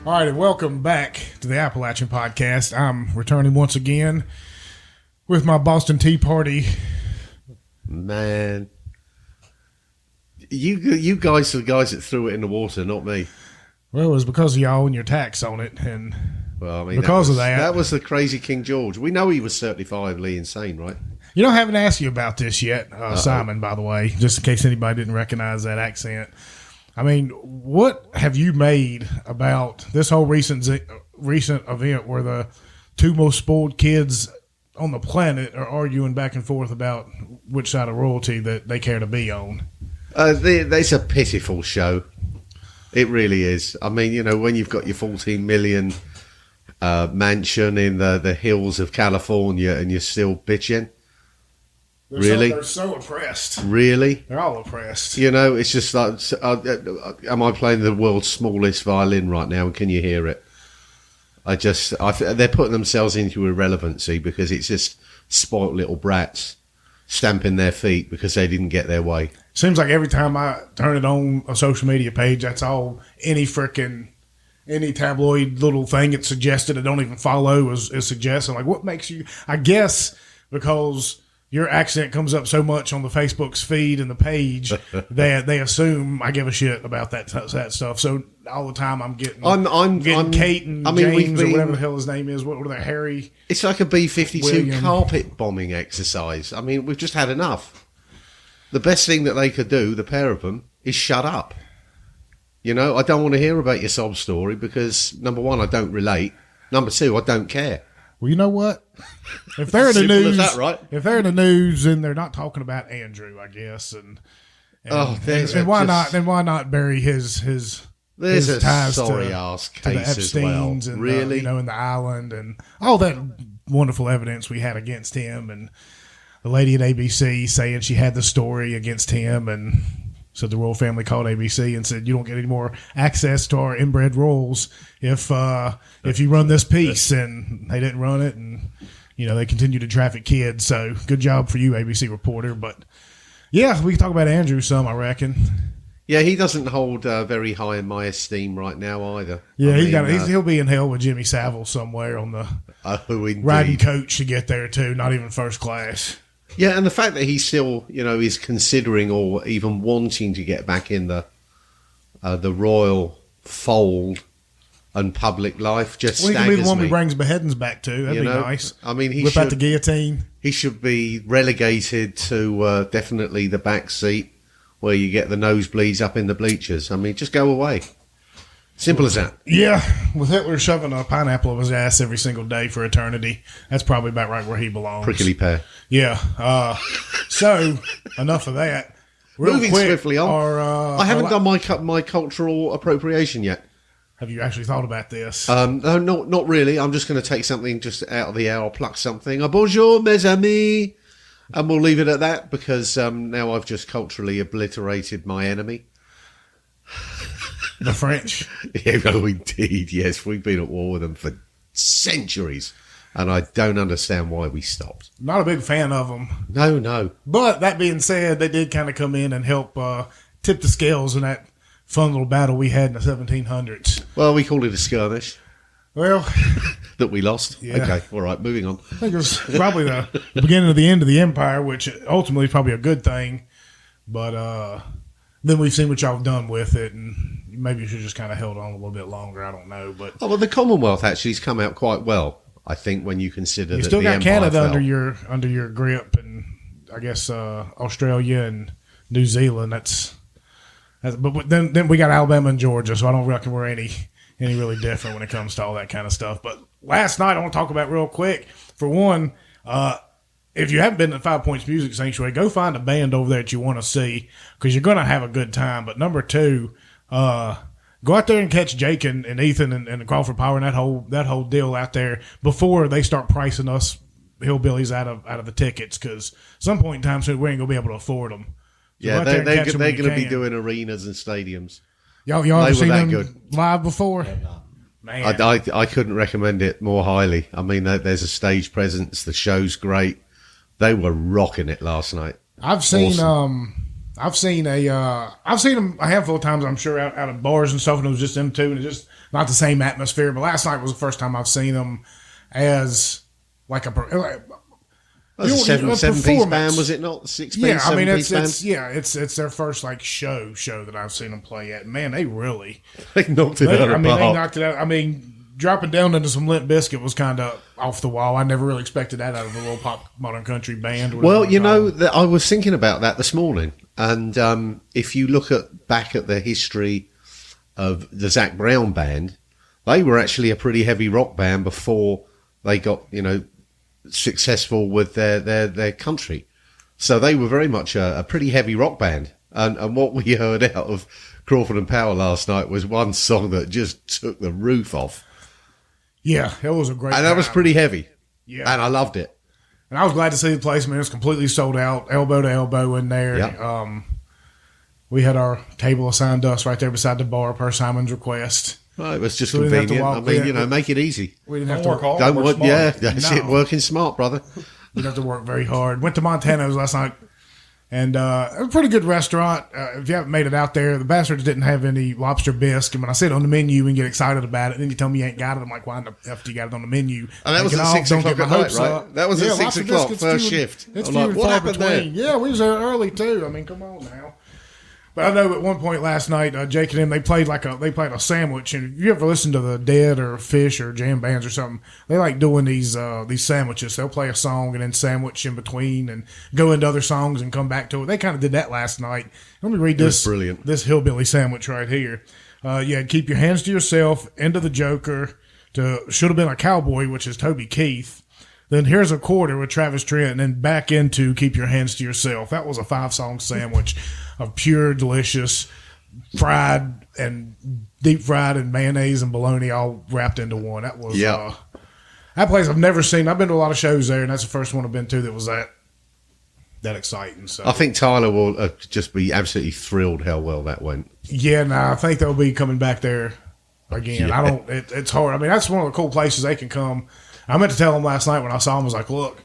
All right, and welcome back to the Appalachian Podcast. I'm returning once again with my Boston Tea Party. Man, you guys are the guys that threw it in the water, not me. Well, it was because of y'all and your tax on it, and Well, I mean, because of that. That was the crazy King George. We know he was certifiably insane, right? You know, I haven't asked you about this yet, Simon, by the way, just in case anybody didn't recognize that accent. I mean, what have you made about this whole recent event where the two most spoiled kids on the planet are arguing back and forth about which side of royalty that they care to be on? It's a pitiful show. It really is. I mean, you know, when you've got your 14 million mansion in the hills of California and you're still bitching. They're so oppressed. Really? They're all oppressed. You know, it's just like, am I playing the world's smallest violin right now? And can you hear it? They're putting themselves into irrelevancy because it's just spoilt little brats stamping their feet because they didn't get their way. Seems like every time I turn it on a social media page, that's all any tabloid little thing it's suggested I don't even follow is suggesting. Like, what makes you? I guess because your accent comes up so much on the Facebook's feed and the page that they assume I give a shit about that stuff. So all the time I'm getting Kate and James or whatever the hell his name is. What are they, Harry? It's like a B-52 William. Carpet bombing exercise. I mean, we've just had enough. The best thing that they could do, the pair of them, is shut up. You know, I don't want to hear about your sob story because, number one, I don't relate. Number two, I don't care. Well, you know what? If they're in the news, that, right? If they're in the news, then they're not talking about Andrew, I guess. And why not? Then why not bury his There's a ties sorry ass to the case as well. Epsteins and Really? in the island and all that wonderful evidence we had against him, and the lady at ABC saying she had the story against him, and so the royal family called ABC and said, "You don't get any more access to our inbred royals if you run this piece." And they didn't run it, and they continue to traffic kids. So good job for you, ABC reporter. But yeah, we can talk about Andrew some, I reckon. Yeah, he doesn't hold very high in my esteem right now either. Yeah, he'll be in hell with Jimmy Savile somewhere on the riding coach to get there too. Not even first class. Yeah, and the fact that he still, is considering or even wanting to get back in the royal fold and public life just staggers me. Well, he can be the one who brings beheadings back to. That'd be nice. I mean, whip out the guillotine. He should be relegated to definitely the back seat where you get the nosebleeds up in the bleachers. I mean, just go away. Simple as that. Yeah, with Hitler shoving a pineapple up his ass every single day for eternity, that's probably about right where he belongs. Prickly pear. Yeah. So, enough of that. Moving swiftly on. I haven't done my cultural appropriation yet. Have you actually thought about this? No, not really. I'm just going to take something just out of the air. I'll pluck something. Bonjour, mes amis. And we'll leave it at that because now I've just culturally obliterated my enemy. The French. Yeah, oh, indeed, yes. We've been at war with them for centuries, and I don't understand why we stopped. Not a big fan of them. No. But that being said, they did kind of come in and help tip the scales in that fun little battle we had in the 1700s. Well, we called it a skirmish. Well... that we lost? Yeah. Okay, all right, moving on. I think it was probably the beginning of the end of the empire, which ultimately is probably a good thing. But then we've seen what y'all have done with it, and maybe you should just kind of held on a little bit longer. I don't know. But the Commonwealth actually has come out quite well, I think, when you consider that still the got empire Canada fell. under your grip, and I guess Australia and New Zealand. But then we got Alabama and Georgia, so I don't reckon we're any really different when it comes to all that kind of stuff. But last night, I want to talk about real quick. For one, if you haven't been to 5 Points Music Sanctuary, go find a band over there that you want to see because you're going to have a good time. But number two, go out there and catch Jake and Ethan and Crawford Power and that whole deal out there before they start pricing us hillbillies out of the tickets, because some point in time soon we ain't going to be able to afford them. So yeah, they're going to be doing arenas and stadiums. Y'all ever seen them live before? Man. I couldn't recommend it more highly. I mean, there's a stage presence. The show's great. They were rocking it last night. I've seen them a handful of times, I'm sure, out of bars and stuff, and it was just them two, and not the same atmosphere. But last night was the first time I've seen them as like a That's a seven-piece band, was it not? Six-piece, yeah, I mean, seven-piece band? it's their first like show that I've seen them play at. Man, they really They knocked it out of the park. they knocked it out. I mean, dropping down into some Limp Bizkit was kind of off the wall. I never really expected that out of a little pop modern country band. Well, I was thinking about that this morning, and if you look back at the history of the Zac Brown band, they were actually a pretty heavy rock band before they got successful with their country. So they were very much a pretty heavy rock band, and what we heard out of Crawford and Power last night was one song that just took the roof off. Yeah, it was a great And that was pretty heavy. Yeah. And I loved it. And I was glad to see the place. I mean, it was completely sold out, elbow to elbow in there. Yep. We had our table assigned to us right there beside the bar per Simon's request. Well, it was just So we didn't have to convenient. walk- make it easy. We didn't have Don't to work hard. Don't work work, smart. yeah, that's No. it. Working smart, brother. We didn't have to work very hard. Went to Montano's last night, and a pretty good restaurant. If you haven't made it out there, the bastards didn't have any lobster bisque. And when I see it on the menu and get excited about it, then you tell me you ain't got it. I'm like, why in the F you got it on the menu? And that was Take it at off, 6 don't o'clock get at my night, hopes right? up. That was at 6 lobster o'clock, biscuits, first few and- shift. It's I'm few like, and what far happened there? between. Yeah, we was there early too. I mean, come on now. But I know at one point last night, Jake and him, they played a sandwich. And if you ever listen to the Dead or Fish or jam bands or something, they like doing these sandwiches. They'll play a song and then sandwich in between and go into other songs and come back to it. They kind of did that last night. Let me read was this. brilliant. This hillbilly sandwich right here. Keep your hands to yourself. Into the Joker. To Should Have Been a Cowboy, which is Toby Keith. Then Here's a Quarter with Travis Tritt, and then back into Keep Your Hands to Yourself. That was a 5-song sandwich of pure, delicious, fried and deep fried and mayonnaise and bologna all wrapped into one. That was that place I've never seen. I've been to a lot of shows there, and that's the first one I've been to that was that exciting. So I think Tyler will just be absolutely thrilled how well that went. yeah, I think they'll be coming back there again. Yeah. It's hard. I mean, that's one of the cool places they can come. I meant to tell them last night when I saw them, I was like, look,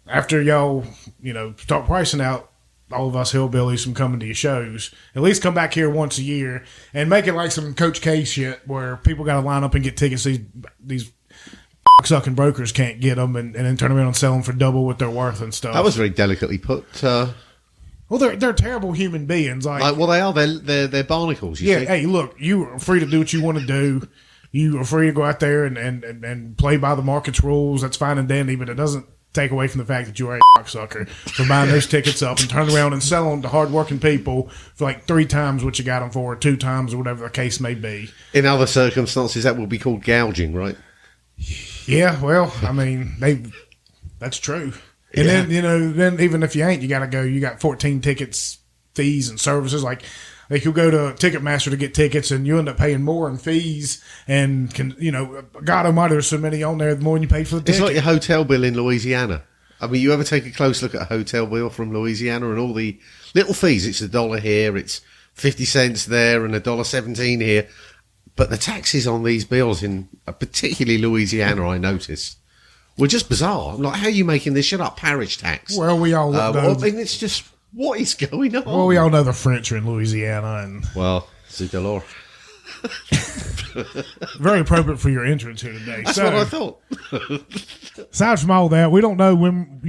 after y'all, start pricing out all of us hillbillies from coming to your shows, at least come back here once a year and make it like some Coach K shit where people got to line up and get tickets. These sucking brokers can't get them and then turn around and sell them for double what they're worth and stuff. That was very delicately put. well, they're terrible human beings. They are. They're barnacles. You see? Hey, look, you are free to do what you want to do. You are free to go out there and play by the market's rules. That's fine and dandy, but it doesn't take away from the fact that you are a cocksucker for buying those tickets up and turn around and sell them to hardworking people for like 3 times what you got them for, or 2 times, or whatever the case may be. In other circumstances, that would be called gouging, right? Yeah, well, I mean, that's true. And then even if you ain't, you got to go. You got 14 tickets, fees, and services. Like you'll go to Ticketmaster to get tickets, and you end up paying more in fees. And God Almighty, there's so many on there. The more you pay for the ticket, It's like your hotel bill in Louisiana. I mean, you ever take a close look at a hotel bill from Louisiana and all the little fees? It's $1 here, it's 50 cents there, and $1.17 here. But the taxes on these bills in particularly Louisiana, I noticed, were just bizarre. I'm like, how are you making this shit up? Parish tax. Well, we all know. I mean, it's just, what is going on? Well, we all know the French are in Louisiana, and c'est de l'or. very appropriate for your entrance here today. That's what I thought. Aside from all that, we don't know when,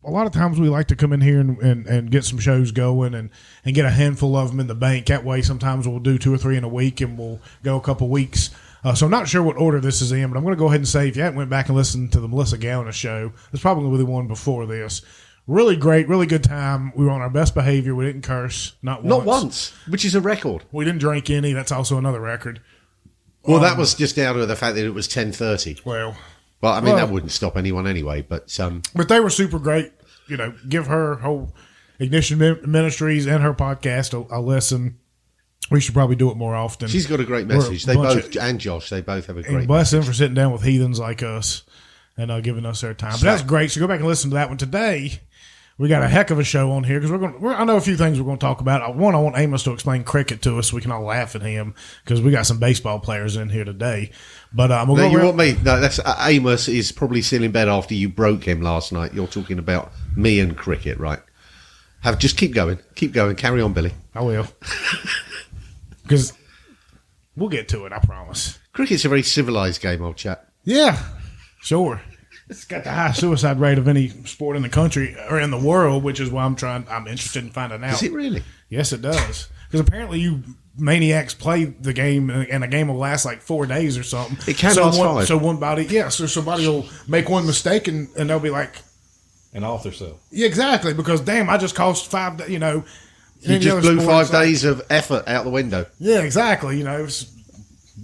a lot of times we like to come in here and get some shows going and get a handful of them in the bank. That way, sometimes we'll do 2 or 3 in a week, and we'll go a couple weeks. So I'm not sure what order this is in, but I'm going to go ahead and say, if you haven't went back and listened to the Melissa Gallina show, it's probably the one before this. Really great, really good time. We were on our best behavior. We didn't curse, not once. Not once, which is a record. We didn't drink any. That's also another record. Well, that was just down to the fact that it was 10:30. Well, I mean, that wouldn't stop anyone anyway. But they were super great. Give her whole Ignition Ministries and her podcast a listen. We should probably do it more often. she's got a great message. And Josh, they both have a great bless them message. for sitting down with heathens like us and giving us their time. But that's great. So go back and listen to that one today. We got a heck of a show on here because I know a few things we're going to talk about. One, I want Amos to explain cricket to us so we can all laugh at him because we got some baseball players in here today. But want me? No, that's Amos is probably still in bed after you broke him last night. You're talking about me and cricket, right? Just keep going, carry on, Billy. I will. Because We'll get to it, I promise. Cricket's a very civilised game, old chap. Yeah, sure. It's got the highest suicide rate of any sport in the country or in the world, which is why I'm interested in finding out. Is it really? Yes, it does. Because apparently you maniacs play the game, and a game will last like 4 days or something. It can last 5. So so somebody will make one mistake, and they'll be like... And off themselves. Yeah, exactly, because damn, I just cost 5 days, You just blew 5 days of effort out the window. Yeah, exactly.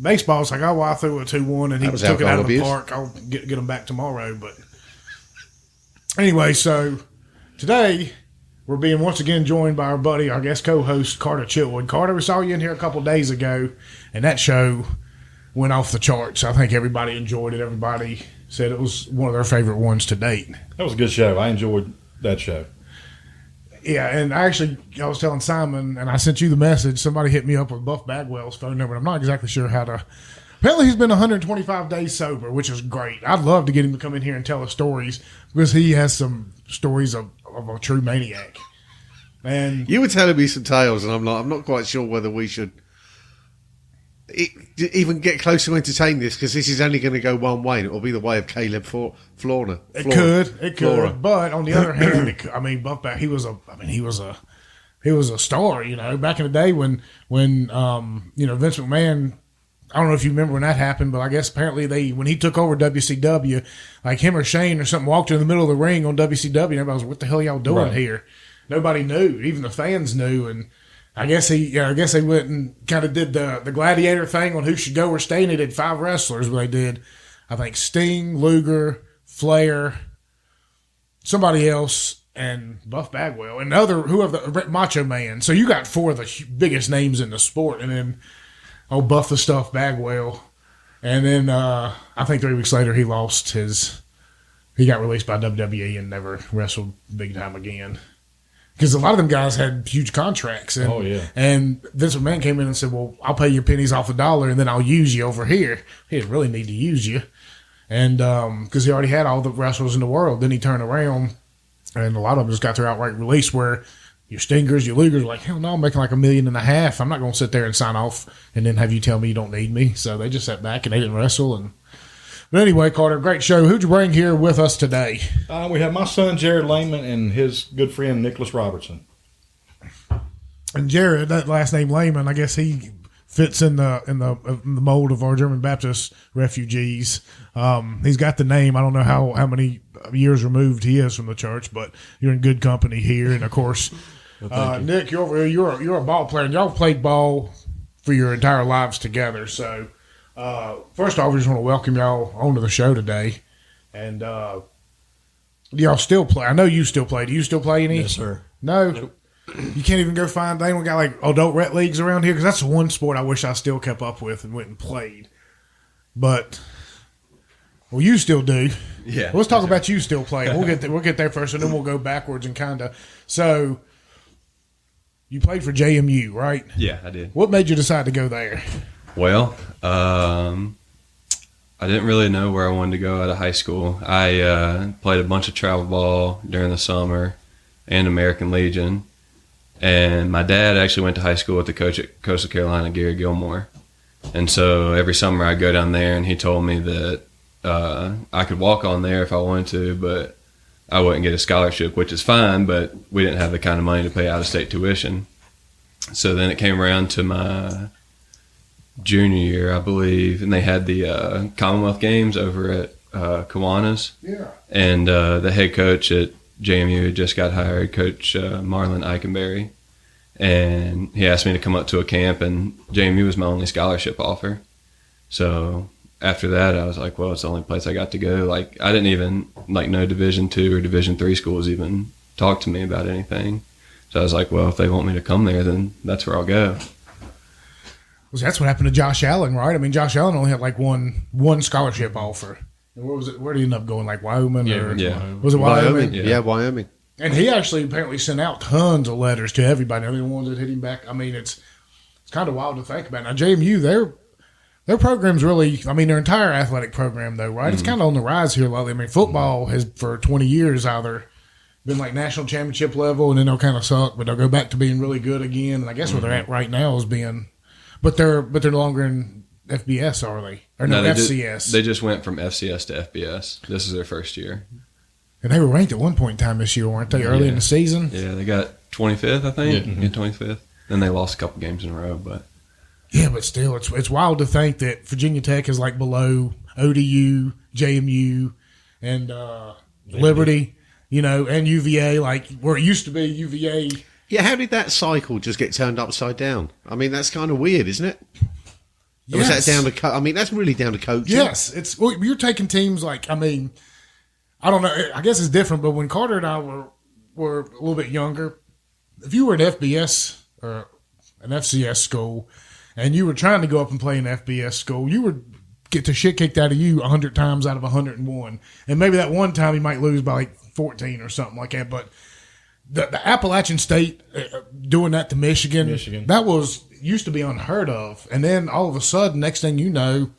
Baseball's like, I threw a 2-1 and he took it out of the park. I'll get them back tomorrow. But anyway, so today we're being once again joined by our buddy, our guest co-host, Carter Chitwood. Carter, we saw you in here a couple days ago, and that show went off the charts. I think everybody enjoyed it. Everybody said it was one of their favorite ones to date. That was a good show. I enjoyed that show. Yeah, and I was telling Simon, and I sent you the message. Somebody hit me up with Buff Bagwell's phone number, and I'm not exactly sure how to. Apparently, he's been 125 days sober, which is great. I'd love to get him to come in here and tell us stories because he has some stories of a true maniac. And you were telling me some tales, and I'm not quite sure whether we should even get close to entertain this because this is only going to go one way, and it will be the way of Caleb Florner. It could. But on the other hand, Buff Bag, he was a star. Back in the day when Vince McMahon. I don't know if you remember when that happened, but I guess apparently when he took over WCW, like him or Shane or something walked in the middle of the ring on WCW, and everybody was, "What the hell y'all doing here?" Nobody knew, even the fans knew, and I guess they went and kind of did the gladiator thing on who should go or stay, and they did 5 wrestlers. But they did, I think, Sting, Luger, Flair, somebody else, and Buff Bagwell, and whoever Macho Man. So you got 4 of the biggest names in the sport, and then Buff the Stuff Bagwell, and then I think 3 weeks later he got released by WWE and never wrestled big time again. Because a lot of them guys had huge contracts. And Vince McMahon came in and said, well, I'll pay you pennies off the dollar, and then I'll use you over here. He didn't really need to use you. And because he already had all the wrestlers in the world. Then he turned around, and a lot of them just got their outright release where your Stingers, your Lugers, like, hell no, I'm making like $1.5 million. I'm not going to sit there and sign off and then have you tell me you don't need me. So they just sat back and they didn't wrestle. But anyway, Carter, great show. Who'd you bring here with us today? We have my son, Jared Layman, and his good friend, Nicholas Robertson. And Jared, that last name Layman, I guess he fits in the mold of our German Baptist refugees. He's got the name. I don't know how many years removed he is from the church, but you're in good company here. And, of course, Nick, you're a ball player. And y'all played ball for your entire lives together, so... first off, we just want to welcome y'all onto the show today. And y'all still play. I know you still play. Do you still play any? Yes, sir. No? Nope. You can't even go find anyone got like adult rec leagues around here? Because that's the one sport I wish I still kept up with and went and played. But, well, you still do. Yeah. Let's talk about you still playing. We'll get there first, and then we'll go backwards and kind of. So, you played for JMU, right? Yeah, I did. What made you decide to go there? Well, I didn't really know where I wanted to go out of high school. I played a bunch of travel ball during the summer and American Legion. And my dad actually went to high school with the coach at Coastal Carolina, Gary Gilmore. And so every summer I'd go down there, and he told me that I could walk on there if I wanted to, but I wouldn't get a scholarship, which is fine, but we didn't have the kind of money to pay out-of-state tuition. So then it came around to my junior year, I believe, and they had the Commonwealth Games over at Kiwanis. Yeah. And the head coach at JMU had just got hired, Coach Marlon Eikenberry, and he asked me to come up to a camp, and JMU was my only scholarship offer. So after that, I was like, well, it's the only place I got to go. Like, I didn't even, like, no Division II or Division III schools even talk to me about anything. So I was like, well, if they want me to come there, then that's where I'll go. Well, that's what happened to Josh Allen, right? I mean, Josh Allen only had like one scholarship offer. And where was it? Where did he end up going? Like Wyoming? Was it Wyoming? Yeah, Wyoming. And he actually apparently sent out tons of letters to everybody. I mean, the ones that hit him back. I mean, it's kind of wild to think about. Now, JMU, their program's really, I mean, their entire athletic program, though, right? Mm-hmm. It's kind of on the rise here lately. I mean, football has, for 20 years, either been like national championship level, and then they'll kind of suck, but they'll go back to being really good again. And I guess where they're at right now is being But they're no longer in FBS, are they? Or no, FCS. They just went from FCS to FBS. This is their first year. And they were ranked at one point in time this year, weren't they? Early in the season. Yeah, they got 25th, I think. Yeah, 25th. Then they lost a couple games in a row, but yeah, but still, it's wild to think that Virginia Tech is like below ODU, JMU, and Liberty, and UVA, like where it used to be UVA. Yeah, how did that cycle just get turned upside down? I mean, that's kind of weird, isn't it? Yes. Was that down to? I mean, that's really down to coaching. Yes, you're taking teams like, I mean, I don't know. I guess it's different, but when Carter and I were a little bit younger, if you were at FBS or an FCS school, and you were trying to go up and play an FBS school, you would get the shit kicked out of you 100 times out of 101. And maybe that one time you might lose by like 14 or something like that. But the Appalachian State doing that to Michigan, that used to be unheard of. And then all of a sudden, next thing you know,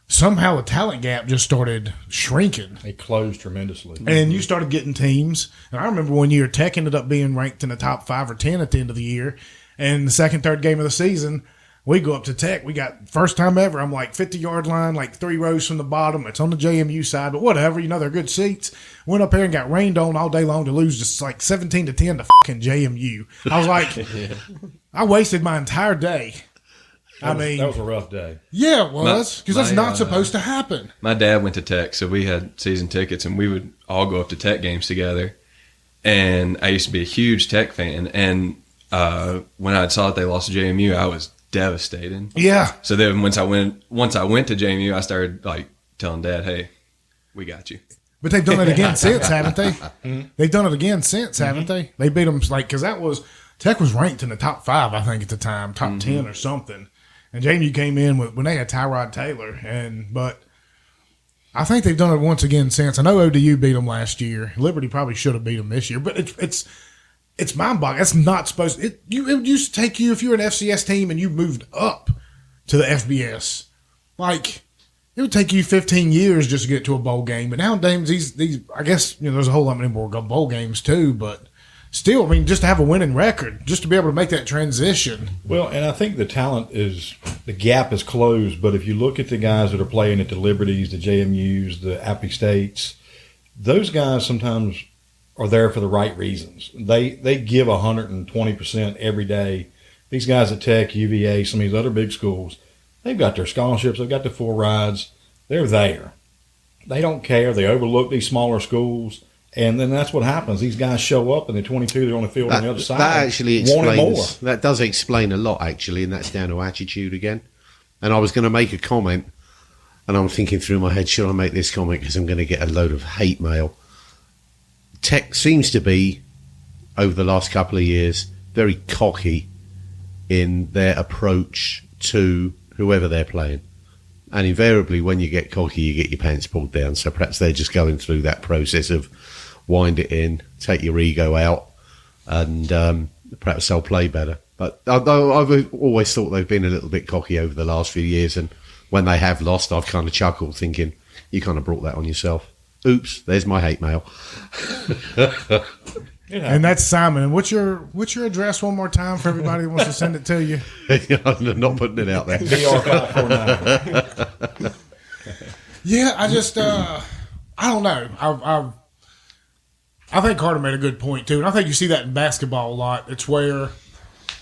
somehow the talent gap just started shrinking. It closed tremendously. And you started getting teams. And I remember one year Tech ended up being ranked in the top 5 or 10 at the end of the year. And the second, third game of the season, we go up to Tech. We got, first time ever, I'm like 50-yard line, like 3 rows from the bottom. It's on the JMU side, but whatever. They're good seats. Went up there and got rained on all day long to lose just like 17-10 to fucking JMU. I was like, I wasted my entire day. That was a rough day. Yeah, it was, because that's not supposed to happen. My dad went to Tech, so we had season tickets, and we would all go up to Tech games together. And I used to be a huge Tech fan, and when I saw that they lost to JMU, I was devastated. Yeah. So then once I went to JMU, I started like telling Dad, "Hey, we got you." But they've done it again since, haven't they? They've done it again since, haven't they? They beat them because Tech was ranked in the top 5, I think, at the time, top 10 or something. And JMU came in when they had Tyrod Taylor, but I think they've done it once again since. I know ODU beat them last year. Liberty probably should have beat them this year, but it's mind-boggling. That's not supposed to. It used to take you, if you were an FCS team and you moved up to the FBS, like it would take you 15 years just to get to a bowl game. But nowadays, these I guess there's a whole lot many more bowl games too, but. Still, I mean, just to have a winning record, just to be able to make that transition. Well, and I think the gap is closed, but if you look at the guys that are playing at the Liberties, the JMUs, the Appy States, those guys sometimes are there for the right reasons. They give 120% every day. These guys at Tech, UVA, some of these other big schools, they've got their scholarships, they've got the full rides. They're there. They don't care. They overlook these smaller schools. And then that's what happens. These guys show up, and they're 22. They're on the field on the other side. That actually explains. That does explain a lot, actually, and that's down to attitude again. And I was going to make a comment, and I'm thinking through my head, should I make this comment because I'm going to get a load of hate mail. Tech seems to be, over the last couple of years, very cocky in their approach to whoever they're playing. And invariably, when you get cocky, you get your pants pulled down. So perhaps they're just going through that process of wind it in, take your ego out, and perhaps they'll play better. But I've always thought they've been a little bit cocky over the last few years, and when they have lost, I've kind of chuckled, thinking, you kind of brought that on yourself. Oops, there's my hate mail. And that's Simon. And what's your address one more time for everybody that wants to send it to you? I'm not putting it out there. DR549. Yeah, I just I don't know. I think Carter made a good point too, and I think you see that in basketball a lot. It's where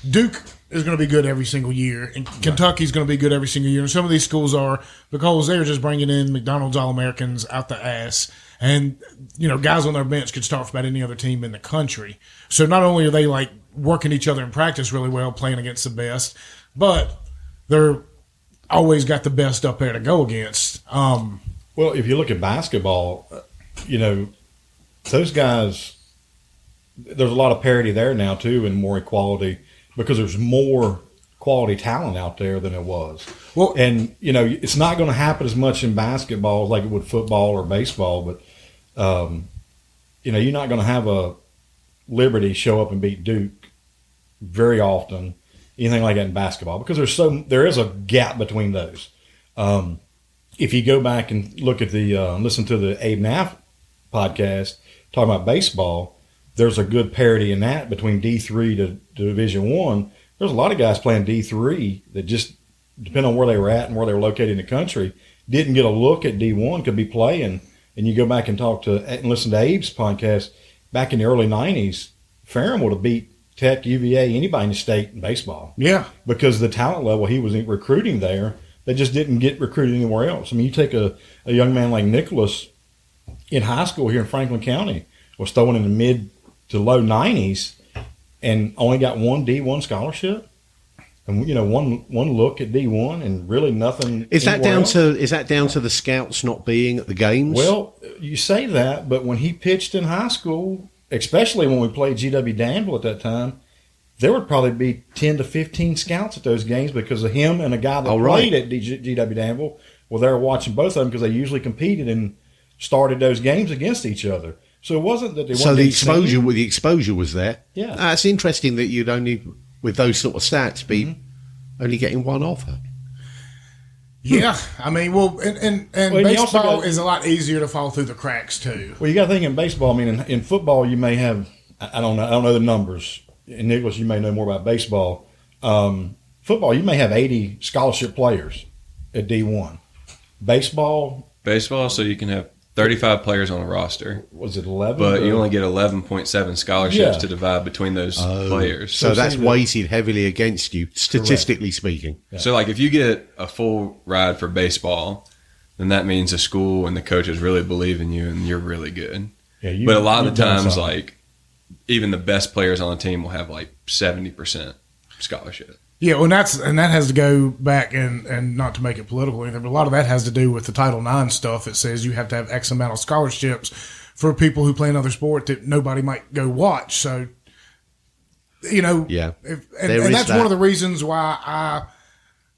Duke is going to be good every single year, and Kentucky's going to be good every single year, and some of these schools are because they're just bringing in McDonald's All-Americans out the ass. And, guys on their bench could start for about any other team in the country. So not only are they, like, working each other in practice really well, playing against the best, but they're always got the best up there to go against. Well, if you look at basketball, those guys, there's a lot of parity there now, too, and more equality because there's more quality talent out there than it was. Well, and, it's not going to happen as much in basketball like it would football or baseball, but you're not going to have a Liberty show up and beat Duke very often, anything like that in basketball, because there is a gap between those. If you go back and look at listen to the Abe Naff podcast talking about baseball, there's a good parity in that between D3 to Division I, there's a lot of guys playing D3 that just, depending on where they were at and where they were located in the country, didn't get a look at D1, could be playing. And you go back and listen to Abe's podcast, back in the early 90s, Ferrum would have beat Tech, UVA, anybody in the state in baseball. Yeah. Because the talent level he was recruiting there, they just didn't get recruited anywhere else. I mean, you take a young man like Nicholas in high school here in Franklin County, was throwing in the mid to low 90s and only got one D1 scholarship. And one look at D1 and really nothing. Is that down to the scouts not being at the games? Well, you say that, but when he pitched in high school, especially when we played GW Danville at that time, there would probably be 10 to 15 scouts at those games because of him and a guy that played at GW Danville were there watching both of them because they usually competed and started those games against each other. So it wasn't that they weren't. So the exposure was there. Yeah, it's interesting that you'd only, with those sort of stats, be only getting one offer. Yeah, I mean, and baseball is a lot easier to fall through the cracks too. Well, you got to think in baseball. I mean, in football, you may have I don't know the numbers. And Nicholas, you may know more about baseball. Football, you may have 80 scholarship players at D1. Baseball, so you can have 35 players on a roster. Was it 11? But you only get 11.7 scholarships to divide between those players. So that's weighted heavily against you, statistically speaking. Yeah. So, like, if you get a full ride for baseball, then that means the school and the coaches really believe in you and you're really good. Yeah, but a lot of the times, like, even the best players on the team will have, like, 70% scholarship. Yeah, well, and that has to go back and not to make it political or anything, but a lot of that has to do with the Title IX stuff. It says you have to have X amount of scholarships for people who play another sport that nobody might go watch. So, and that's one of the reasons why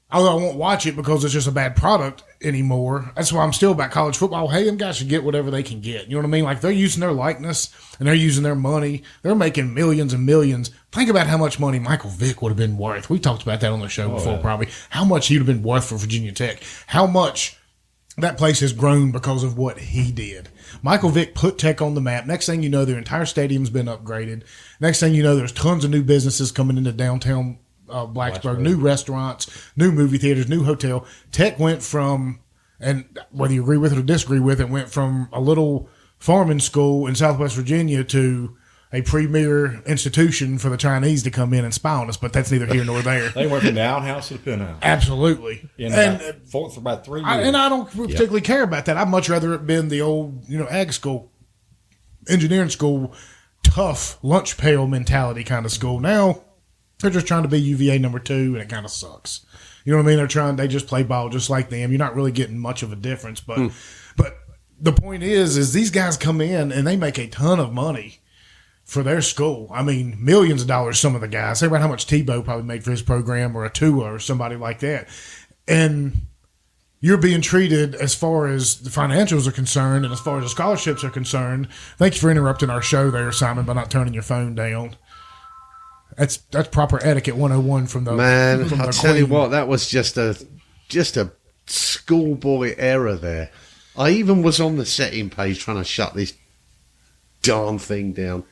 although I won't watch it because it's just a bad product anymore. That's why I'm still about college football. Hey, them guys should get whatever they can get. You know what I mean? Like, they're using their likeness and they're using their money. They're making millions and millions. Think about how much money Michael Vick would have been worth. We talked about that on the show before, probably. How much he'd have been worth for Virginia Tech. How much that place has grown because of what he did. Michael Vick put Tech on the map. Next thing you know, their entire stadium's been upgraded. Next thing you know, there's tons of new businesses coming into downtown Blacksburg, new restaurants, new movie theaters, new hotel. Tech went from, and whether you agree with it or disagree with it, went from a little farming school in Southwest Virginia to a premier institution for the Chinese to come in and spy on us, but that's neither here nor there. They went from the outhouse to the penthouse. Absolutely. For about 3 years. And I don't particularly care about that. I'd much rather it been the old, ag school, engineering school, tough lunch pail mentality kind of school. Now, they're just trying to be UVA number 2, and it kind of sucks. You know what I mean? They just play ball just like them. You're not really getting much of a difference. But the point is these guys come in and they make a ton of money for their school. I mean, millions of dollars, some of the guys. Think about how much Tebow probably made for his program, or a Tua or somebody like that. And you're being treated, as far as the financials are concerned and as far as the scholarships are concerned. Thank you for interrupting our show there, Simon, by not turning your phone down. That's proper etiquette 101 from the man. From I'll tell you what, that was just a schoolboy error there. I even was on the setting page trying to shut this darn thing down.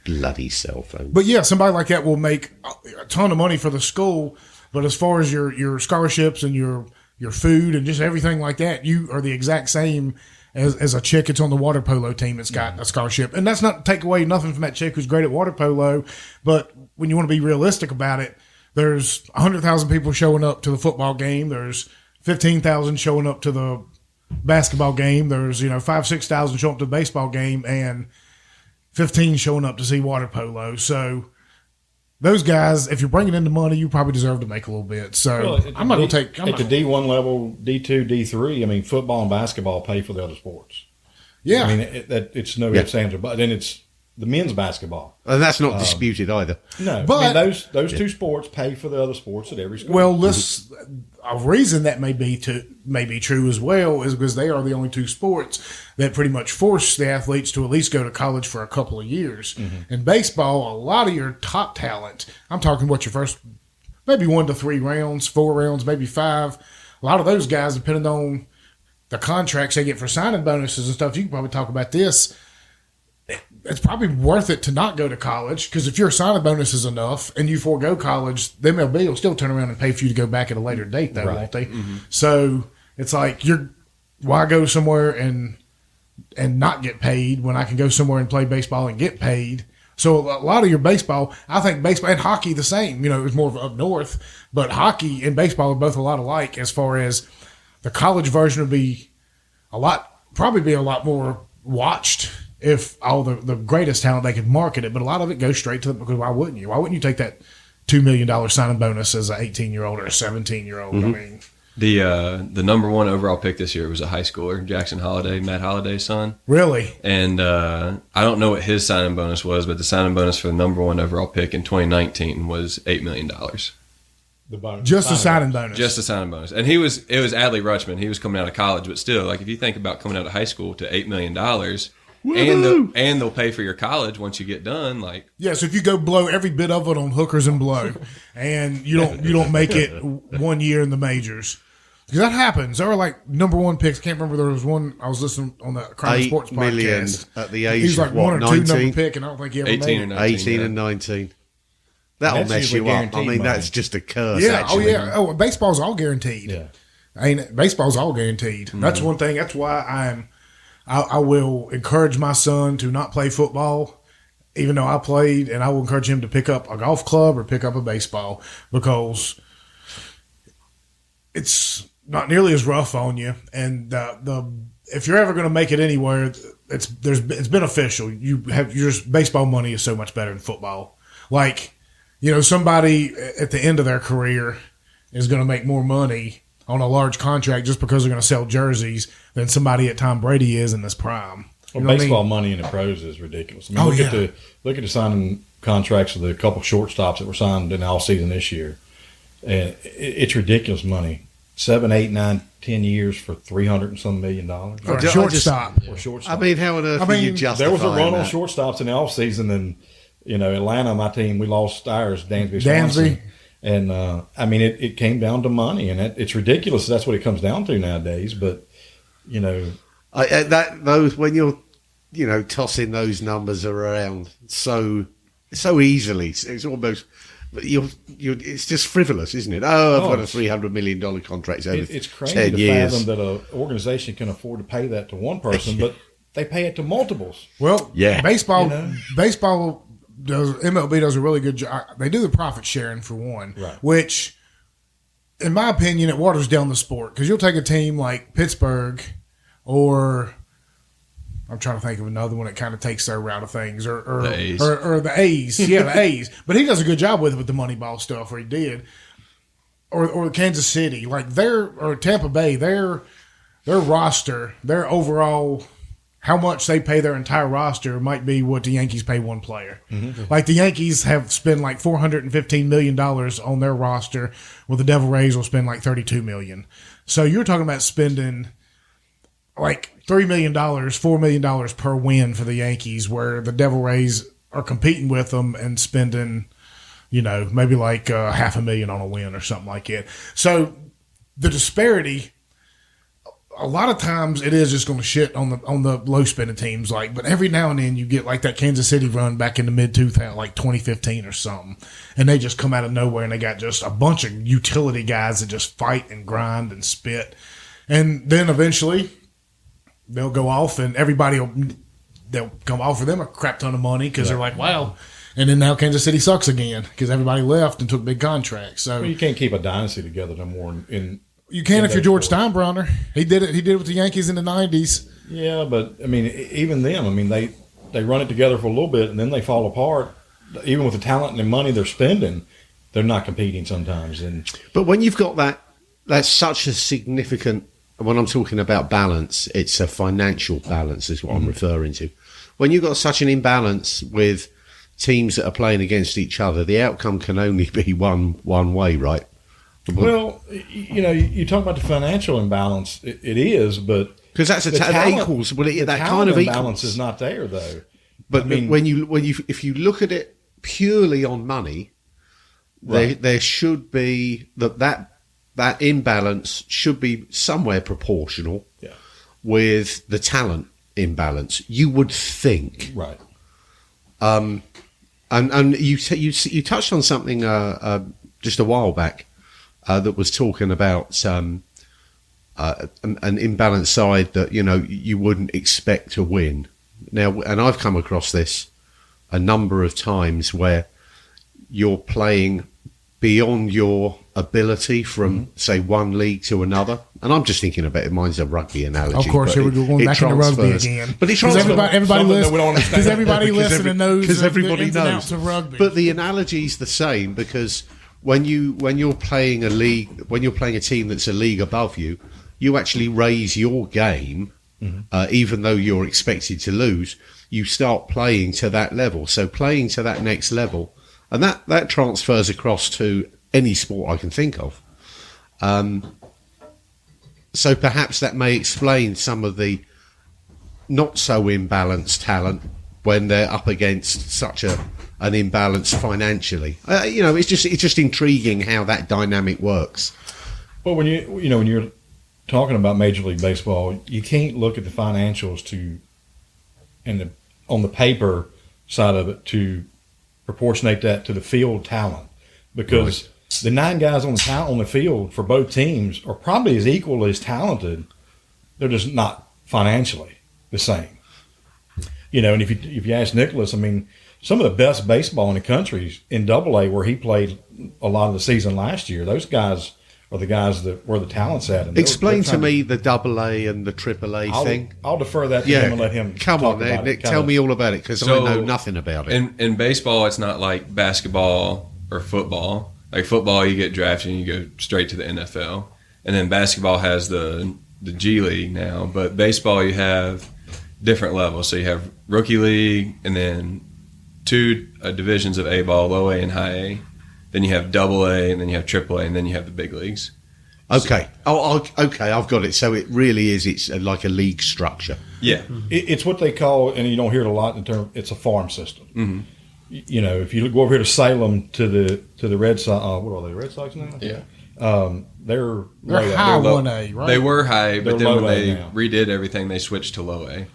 Bloody cell phone. But yeah, somebody like that will make a ton of money for the school. But as far as your scholarships and your food and just everything like that, you are the exact same as a chick that's on the water polo team that's got a scholarship. And that's not to take away nothing from that chick who's great at water polo, but when you want to be realistic about it, there's 100,000 people showing up to the football game. There's 15,000 showing up to the basketball game. There's 5,000-6,000 showing up to the baseball game, and 15 showing up to see water polo. So those guys, if you're bringing in the money, you probably deserve to make a little bit. So I'm not going to take at the D1 level, D2, D3. I mean, football and basketball pay for the other sports. Yeah, I mean it's no ifs, ands, or buts. Then it's the men's basketball, and that's not disputed either. No, but I mean, those two sports pay for the other sports at every school. Well, a reason that may be true as well is because they are the only two sports that pretty much force the athletes to at least go to college for a couple of years. Mm-hmm. In baseball, a lot of your top talent, I'm talking your first maybe 1 to 3 rounds, 4 rounds, maybe 5. A lot of those guys, depending on the contracts they get for signing bonuses and stuff, you can probably talk about this. it's probably worth it to not go to college because if your signing bonus is enough and you forego college, the MLB will still turn around and pay for you to go back at a later date, though, won't they? Mm-hmm. So it's like why go somewhere and not get paid when I can go somewhere and play baseball and get paid? So a lot of your baseball, I think baseball and hockey the same. It's more of up north, but hockey and baseball are both a lot alike as far as the college version would be probably be a lot more watched if all the greatest talent they could market it. But a lot of it goes straight to because why wouldn't you? Why wouldn't you take that $2 million signing bonus as an 18-year-old or a 17-year-old? Mm-hmm. I mean. The number one overall pick this year was a high schooler, Jackson Holliday, Matt Holliday's son. Really? And I don't know what his signing bonus was, but the signing bonus for the number one overall pick in 2019 was $8 million. The bonus. Just a signing bonus. Just a signing bonus. And it was Adley Rutschman. He was coming out of college, but still, like if you think about coming out of high school to $8 million, and they'll pay for your college once you get done. Like so if you go blow every bit of it on hookers and blow, and you don't make it 1 year in the majors. Because that happens. There were like number one picks. Can't remember. There was one I was listening on the Crime Sports podcast. At the age he's like of one or 19? two number pick, and I don't think he ever 18 made or it. 19. 18 and 19. That'll mess you up. I mean, that's just a curse. Yeah. Actually. Baseball's all guaranteed. Yeah. Baseball's all guaranteed. Mm-hmm. That's one thing. That's why I will encourage my son to not play football, even though I played, and I will encourage him to pick up a golf club or pick up a baseball because it's not nearly as rough on you, and if you're ever going to make it anywhere, it's beneficial. Your baseball money is so much better than football. Like, somebody at the end of their career is going to make more money on a large contract just because they're going to sell jerseys than somebody at Tom Brady is in this prime. Well, baseball money in the pros is ridiculous. I mean, look at the signing contracts of the couple shortstops that were signed in the all season this year, and it's ridiculous money. 7, 8, 9, 10 years for $300 and some $million. For a shortstop. I mean, how on earth are you justifying there was a run that? on shortstops in the offseason, and Atlanta, my team, we lost ours, Dansby Swanson. And I mean, it came down to money, and it's ridiculous. That's what it comes down to nowadays. But when you're tossing those numbers around so easily, it's almost. But it's just frivolous, isn't it? I've got a $300 million contract over 10 years. It's crazy to fathom that an organization can afford to pay that to one person, but they pay it to multiples. Well, baseball does. MLB does a really good job. They do the profit sharing for one, right. Which, in my opinion, it waters down the sport because you'll take a team like Pittsburgh or. I'm trying to think of another one that kind of takes their route of things, or the A's. Or the A's. Yeah, the A's. But he does a good job with the Moneyball stuff, or he did. Or Kansas City, or Tampa Bay, their roster, their overall, how much they pay their entire roster might be what the Yankees pay one player. Mm-hmm. Like the Yankees have spent like $415 million on their roster, where the Devil Rays will spend like $32 million. So you're talking about spending like $3 million, $4 million per win for the Yankees, where the Devil Rays are competing with them and spending, maybe like $500,000 on a win or something like that. So the disparity, a lot of times it is just going to shit on the low spending teams. But every now and then you get like that Kansas City run back in the mid 2000, like 2015 or something, and they just come out of nowhere and they got just a bunch of utility guys that just fight and grind and spit, and then eventually. They'll go off, and they'll come offer them a crap ton of money because they're like, wow. And then now Kansas City sucks again because everybody left and took big contracts. So you can't keep a dynasty together no more. You can if you're George Steinbrenner. He did it. He did it with the Yankees in the '90s. Yeah, but I mean, even them. I mean, they run it together for a little bit, and then they fall apart. Even with the talent and the money they're spending, they're not competing sometimes. But when you've got that's such a significant. When I'm talking about balance, it's a financial balance is what I'm referring to. When you've got such an imbalance with teams that are playing against each other, the outcome can only be one way, right? Well, you talk about the financial imbalance. It is, but because that's that equals. Well, that kind of imbalance is not there, though. But if you look at it purely on money, right. there should be that imbalance should be somewhere proportional with the talent imbalance. You would think. Right. And you touched on something just a while back that was talking about an imbalanced side that you wouldn't expect to win. Now, and I've come across this a number of times where you're playing beyond your ability from, say, one league to another. And I'm just thinking about it. Mine's a rugby analogy. Of course, here we're going back into rugby again. But it transfers. Everybody listening knows because everybody the ins and knows. outs of rugby. But the analogy's the same because when you're playing a league, when you're playing a team that's a league above you, you actually raise your game, even though you're expected to lose. You start playing to that level. So playing to that next level. And that transfers across to any sport I can think of. So perhaps that may explain some of the not so imbalanced talent when they're up against such an imbalance financially. It's just intriguing how that dynamic works. Well, when you're talking about Major League Baseball, you can't look at the financials on the paper side of it to proportionate that to the field talent, because the 9 guys on the field for both teams are probably as equal as talented. They're just not financially the same. And if you ask Nicholas, I mean, some of the best baseball in the country in Double-A, where he played a lot of the season last year, those guys are the guys that where the talent's at. And explain to me the Double-A and the Triple-A thing. I'll defer that to him and let him. Come on, Nick, tell me all about it because I know nothing about it. In baseball, it's not like basketball or football. Like football, you get drafted and you go straight to the NFL, and then basketball has the G League now. But baseball, you have different levels. So you have rookie league, and then 2 divisions of A ball, low A and high A. Then you have Double-A, and then you have Triple-A, and then you have the big leagues. Okay. Okay, I've got it. So it really is, it's like a league structure. Yeah. It's what they call, and you don't hear it a lot in terms, it's a farm system. Mm-hmm. If you go over here to Salem to the Red Sox, what are they, Red Sox now? Yeah. They're high 1A, right? They were high, but then when they now. redid everything, they switched to low A.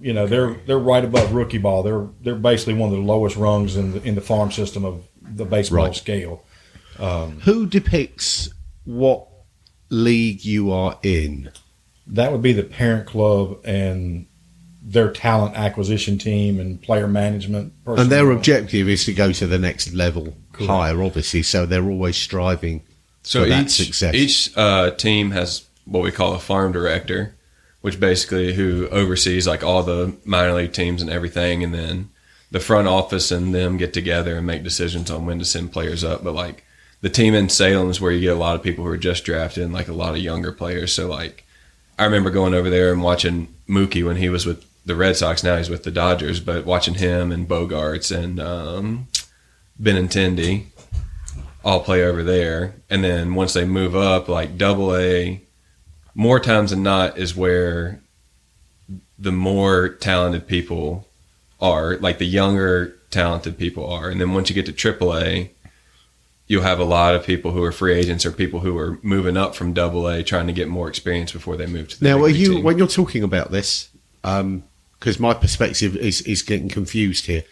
They're right above rookie ball. They're basically one of the lowest rungs in the farm system of the baseball scale. Who depicts what league you are in? That would be the parent club and their talent acquisition team and player management. And their objective is to go to the next level higher, obviously. So they're always striving for that success. Each team has what we call a farm director, which basically who oversees like all the minor league teams and everything, and then the front office and them get together and make decisions on when to send players up. But like the team in Salem is where you get a lot of people who are just drafted and like a lot of younger players. So like I remember going over there and watching Mookie when he was with the Red Sox. Now he's with the Dodgers, but watching him and Bogarts and Benintendi all play over there. And then once they move up, like Double-A, more times than not is where the more talented people are, like the younger talented people are. And then once you get to Triple-A, you'll have a lot of people who are free agents or people who are moving up from Double-A trying to get more experience before they move to the now. big league team. When you're talking about this, because my perspective is getting confused here,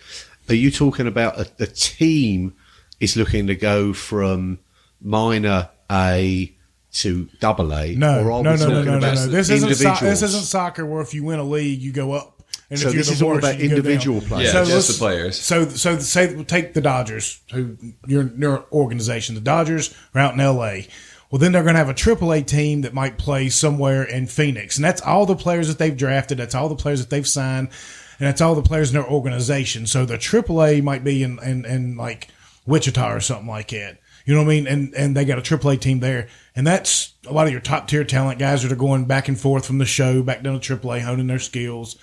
are you talking about a team is looking to go from minor A to Double-A? No. This isn't soccer where if you win a league, you go up. And so if you're this is the all worst, about you go individual down. players. Yeah, just the players. So say take the Dodgers, who your organization. The Dodgers are out in L.A. Well, then they're going to have a AAA team that might play somewhere in Phoenix, and that's all the players that they've drafted. That's all the players that they've signed, and that's all the players in their organization. So the AAA might be in like Wichita or something like that. You know what I mean? And they got a AAA team there, and that's a lot of your top tier talent guys that are going back and forth from the show back down to AAA, honing their skills.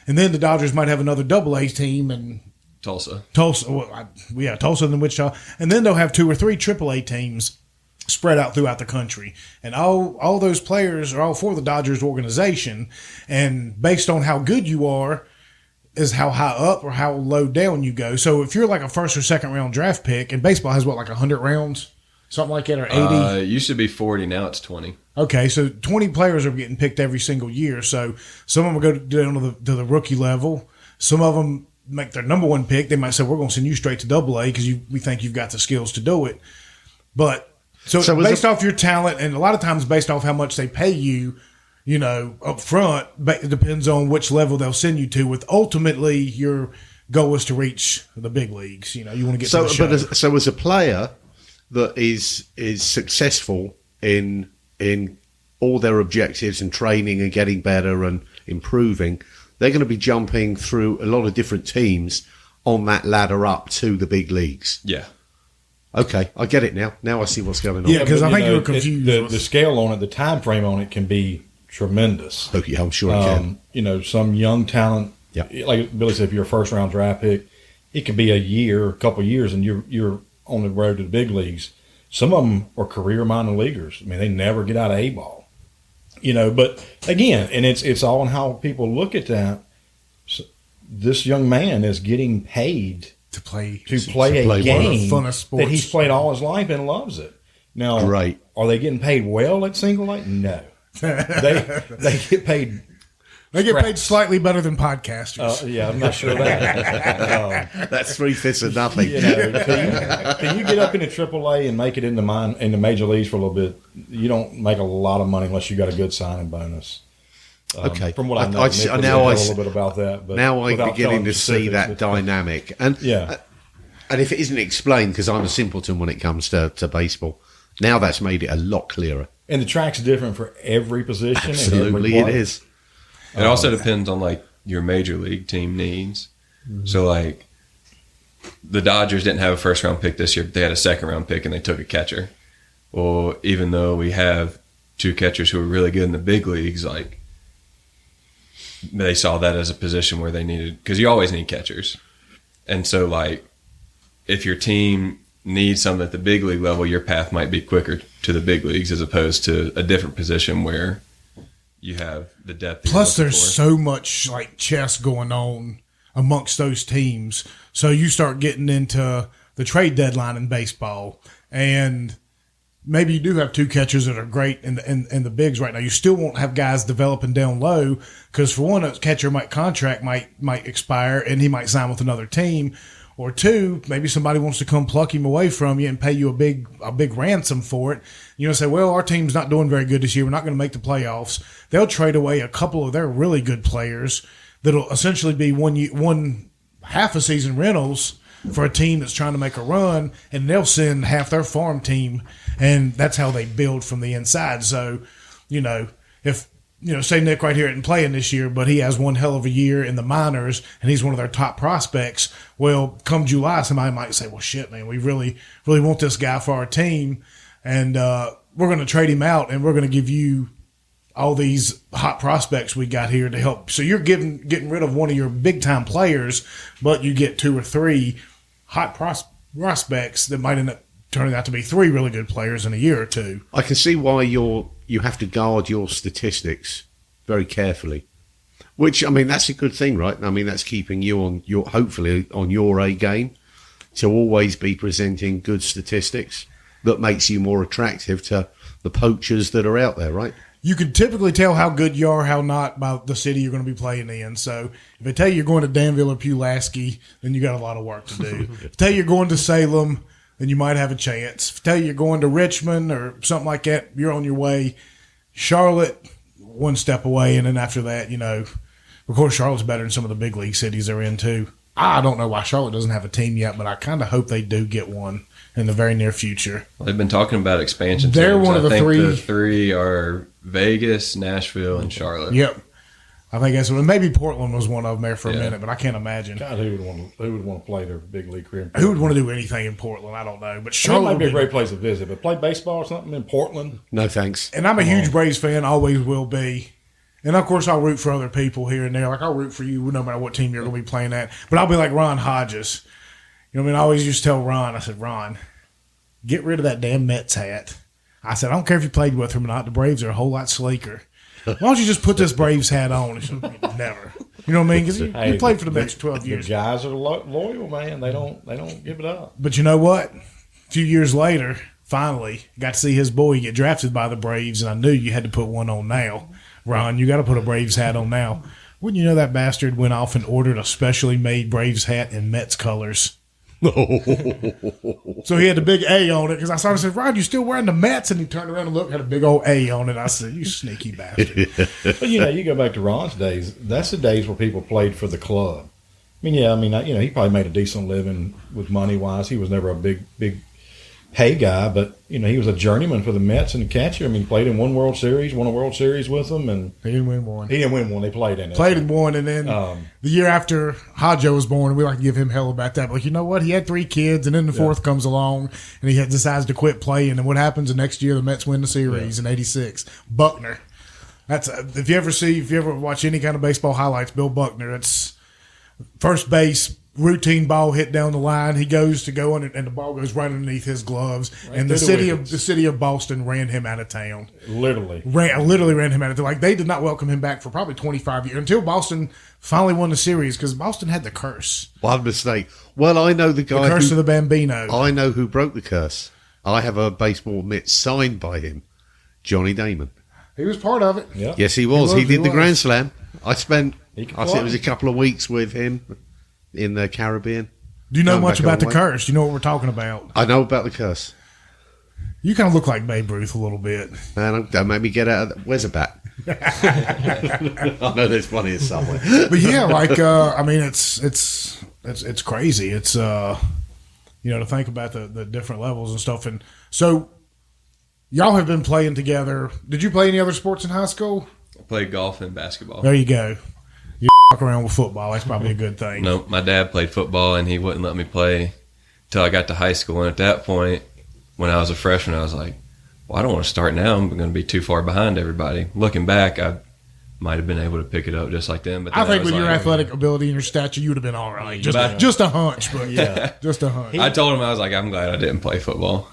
And then the Dodgers might have another AA team in Tulsa, Tulsa and then Wichita. And then they'll have 2 or 3 AAA teams spread out throughout the country. And all those players are all for the Dodgers organization. And based on how good you are is how high up or how low down you go. So if you're like a first or second round draft pick, and baseball has 100 rounds? Something like that, or 80? It used to be 40, now it's 20. Okay, so 20 players are getting picked every single year. So some of them go down to the rookie level. Some of them make their number one pick, they might say, we're going to send you straight to Double-A because we think you've got the skills to do it. But so based off your talent, and a lot of times based off how much they pay you, up front, it depends on which level they'll send you to. With ultimately your goal is to reach the big leagues. You want to get to the show. So as a player that is successful in all their objectives and training and getting better and improving, they're going to be jumping through a lot of different teams on that ladder up to the big leagues. Yeah. Okay, I get it now. Now I see what's going on. Yeah, because I think you were confused. The scale on it, the time frame on it can be tremendous. Oh, yeah, I'm sure it can. Some young talent, like Billy said, if you're a first-round draft pick, it could be a couple of years, and you're on the road to the big leagues. Some of them are career minor leaguers. I mean, they never get out of A-ball. But again, and it's all in how people look at that. So this young man is getting paid to play a game that he's played all his life and loves it. Now, are they getting paid well at single A? No, they get paid. They get paid slightly better than podcasters. I'm not sure of that. That's 3/5 of nothing. Can you get up into AAA and make it in the major leagues for a little bit? You don't make a lot of money unless you got a good signing bonus. Okay. From what I know, Nick a little bit about that. But now I'm beginning to see that dynamic. And if it isn't explained, because I'm a simpleton when it comes to baseball, now that's made it a lot clearer. And the track's different for every position. Absolutely, it is. It also depends on your major league team needs. Mm-hmm. So the Dodgers didn't have a first round pick this year, but they had a second round pick and they took a catcher. Well, even though we have two catchers who are really good in the big leagues, they saw that as a position where they needed, because you always need catchers. And so if your team needs something at the big league level, your path might be quicker to the big leagues as opposed to a different position where you have the depth. Plus, there's so much chess going on amongst those teams. So you start getting into the trade deadline in baseball, and maybe you do have two catchers that are great in the bigs right now. You still won't have guys developing down low because, for one, a catcher contract might expire and he might sign with another team. Or two, maybe somebody wants to come pluck him away from you and pay you a big ransom for it. Say, well, our team's not doing very good this year. We're not going to make the playoffs. They'll trade away a couple of their really good players that'll essentially be one half a season rentals for a team that's trying to make a run, and they'll send half their farm team, and that's how they build from the inside. So, if say Nick right here isn't playing this year, but he has one hell of a year in the minors and he's one of their top prospects. Well, come July, somebody might say, well, shit, man, we really, really want this guy for our team. And we're going to trade him out and we're going to give you all these hot prospects we got here to help. So you're getting rid of one of your big time players, but you get two or three hot prospects that might end up turning out to be three really good players in a year or two. I can see why you have to guard your statistics very carefully, which, that's a good thing, right? That's keeping you hopefully on your A game to always be presenting good statistics that makes you more attractive to the poachers that are out there, right? You can typically tell how good you are, how not, by the city you're going to be playing in. So if they tell you you're going to Danville or Pulaski, then you got a lot of work to do. If they tell you you're going to Salem, then you might have a chance. If they tell you you're going to Richmond or something like that, you're on your way. Charlotte, one step away, and then after that, of course, Charlotte's better than some of the big league cities they're in too. I don't know why Charlotte doesn't have a team yet, but I kind of hope they do get one in the very near future. Well, they've been talking about expansion They're teams. one of the three. The three are Vegas, Nashville, and Charlotte. Yep. I think that's maybe Portland was one of them there for a minute, but I can't imagine. God, who would want to play their big league career in Portland? Who would want to do anything in Portland? I don't know. But Charlotte might be a great place to visit, but play baseball or something in Portland? No, thanks. And I'm a huge Braves fan, always will be. And, of course, I'll root for other people here and there. I'll root for you no matter what team you're going to be playing at. But I'll be like Ron Hodges. I always used to tell Ron, I said, Ron, get rid of that damn Mets hat. I said, I don't care if you played with them or not. The Braves are a whole lot sleeker. Why don't you just put this Braves hat on? He said, never. You know what I mean? Because you played for the next 12 years. The guys are loyal, man. They don't give it up. But you know what? A few years later, finally, got to see his boy get drafted by the Braves, and I knew you had to put one on now. Ron, you got to put a Braves hat on now. Wouldn't you know that bastard went off and ordered a specially made Braves hat in Mets colors? So he had the big A on it because I saw him and said, Rod, you still wearing the Mets? And he turned around and looked, had a big old A on it. I said, you sneaky bastard. But, you go back to Ron's days. That's the days where people played for the club. He probably made a decent living with money-wise. He was never a big pay guy, but, he was a journeyman for the Mets and a catcher. He played in one World Series, won a World Series with them. And he didn't win one. He didn't win one. They played in it. Played in one, and then the year after Hodjo was born, we like to give him hell about that. But you know what? He had 3 kids, and then the fourth comes along, and he decides to quit playing. And what happens the next year? The Mets win the series in '86. Buckner. That's if you ever watch any kind of baseball highlights, Bill Buckner. That's first base. Routine ball hit down the line. He goes to go and the ball goes right underneath his gloves. Right, and the city of Boston ran him out of town. Literally ran him out of town. Like they did not welcome him back for probably 25 years until Boston finally won the series because Boston had the curse. One mistake. Well, I know the guy. The curse of the Bambino. I know who broke the curse. I have a baseball mitt signed by him, Johnny Damon. He was part of it. Yeah. Yes, he was. He did the Grand Slam. I think it was a couple of weeks with him in the Caribbean. Do you know much about the curse? Do you know what we're talking about? I know about the curse. You kind of look like Babe Ruth a little bit. Man, don't make me get out of where's a bat? I know there's plenty of somewhere. But yeah, it's crazy. It's to think about the different levels and stuff. And so y'all have been playing together. Did you play any other sports in high school? I played golf and basketball. There you go. You walk around with football. That's probably a good thing. No, my dad played football, and he wouldn't let me play until I got to high school. And at that point, when I was a freshman, I was like, well, I don't want to start now. I'm going to be too far behind everybody. Looking back, I might have been able to pick it up just like them. But I think with your athletic ability and your stature, you would have been all right. Just a hunch, but just a hunch. I told him, I was like, I'm glad I didn't play football.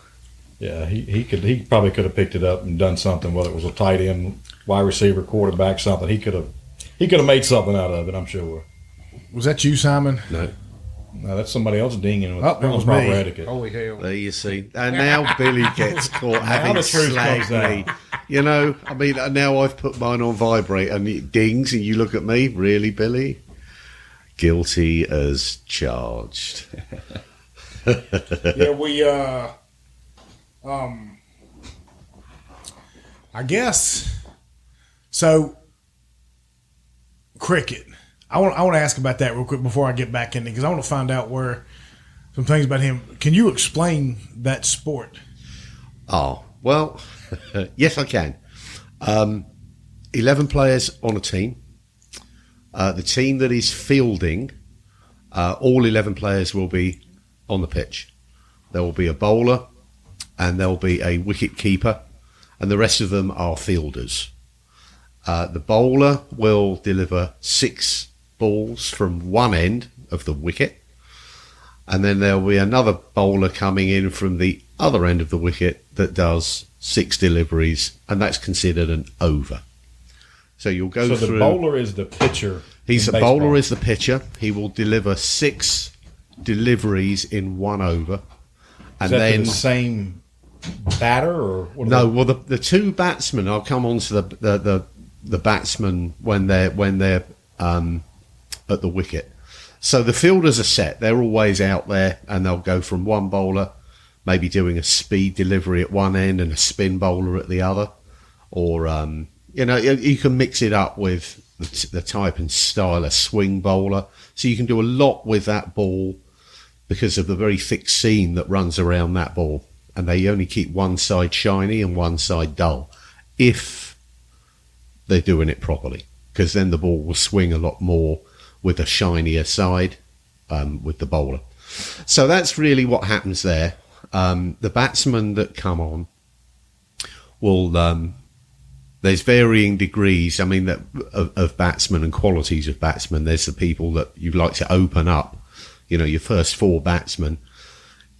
Yeah, he probably could have picked it up and done something, whether it was a tight end, wide receiver, quarterback, something. He could have made something out of it, I'm sure. Was that you, Simon? No, that's somebody else dinging with that was Rob me. Reddick. Holy hell. There you see. And now Billy gets caught having slagged me. Now I've put mine on vibrate and it dings and you look at me. Really, Billy? Guilty as charged. Yeah, we, I guess, so cricket. I want to ask about that real quick before I get back in it because I want to find out some things about him. Can you explain that sport? Oh, well, yes, I can. 11 players on a team. The team that is fielding, all 11 players will be on the pitch. There will be a bowler and there will be a wicket keeper and the rest of them are fielders. The bowler will deliver 6 balls from one end of the wicket, and then there'll be another bowler coming in from the other end of the wicket that does 6 deliveries, and that's considered an over. So you'll go through. So the bowler is the pitcher. The bowler is the pitcher. He will deliver 6 deliveries in one over, and then the same batter or what no. Well, the 2 batsmen. I'll come on to the batsmen when they're at the wicket. So the fielders are set. They're always out there and they'll go from one bowler, maybe doing a speed delivery at one end and a spin bowler at the other. Or, you can mix it up with the type and style of swing bowler. So you can do a lot with that ball because of the very thick seam that runs around that ball. And they only keep one side shiny and one side dull if they're doing it properly. Because then the ball will swing a lot more with a shinier side with the bowler. So that's really what happens there. The batsmen that come on will... there's varying degrees, of batsmen and qualities of batsmen. There's the people that you like to open up. Your first 4 batsmen,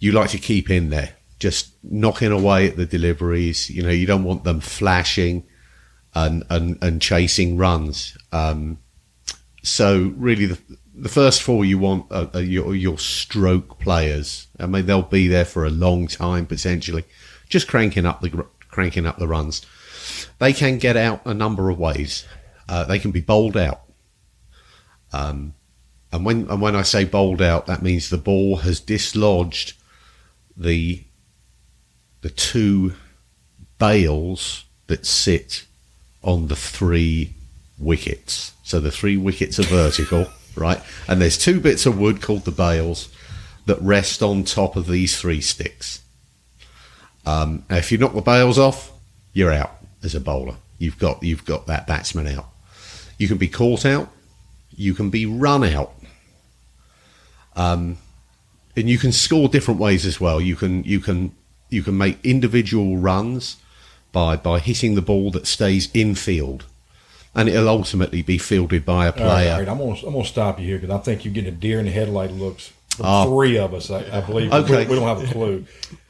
you like to keep in there, just knocking away at the deliveries. You don't want them flashing and chasing runs. So really the first 4 you want are your stroke players. They'll be there for a long time potentially, just cranking up the runs. They can get out a number of ways. They can be bowled out. And when I say bowled out, that means the ball has dislodged the two bails that sit on the 3 wickets. So the 3 wickets are vertical, right? And there's 2 bits of wood called the bails that rest on top of these 3 sticks. Now if you knock the bails off, you're out as a bowler. You've got that batsman out. You can be caught out. You can be run out. And you can score different ways as well. You can make individual runs by hitting the ball that stays in field, and it'll ultimately be fielded by a player. All right. I'm gonna stop you here because I think you're getting a deer in the headlight looks from 3 of us. I believe. Okay. We don't have a clue.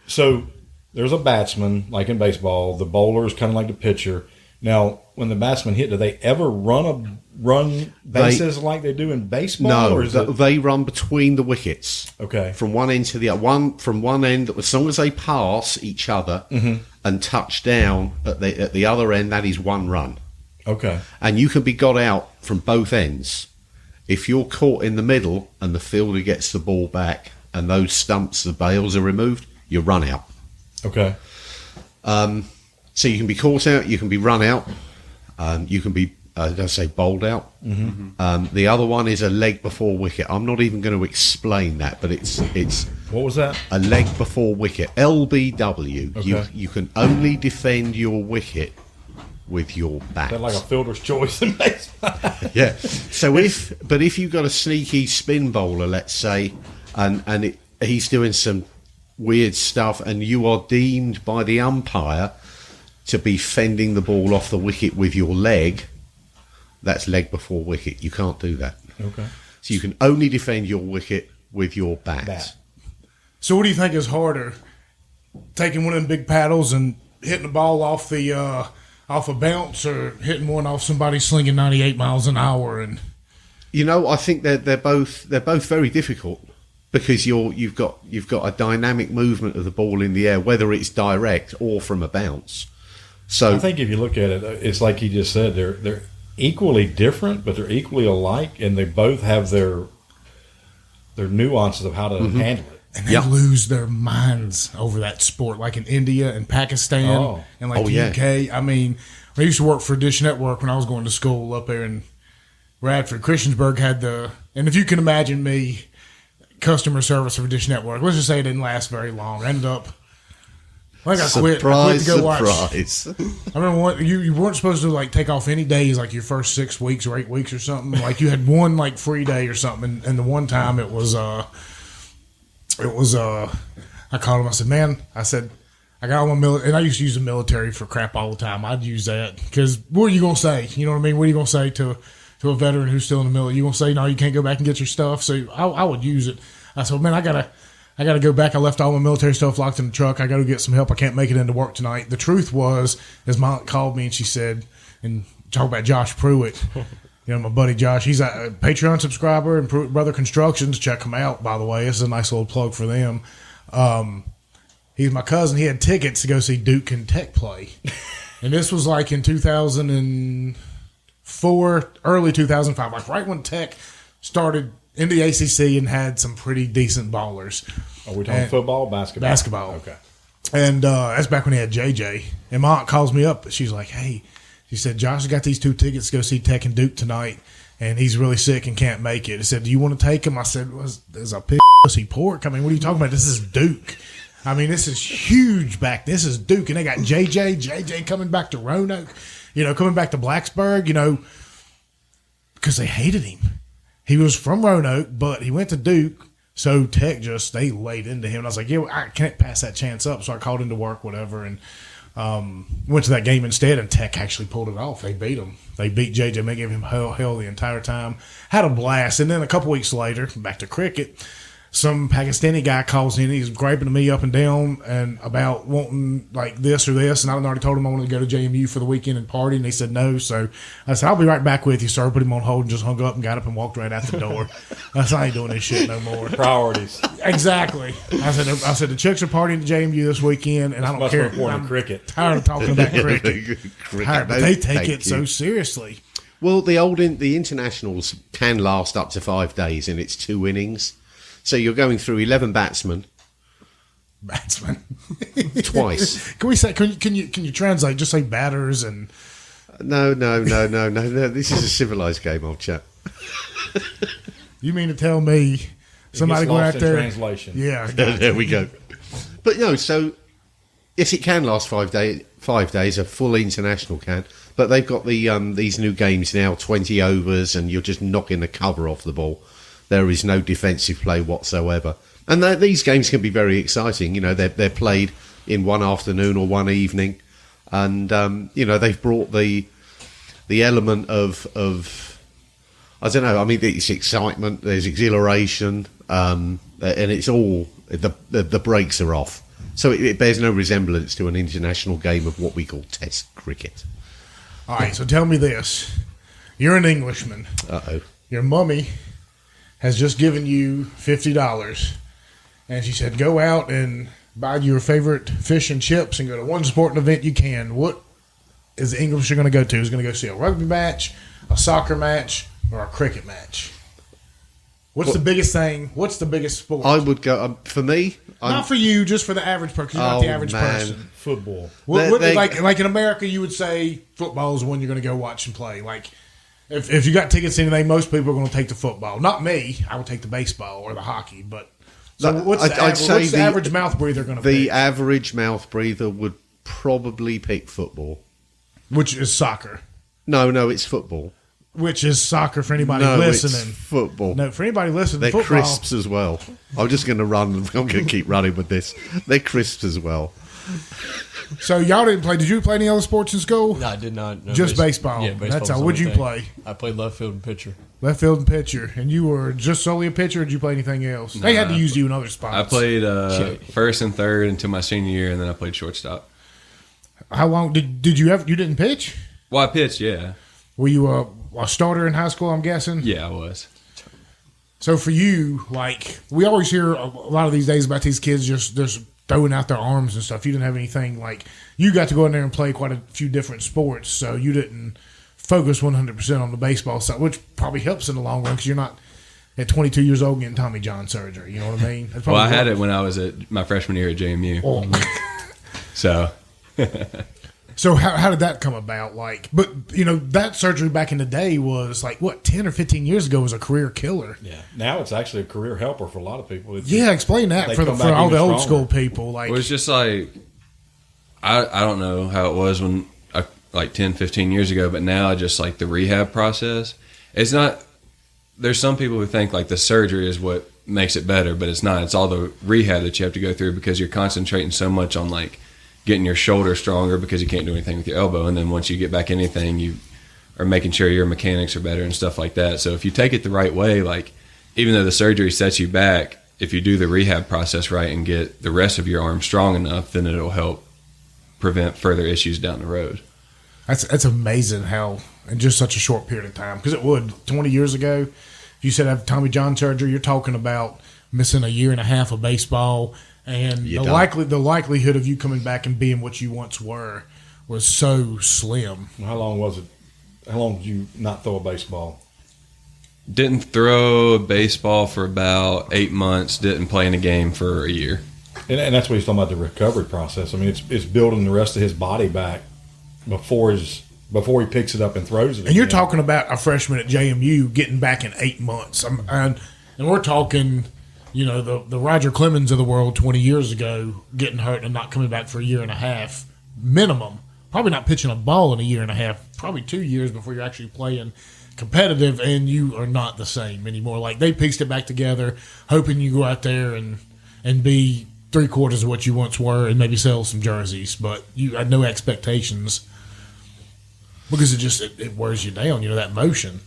So there's a batsman, like in baseball. The bowler is kind of like the pitcher. Now, when the batsman hit, do they ever run bases like they do in baseball? No, or is it... they run between the wickets. Okay. From one end to the other. From one end, as long as they pass each other and touch down at the other end, that is 1 run. Okay. And you can be got out from both ends. If you're caught in the middle and the fielder gets the ball back and those stumps, the bails are removed, you run out. Okay. So you can be caught out, you can be run out, you can be, bowled out. The other one is a leg before wicket. I'm not even going to explain that, but it's What was that? a leg before wicket. LBW. Okay. You can only defend your wicket with your bat. Is that like a fielder's choice in baseball? Yeah. So if you've got a sneaky spin bowler, let's say, and he's doing some weird stuff, and you are deemed by the umpire to be fending the ball off the wicket with your leg, that's leg before wicket. You can't do that. Okay. So you can only defend your wicket with your bat. So what do you think is harder, taking one of them big paddles and hitting the ball off a bounce, or hitting one off somebody slinging 98 miles an hour? And I think they're both very difficult, because you've got a dynamic movement of the ball in the air, whether it's direct or from a bounce. So I think if you look at it, it's like you just said, they're equally different, but they're equally alike, and they both have their nuances of how to handle it. And they lose their minds over that sport, like in India and Pakistan and like the UK. I mean, I used to work for Dish Network when I was going to school up there in Radford. Christiansburg had and if you can imagine me, customer service for Dish Network, let's just say it didn't last very long. I ended up, I quit to go watch. I remember you weren't supposed to like take off any days, like your first 6 weeks or 8 weeks or something. Like you had one like free day or something, and the one time it was I called him. I said, man, I got all my military, and I used to use the military for crap all the time. I'd use that because what are you gonna say? You know what I mean? What are you gonna say to a veteran who's still in the military? You gonna say no? You can't go back and get your stuff. So I would use it. I said, man, I gotta go back. I left all my military stuff locked in the truck. I gotta get some help. I can't make it into work tonight. The truth was, is my aunt called me and she said, and talk about Josh Pruitt. My buddy Josh, he's a Patreon subscriber, and Brother Constructions. Check him out, by the way. This is a nice little plug for them. He's my cousin. He had tickets to go see Duke and Tech play. And this was like in 2004, early 2005, like right when Tech started in the ACC and had some pretty decent ballers. Are we talking football or basketball? Basketball. Okay. And that's back when he had JJ. And my aunt calls me up. She's like, hey, she said, Josh has got these 2 tickets to go see Tech and Duke tonight, and he's really sick and can't make it. I said, do you want to take him? I said, there's a pussy pork. I mean, what are you talking about? This is Duke. I mean, this is huge back. This is Duke. And they got JJ coming back to Roanoke, coming back to Blacksburg, because they hated him. He was from Roanoke, but he went to Duke, so Tech they laid into him. And I was like, yeah, I can't pass that chance up. So I called into work, whatever, and went to that game instead, and Tech actually pulled it off. They beat him. They beat JJ. They gave him hell the entire time. Had a blast. And then a couple weeks later, back to cricket, some Pakistani guy calls in. He's griping to me up and down and about wanting like this or this. And I already told him I wanted to go to JMU for the weekend and party. And he said no. So I said, I'll be right back with you, sir. Put him on hold and just hung up and got up and walked right out the door. I said, I ain't doing this shit no more. Priorities. Exactly. I said the chicks are partying at JMU this weekend, and I don't care. I'm cricket. Tired of talking about cricket. But they take it so seriously. Well, the internationals can last up to 5 days, and it's 2 innings. So you're going through 11 batsmen. Twice. Can we say? Can you translate? Just say batters and. No. This is a civilized game, old chap. You mean to tell me somebody go out there? Translation. Yeah. There we go. But no, so yes, it can last 5 days. 5 days, a full international can. But they've got these new games now, 20 overs, and you're just knocking the cover off the ball. There is no defensive play whatsoever. And these games can be very exciting. You know, they're played in one afternoon or one evening. And, they've brought the element of I don't know, I mean, it's excitement, there's exhilaration, and it's all, the brakes are off. So it bears no resemblance to an international game of what we call Test cricket. All right, so tell me this. You're an Englishman. Uh-oh. Your mummy has just given you $50, and she said, go out and buy your favorite fish and chips and go to one sporting event you can. What is the English going to go to? Is going to go see a rugby match, a soccer match, or a cricket match? What's the biggest thing? What's the biggest sport? I would go, for me... Not for you, just for the average person. You're not the average person. Football. Like in America, you would say football is the one you're going to go watch and play. Like, if you got tickets to anything, most people are going to take the football. Not me. I would take the baseball or the hockey. But so what's the average mouth breather going to be? The average mouth breather would probably pick football. Which is soccer. No, it's football. Which is soccer for anybody listening. It's football. No, for anybody listening, they're football. crisps as well. I'm just going to run. I'm going to keep running with this. They're crisps as well. So y'all didn't play. Did you play any other sports in school? No, I did not. No, just baseball. Yeah, baseball. That's all. What'd you play? I played left field and pitcher. Left field and pitcher. And you were just solely a pitcher, or did you play anything else? They had to use you in other spots. I played first and third until my senior year, and then I played shortstop. How long did you ever? You didn't pitch? Well, I pitched, yeah. Were you a starter in high school, I'm guessing? Yeah, I was. So for you, like, we always hear a lot of these days about these kids just throwing out their arms and stuff. You didn't have anything like, you got to go in there and play quite a few different sports, so you didn't focus 100% on the baseball side, which probably helps in the long run because you're not at 22 years old getting Tommy John surgery. You know what I mean? Well, I had it when I was at my freshman year at JMU. Oh. So... So how did that come about? Like, but you know, that surgery back in the day was like what 10 or 15 years ago was a career killer. Yeah, now it's actually a career helper for a lot of people. Explain that for all the old school people. Like, it was just like I don't know how it was when like 10, 15 years ago, but now just like the rehab process. It's not. There's some people who think like the surgery is what makes it better, but it's not. It's all the rehab that you have to go through because you're concentrating so much on like getting your shoulder stronger because you can't do anything with your elbow. And then once you get back anything, you are making sure your mechanics are better and stuff like that. So if you take it the right way, like even though the surgery sets you back, if you do the rehab process right and get the rest of your arm strong enough, then it'll help prevent further issues down the road. That's amazing how in just such a short period of time, because it would 20 years ago, if you said have Tommy John surgery, you're talking about missing a year and a half of baseball. And the likelihood of you coming back and being what you once were was so slim. How long was it? How long did you not throw a baseball? Didn't throw a baseball for about 8 months. Didn't play in a game for a year. And that's what he's talking about, the recovery process. I mean, it's building the rest of his body back before he picks it up and throws it. And you're talking about a freshman at JMU getting back in 8 months. And we're talking... You know, the Roger Clemens of the world 20 years ago getting hurt and not coming back for a year and a half minimum. Probably not pitching a ball in a year and a half. Probably 2 years before you're actually playing competitive, and you are not the same anymore. Like, they pieced it back together, hoping you go out there and be 3/4 of what you once were and maybe sell some jerseys. But you had no expectations because it wears you down, you know, that motion.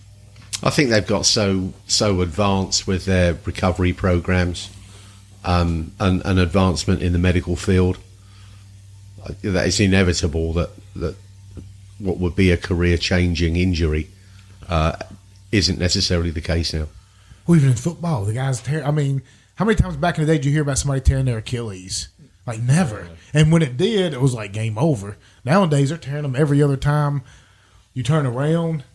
I think they've got so advanced with their recovery programs and an advancement in the medical field that it's inevitable that what would be a career-changing injury isn't necessarily the case now. Well, even in football, the guys tear. I mean, how many times back in the day did you hear about somebody tearing their Achilles? Like, never. And when it did, it was like game over. Nowadays, they're tearing them every other time you turn around.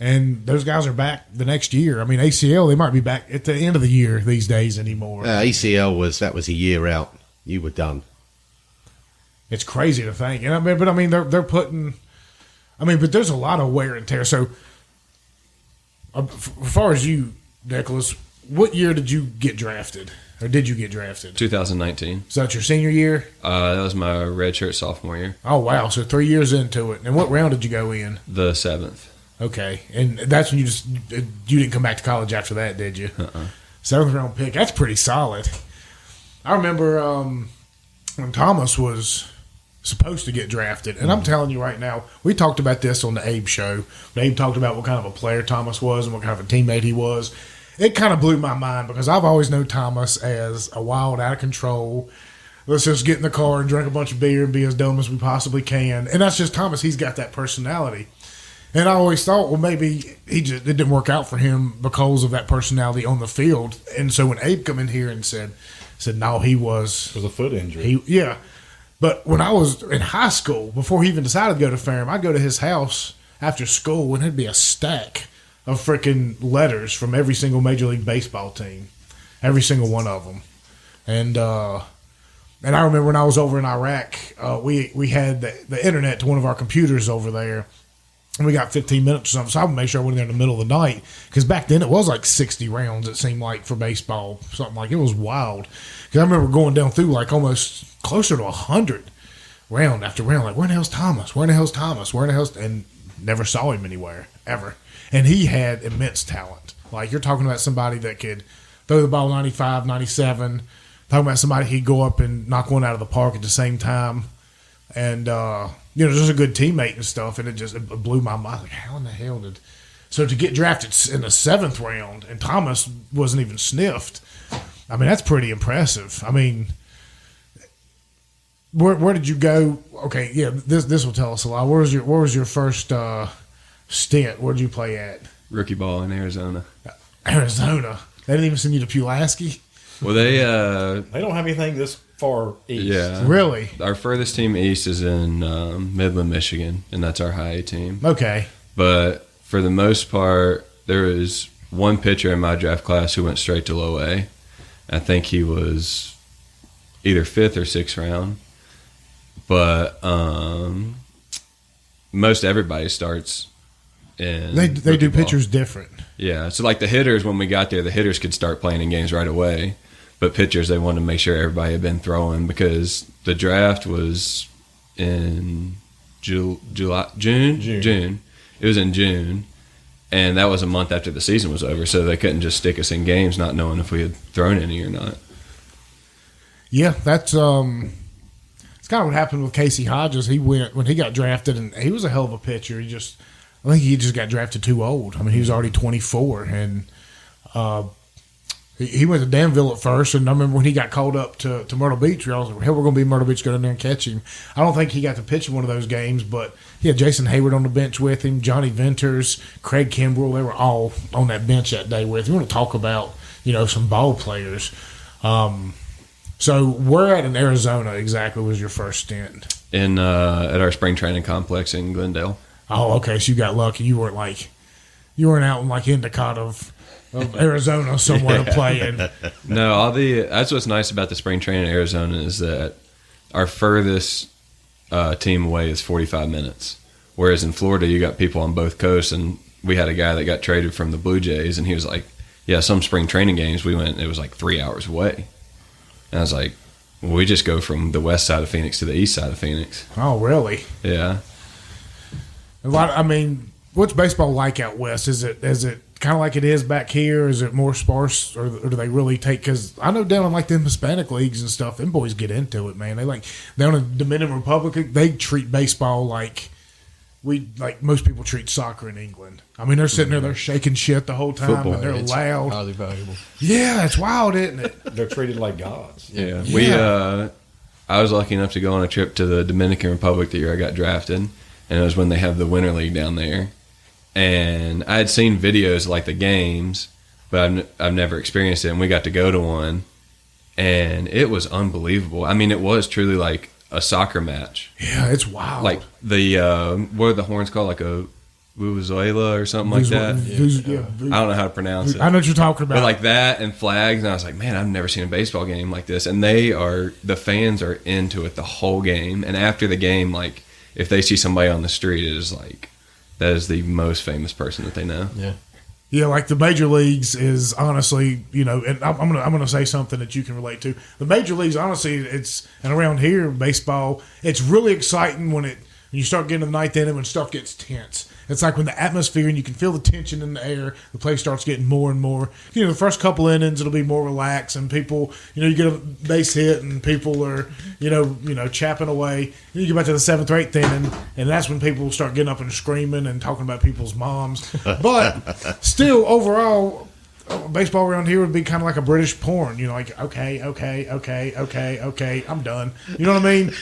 And those guys are back the next year. I mean, ACL, they might be back at the end of the year these days anymore. ACL was a year out. You were done. It's crazy to think. And I mean, they're putting. I mean, but there's a lot of wear and tear. So, as far as you, Nicholas, what year did you get drafted, or did you get drafted? 2019. Is that your senior year? That was my redshirt sophomore year. Oh wow! So 3 years into it. And what round did you go in? The 7th. Okay, and that's when you didn't come back to college after that, did you? 7th round pick. That's pretty solid. I remember when Thomas was supposed to get drafted, and I'm telling you right now, we talked about this on the Abe show. Abe talked about what kind of a player Thomas was and what kind of a teammate he was. It kind of blew my mind because I've always known Thomas as a wild, out of control. Let's just get in the car and drink a bunch of beer and be as dumb as we possibly can. And that's just Thomas. He's got that personality. And I always thought, well, maybe it didn't work out for him because of that personality on the field. And so when Abe come in here and said, no, he was... It was a foot injury. Yeah. But when I was in high school, before he even decided to go to Ferrum, I'd go to his house after school and it'd be a stack of freaking letters from every single Major League Baseball team. Every single one of them. And I remember when I was over in Iraq, we had the internet to one of our computers over there. And we got 15 minutes or something, so I would make sure I went in there in the middle of the night. Because back then it was like 60 rounds, it seemed like, for baseball. Something like it was wild. Because I remember going down through like almost closer to 100 round after round. Like, where in the hell's Thomas? Where in the hell's Thomas? Where in the hell's... And never saw him anywhere, ever. And he had immense talent. Like, you're talking about somebody that could throw the ball 95, 97. Talking about somebody he'd go up and knock one out of the park at the same time. And, just a good teammate and stuff. And it blew my mind. Like, how in the hell did... So to get drafted in the 7th round and Thomas wasn't even sniffed, I mean, that's pretty impressive. I mean, where did you go? Okay, yeah, this will tell us a lot. Where was your first stint? Where did you play at? Rookie ball in Arizona. Arizona. They didn't even send you to Pulaski? Well, they don't have anything this far east. Yeah. Really? Our furthest team east is in Midland, Michigan, and that's our high A team. Okay. But for the most part, there was one pitcher in my draft class who went straight to low A. I think he was either 5th or 6th round. But most everybody starts in... They do pitchers different. Yeah. So, like the hitters, when we got there, the hitters could start playing in games right away. But pitchers, they wanted to make sure everybody had been throwing because the draft was in June. It was in June, and that was a month after the season was over, so they couldn't just stick us in games not knowing if we had thrown any or not. Yeah, that's it's kind of what happened with Casey Hodges. He went when he got drafted, and he was a hell of a pitcher. I think he just got drafted too old. I mean, he was already 24, and he went to Danville at first, and I remember when he got called up to Myrtle Beach, I was like, hell, we're going to be in Myrtle Beach, go down there and catch him. I don't think he got to pitch in one of those games, but he had Jason Hayward on the bench with him, Johnny Venters, Craig Kimbrell. They were all on that bench that day with him. You want to talk about, some ball players. So where at in Arizona exactly was your first stint? At our spring training complex in Glendale. Oh, okay, so you got lucky. You weren't out in like Endicott of Arizona somewhere playing. No, that's what's nice about the spring training in Arizona is that our furthest team away is 45 minutes. Whereas in Florida, you got people on both coasts, and we had a guy that got traded from the Blue Jays, and he was like, yeah, some spring training games we went, it was like 3 hours away. And I was like, well, we just go from the west side of Phoenix to the east side of Phoenix. Oh, really? Yeah. What's baseball like out west? Is it kind of like it is back here? Is it more sparse, or do they really take? Because I know down in like them Hispanic leagues and stuff, them boys get into it, man. They down in Dominican Republic, they treat baseball like most people treat soccer in England. I mean, they're sitting there, they're shaking shit the whole time, Football, and they're It's loud. highly valuable. Yeah, it's wild, isn't it? They're treated like gods. Yeah. I was lucky enough to go on a trip to the Dominican Republic the year I got drafted, and it was when they have the Winter League down there. And I had seen videos like the games, but I've never experienced it. And we got to go to one, and it was unbelievable. I mean, it was truly like a soccer match. Yeah, it's wild. Like the what are the horns called? Like a Vuvuzuela or something like that. I don't know how to pronounce it. I know what you're talking about. But like that and flags, and I was like, man, I've never seen a baseball game like this. And the fans are into it the whole game. And after the game, like if they see somebody on the street, it is like that is the most famous person that they know. Yeah. Yeah, like the major leagues is honestly, and I'm gonna say something that you can relate to. The major leagues, honestly, and around here, baseball, it's really exciting when you start getting to the ninth inning, when stuff gets tense. It's like when the atmosphere and you can feel the tension in the air, the play starts getting more and more. The first couple innings it'll be more relaxed, and people, you get a base hit and people are, chapping away. Then you get back to the seventh or eighth inning, and that's when people start getting up and screaming and talking about people's moms. But still, overall, baseball around here would be kind of like a British porn. Like okay, I'm done. You know what I mean?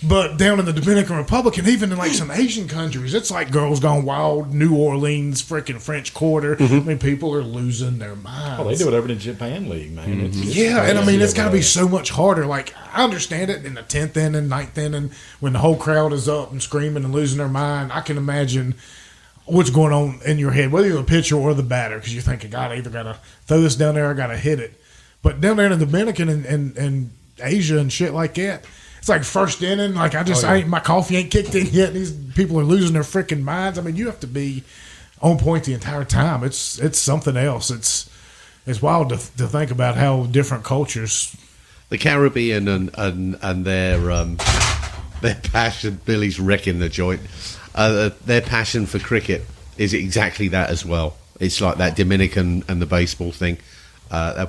But down in the Dominican Republic, and even in like some Asian countries, it's like Girls Gone Wild, New Orleans, freaking French Quarter. I mean, people are losing their minds. Oh, they do it over in the Japan League, man. It's and I mean, it's got to be so much harder. Like, I understand it in the 10th inning, 9th inning, when the whole crowd is up and screaming and losing their mind. I can imagine what's going on in your head, whether you're the pitcher or the batter, because you're thinking, God, I either got to throw this down there or I got to hit it. But down there in the Dominican and Asia and shit like that, it's like first inning, like my coffee ain't kicked in yet. These people are losing their freaking minds. I mean, you have to be on point the entire time. It's something else. It's wild to think about how different cultures. The Caribbean and their passion. Billy's wrecking the joint. Their passion for cricket is exactly that as well. It's like that Dominican and the baseball thing.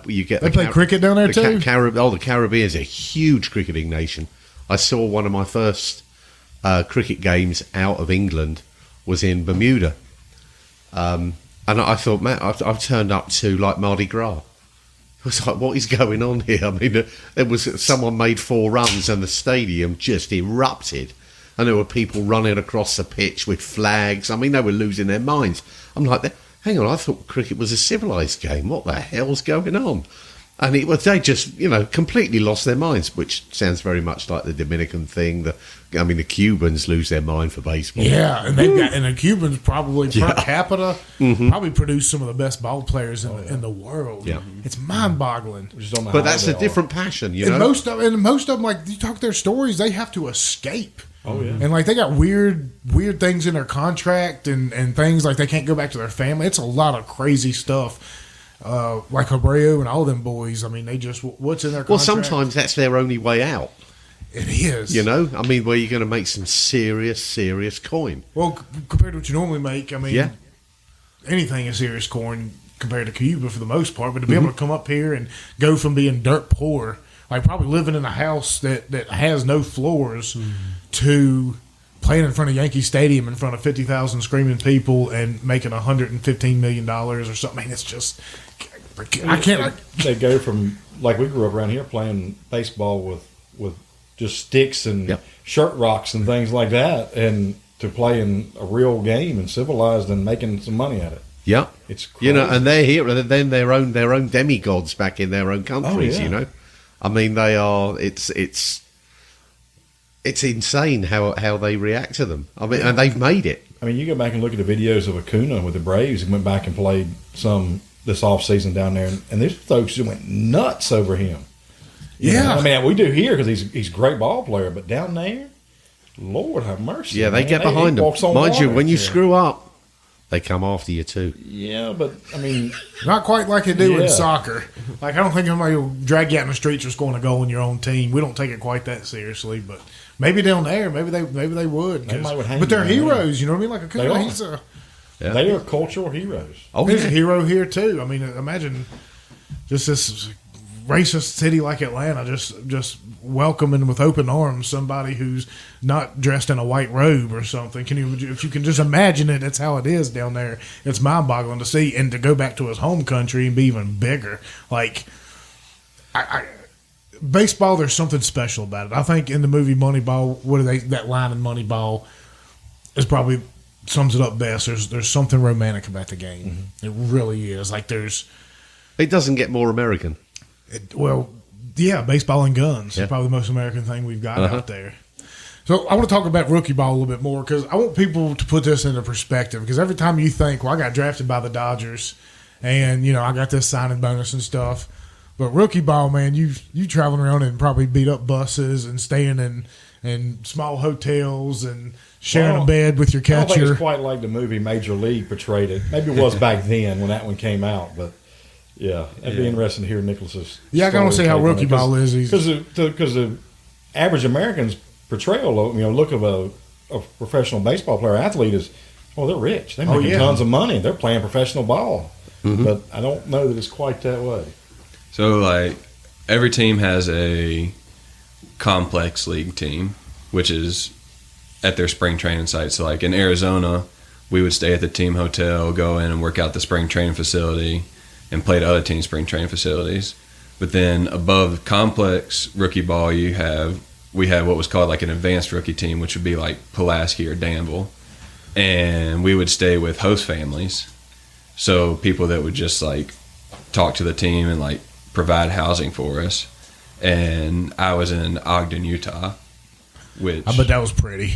You get they play cricket down there too. The Caribbean is a huge cricketing nation. I saw one of my first cricket games out of England was in Bermuda, and I thought, man, I've turned up to like Mardi Gras. I was like, what is going on here? I mean, there was someone made 4 runs and the stadium just erupted, and there were people running across the pitch with flags. I mean, they were losing their minds. I'm like, hang on, I thought cricket was a civilised game. What the hell's going on? And they just, completely lost their minds, which sounds very much like the Dominican thing. The Cubans lose their mind for baseball. Yeah, and the Cubans probably per capita probably produce some of the best ball players in the world. Yeah. It's mind-boggling. But that's a different passion, And most of them, like you talk their stories, they have to escape. Oh yeah, and like they got weird things in their contract and things like they can't go back to their family. It's a lot of crazy stuff. Like Abreu and all them boys. I mean, they just what's in their contract? Well, sometimes that's their only way out. It is. I mean, where you're going to make some serious coin. Well, compared to what you normally make, I mean, anything is serious coin compared to Cuba for the most part. But to be able to come up here and go from being dirt poor, like probably living in a house that has no floors, to playing in front of Yankee Stadium in front of 50,000 screaming people and making $115 million or something. I mean, it's just I can't. They go from, like, we grew up around here playing baseball with just sticks and shirt rocks and things like that, and to playing a real game and civilized and making some money at it. Yeah, it's crazy. And they're here, and then their own demigods back in their own countries. Oh, yeah. I mean, they are. It's insane how they react to them. I mean, and they've made it. I mean, you go back and look at the videos of Acuna with the Braves. He went back and played some this off season down there, and these folks just went nuts over him. Yeah, I mean, we do here because he's a great ball player, but down there, Lord have mercy. Yeah, they get behind him. Mind you, when you screw up, they come after you too. Yeah, but I mean, not quite like they do in soccer. Like, I don't think anybody will drag you out in the streets for scoring a goal in your own team. We don't take it quite that seriously, but maybe down there, maybe they would. But they're heroes, you know what I mean? Like Acuna, they are cultural heroes. Oh, he's a hero here too. I mean, imagine just this racist city like Atlanta, just welcoming with open arms somebody who's not dressed in a white robe or something. If you can just imagine it, that's how it is down there. It's mind-boggling to see, and to go back to his home country and be even bigger. Like, baseball, there's something special about it. I think in the movie Moneyball, that line in Moneyball is probably sums it up best. There's something romantic about the game. It really is. Like, it doesn't get more American. Baseball and guns is probably the most American thing we've got out there. So I want to talk about rookie ball a little bit more because I want people to put this into perspective. Because every time you think, well, I got drafted by the Dodgers, and I got this signing bonus and stuff, but rookie ball, man, you traveling around and probably beat up buses and staying in small hotels and sharing a bed with your I don't think catcher. it's quite like the movie Major League portrayed it. Maybe it was back then when that one came out, but yeah, it'd be interesting to hear Nicholas's. Yeah, I gotta see how rookie ball is. Because the average American's portrayal, look of a professional baseball player athlete is, they're rich. They're making tons of money. They're playing professional ball. Mm-hmm. But I don't know that it's quite that way. So, like, every team has a complex league team, which is at their spring training site. So, like, in Arizona, we would stay at the team hotel, go in and work out the spring training facility, and play at other team spring training facilities. But then above complex rookie ball, we have what was called like an advanced rookie team, which would be like Pulaski or Danville. And we would stay with host families. So people that would just like talk to the team and like provide housing for us. And I was in Ogden, Utah, which I bet that was pretty.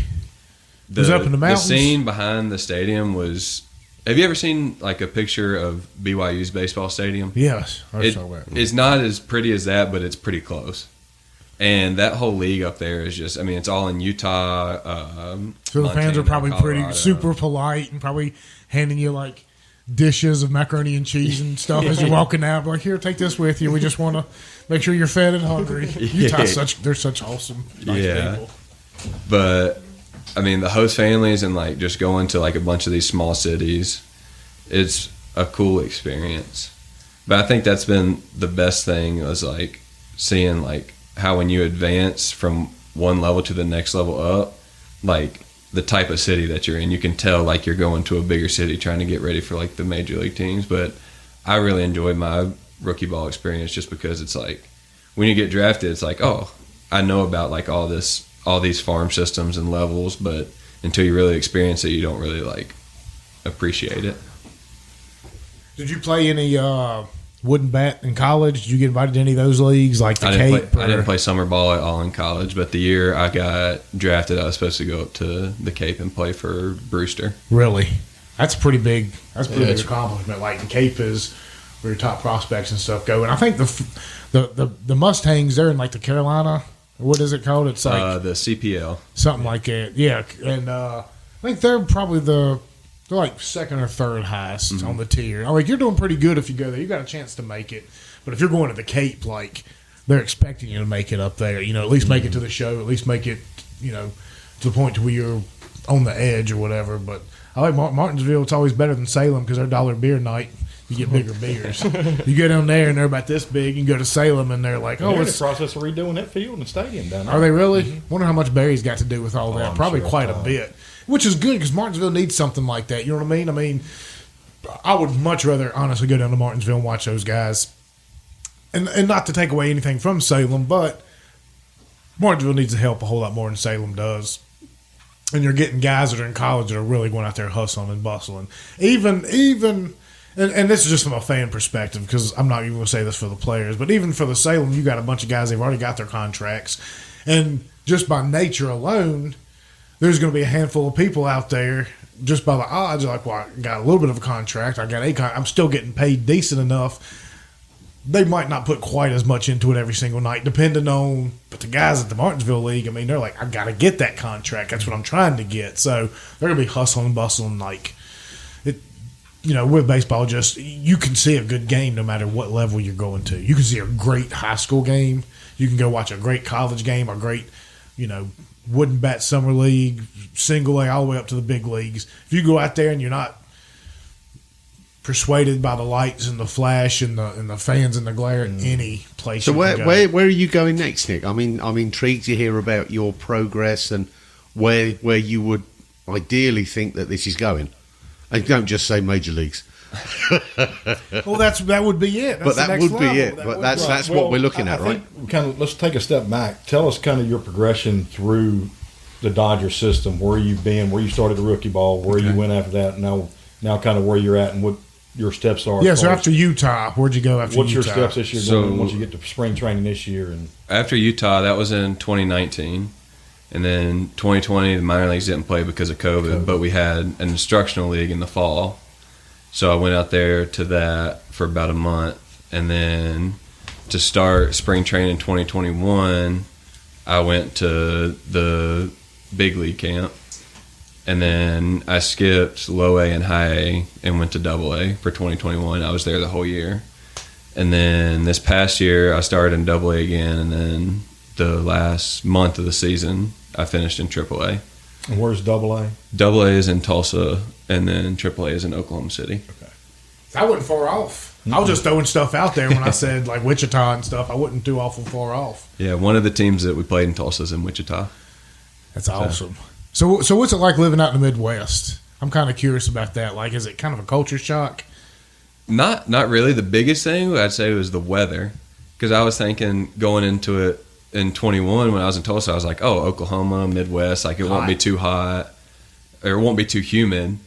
It was up in the mountains. The scene behind the stadium was. Have you ever seen like a picture of BYU's baseball stadium? Yes, I saw that. It's not as pretty as that, but it's pretty close. And that whole league up there is just, it's all in Utah. So the fans are probably Colorado. pretty super polite and probably handing you like dishes of macaroni and cheese and stuff as you're walking out. Like, here, take this with you. We just want to make sure you're fed and hungry. Utah's they're such awesome, nice people. But the host families and like just going to like a bunch of these small cities, it's a cool experience. But I think that's been the best thing was like seeing like how when you advance from one level to the next level up, like the type of city that you're in, you can tell like you're going to a bigger city trying to get ready for like the major league teams. But I really enjoyed my rookie ball experience just because it's like when you get drafted, it's like, oh, I know about like all these farm systems and levels, but until you really experience it, you don't really like appreciate it. Did you play any wooden bat in college? Did you get invited to any of those leagues like the Cape? I didn't play summer ball at all in college, but the year I got drafted, I was supposed to go up to the Cape and play for Brewster. Really? That's pretty big. That's a pretty big accomplishment. Like the Cape is where your top prospects and stuff go. And I think the Mustangs, they're in like the Carolina. What is it called? It's like the CPL, something like that. Yeah, and I think they're probably they're like second or third highest on the tier. Like you're doing pretty good if you go there. You got a chance to make it. But if you're going to the Cape, like they're expecting you to make it up there. At least make it to the show. At least make it, to the point to where you're on the edge or whatever. But I like Martinsville. It's always better than Salem because they're dollar beer night. You get bigger beers. You go down there and they're about this big. You can go to Salem and they're like, they're in the process of redoing that field and stadium down there. Are they really? Mm-hmm. Wonder how much Barry's got to do with all that. Probably sure quite a bit, which is good because Martinsville needs something like that. You know what I mean? I would much rather honestly go down to Martinsville and watch those guys. And not to take away anything from Salem, but Martinsville needs to help a whole lot more than Salem does. And you're getting guys that are in college that are really going out there hustling and bustling. And this is just from a fan perspective because I'm not even going to say this for the players, but even for the Salem, you got a bunch of guys, they've already got their contracts. And just by nature alone, there's going to be a handful of people out there just by the odds are like, well, I got a little bit of a contract. I'm still getting paid decent enough. They might not put quite as much into it every single night, depending on. But the guys at the Martinsville League, they're like, I got to get that contract. That's what I'm trying to get. So they're going to be hustling and bustling like it. With baseball, just you can see a good game no matter what level you're going to. You can see a great high school game. You can go watch a great college game, a great, wooden bat summer league, single A, all the way up to the big leagues. If you go out there and you're not persuaded by the lights and the flash and the fans and the glare at any place. So where are you going next, Nick? I'm intrigued to hear about your progress and where you would ideally think that this is going. And don't just say major leagues. Well, that would be it. But that would be it. But that's what we're looking at, right? Let's take a step back. Tell us kind of your progression through the Dodger system. Where you've been, where you started the rookie ball, where you went after that, and now kind of where you're at and what your steps are. Yeah. So after Utah, where'd you go after Utah? What's your Utah? steps this year? Once you get to spring training this year, and after Utah, that was in 2019. And then 2020, the minor leagues didn't play because of COVID, but we had an instructional league in the fall. So I went out there to that for about a month. And then to start spring training in 2021, I went to the big league camp. And then I skipped low A and high A and went to double A for 2021. I was there the whole year. And then this past year, I started in double A again. And then the last month of the season, I finished in triple A. And where's double A? Double A is in Tulsa, and then triple A is in Oklahoma City. Okay. I wasn't far off. I was just throwing stuff out there when I said like Wichita and stuff. I wasn't too awful far off. Yeah, one of the teams that we played in Tulsa is in Wichita. That's awesome. So what's it like living out in the Midwest? I'm kind of curious about that. Like, is it kind of a culture shock? Not really. The biggest thing I'd say was the weather, because I was thinking going into it in 21 when I was in Tulsa, I was like, oh, Oklahoma, Midwest, like it won't be too hot or it won't be too humid.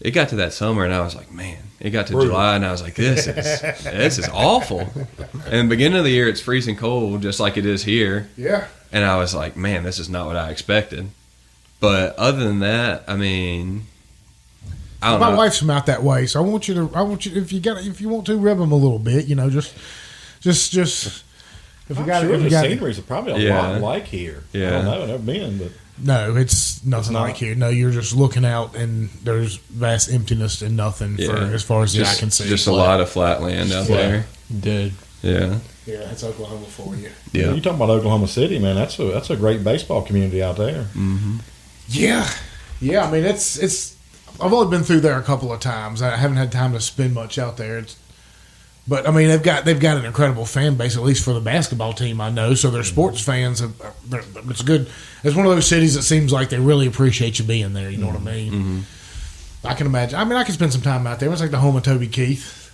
It got to that summer and I was like, man, it got to July and I was like, this is awful. And the beginning of the year, it's freezing cold just like it is here. Yeah. And I was like, man, this is not what I expected. But other than that, I mean, I don't know. My wife's from out that way, so I want you if you want to rib them a little bit, just if you got sure if you the got scenery's probably a lot like here. Yeah. I don't know, I've never been, but no, it's nothing not. like here. No, you're just looking out and there's vast emptiness and nothing for as far as the eye can see. Just a lot of flat land out there. Dead. Yeah. Yeah, that's Oklahoma for you. Yeah. You talking about Oklahoma City, man? That's a great baseball community out there. Mm-hmm. Yeah. I mean, it's. I've only been through there a couple of times. I haven't had time to spend much out there. But I mean, they've got an incredible fan base, at least for the basketball team I know. So their sports fans, it's good. It's one of those cities that seems like they really appreciate you being there. You know what I mean? Mm-hmm. I can imagine. I mean, I can spend some time out there. It's like the home of Toby Keith.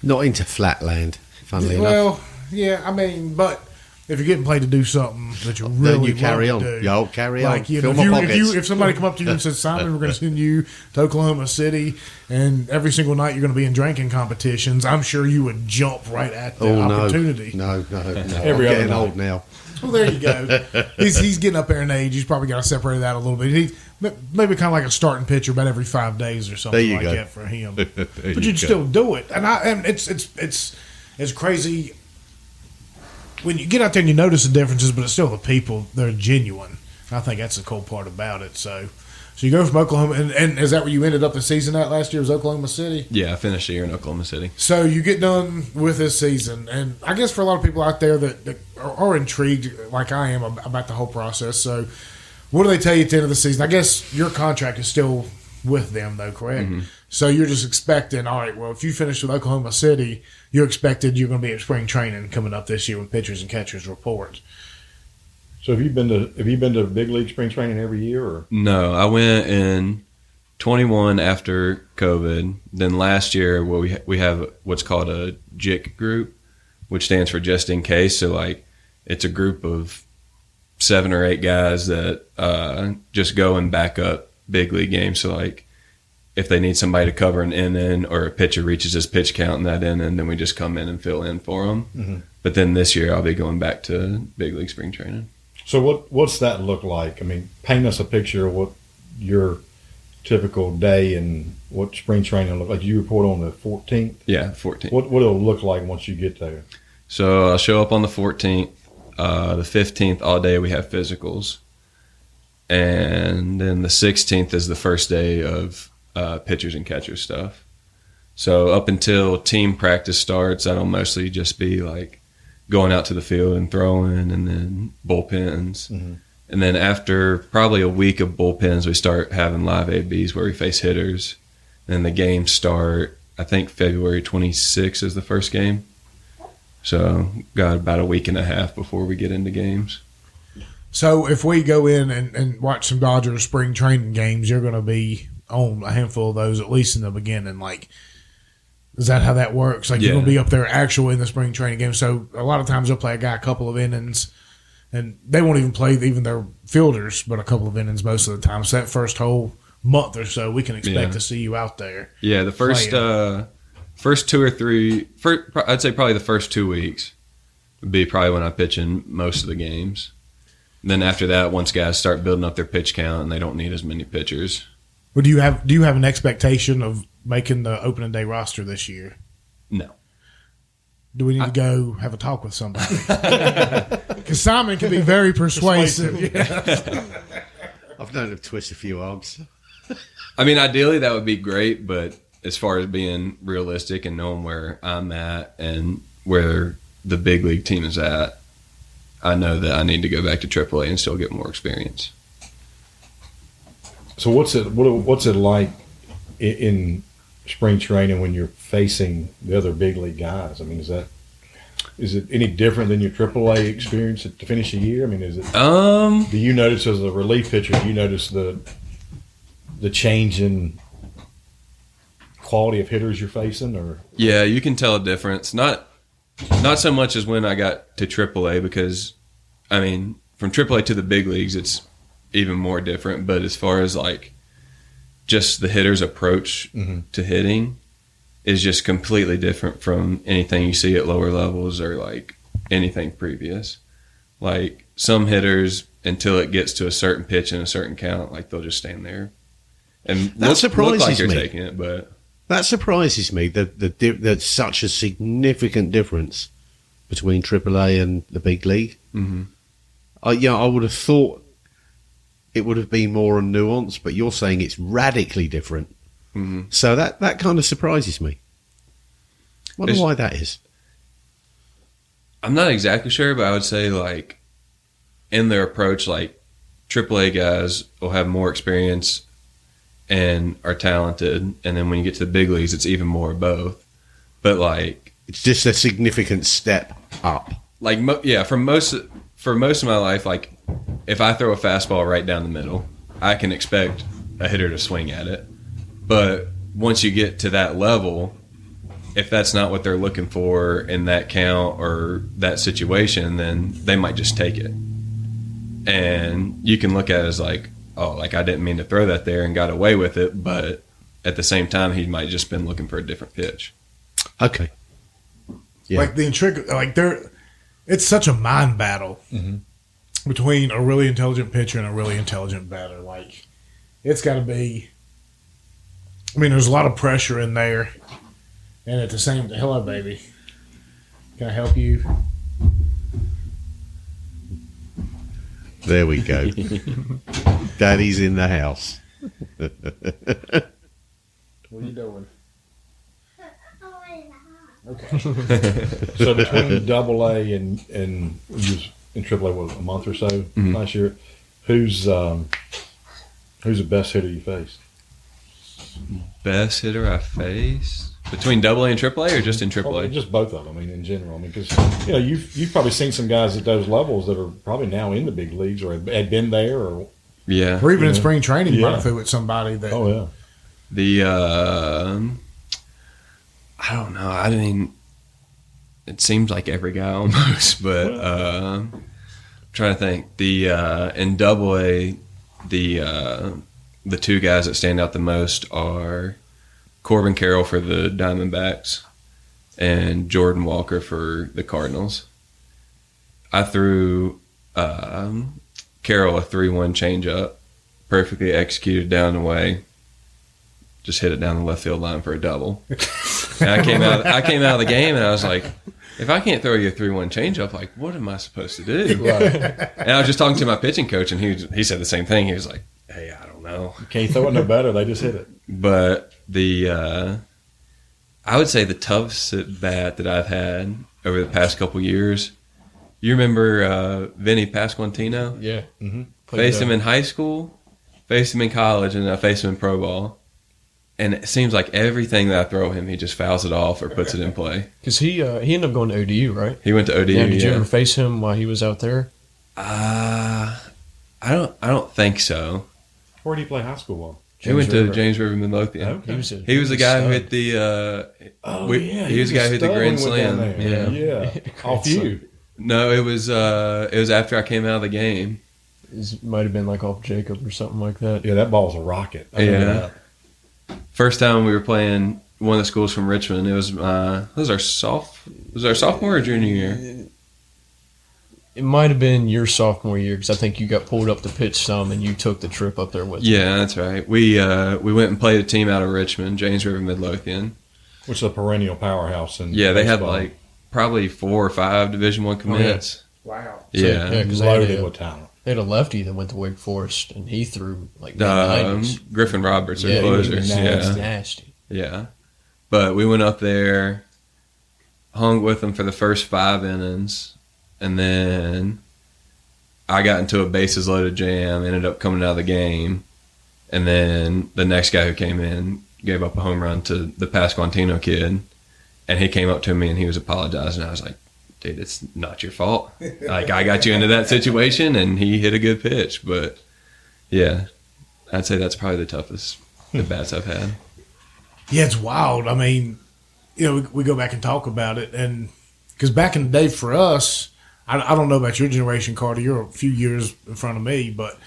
Not into flatland, funnily enough. Well, yeah, I mean, but if you're getting paid to do something that you really Then you carry love on. to do, Yo, carry on. like, Fill my pockets. if somebody come up to you and says, Simon, we're going to send you to Oklahoma City, and every single night you're going to be in drinking competitions, I'm sure you would jump right at the opportunity. No. Every I'm other getting night. old now. Well, there you go. He's getting up there in age. He's probably got to separate that a little bit. He maybe kind of like a starting pitcher about every 5 days or something like that for him. But you'd still do it, and it's crazy when you get out there and you notice the differences. But it's still the people; they're genuine. I think that's the cool part about it. So you go from Oklahoma, and is that where you ended up the season at last year? Was Oklahoma City? Yeah, I finished the year in Oklahoma City. So you get done with this season, and I guess for a lot of people out there that are intrigued, like I am, about the whole process. So, what do they tell you at the end of the season? I guess your contract is still with them, though, correct? Mm-hmm. So you're just expecting, all right, well, if you finish with Oklahoma City, you're going to be at spring training coming up this year when pitchers and catchers report. So have you been to big league spring training every year? Or? No, I went in 21 after COVID. Then last year, we have what's called a JIC group, which stands for just in case. So like, it's a group of 7 or 8 guys that just go and back up big league games. So like, if they need somebody to cover an inning or a pitcher reaches his pitch count in that inning, then we just come in and fill in for them. Mm-hmm. But then this year, I'll be going back to big league spring training. So what's that look like? I mean, paint us a picture of what your typical day and what spring training look like. You report on the 14th? Yeah, 14th. What it'll look like once you get there? So I'll show up on the 14th. The 15th, all day we have physicals. And then the 16th is the first day of pitchers and catchers stuff. So up until team practice starts, that'll mostly just be like going out to the field and throwing, and then bullpens. Mm-hmm. And then after probably a week of bullpens, we start having live ABs where we face hitters. And the games start, I think February 26th is the first game. So got about a week and a half before we get into games. So if we go in and watch some Dodgers spring training games, you're going to be on a handful of those, at least in the beginning. Like, is that how that works? Like, you're going to be up there actually in the spring training game. So a lot of times they'll play a guy a couple of innings, and they won't even play even their fielders, but a couple of innings most of the time. So that first whole month or so, we can expect to see you out there. Yeah, the first 2 or 3, I'd say probably the first 2 weeks would be probably when I pitch in most of the games. Then after that, once guys start building up their pitch count and they don't need as many pitchers. Well, do you have an expectation of making the opening day roster this year? No. Do we need to go have a talk with somebody? Because Simon can be very persuasive. Yeah. I've known him twist a few arms. I mean, ideally that would be great, but as far as being realistic and knowing where I'm at and where the big league team is at, I know that I need to go back to AAA and still get more experience. So what's it like in spring training when you're facing the other big league guys? I mean, is it any different than your AAA experience to finish the year? I mean, is it? Do you notice as a relief pitcher? Do you notice the change in quality of hitters you're facing, or? Yeah, you can tell a difference. Not so much as when I got to AAA, because I mean, from AAA to the big leagues, it's even more different. But as far as like just the hitter's approach to hitting is just completely different from anything you see at lower levels or like anything previous. Like some hitters, until it gets to a certain pitch and a certain count, like they'll just stand there and That surprises look like you're me. taking it. But That surprises me that there's such a significant difference between AAA and the big league. mm-hmm. I would have thought it would have been more on nuance, but you're saying it's radically different. Mm-hmm. So that kind of surprises me. Wonder why that is. I'm not exactly sure, but I would say like in their approach, like AAA guys will have more experience and are talented, and then when you get to the big leagues, it's even more of both. But like It's just a significant step up. like for most of my life, like if I throw a fastball right down the middle, I can expect a hitter to swing at it. But once you get to that level, if that's not what they're looking for in that count or that situation, then they might just take it. And you can look at it as like, oh, like I didn't mean to throw that there and got away with it, but at the same time, he might just been looking for a different pitch. Okay. Yeah. Like the intrigue, like it's such a mind battle between a really intelligent pitcher and a really intelligent batter. Like it's got to be. I mean, there's a lot of pressure in there, and at the same, hello, baby. Can I help you? There we go. Daddy's in the house. What are you doing? Okay. So between AA and you was in AAA, what, a month or so last year, who's the best hitter you faced? Best hitter I faced between AA and AAA, or just in Probably AAA? just both of them. I mean, in general. I mean, because you've probably seen some guys at those levels that are probably now in the big leagues or had been there, or Yeah. Or even in Yeah. spring training, you might Yeah. have threw with somebody that. oh yeah. The I don't know. I mean, it seems like every guy almost, but I'm trying to think. The in AA, the two guys that stand out the most are Corbin Carroll for the Diamondbacks and Jordan Walker for the Cardinals. I threw Carroll a 3-1 changeup, perfectly executed down the way. Just hit it down the left field line for a double. And I came out of the game and I was like, if I can't throw you a 3-1 changeup, like what am I supposed to do? And I was just talking to my pitching coach, and he said the same thing. He was like, hey, I don't know. Can't throw it no better. They just hit it. But I would say the toughest at bat that I've had over the past couple years. You remember Vinny Pasquantino? Yeah. Faced him in high school, faced him in college, and I faced him in pro ball. And it seems like everything that I throw him, he just fouls it off or puts it in play. Because he ended up going to ODU, right? He went to ODU. Yeah. Did you ever face him while he was out there? I don't think so. Where did he play high school ball? He went to River. James River Midlothian. Okay. He was the guy who stud. hit the. He was the guy who hit the stud grand when we went slam. down there. Yeah. Yeah. Off you. No, it was after I came out of the game. It might have been like off Jacob or something like that. Yeah, that ball's a rocket. I remember Yeah. that. First time we were playing one of the schools from Richmond. It was our sophomore or junior year. It might have been your sophomore year because I think you got pulled up to pitch some and you took the trip up there with me. Yeah, that's right. We went and played a team out of Richmond, James River Midlothian. Which is a perennial powerhouse. In Yeah, they had baseball. like probably 4 or 5 Division I commits. Wow. Yeah. Yeah, because Loaded with talent. they had a lefty that went to Wake Forest and he threw like mid-90s. Griffin Robertson, Yeah, he was closer. nasty. Yeah. Nasty. Yeah. But we went up there, hung with them for the first 5 innings, and then I got into a bases loaded jam, ended up coming out of the game, and then the next guy who came in gave up a home run to the Pasquantino kid, and he came up to me and he was apologizing. I was like, dude, it's not your fault. Like, I got you into that situation, and he hit a good pitch. But, yeah, I'd say that's probably the toughest at-bats I've had. Yeah, it's wild. I mean, you know, we go back and talk about it, and because back in the day for us, I don't know about your generation, Carter. You're a few years in front of me, but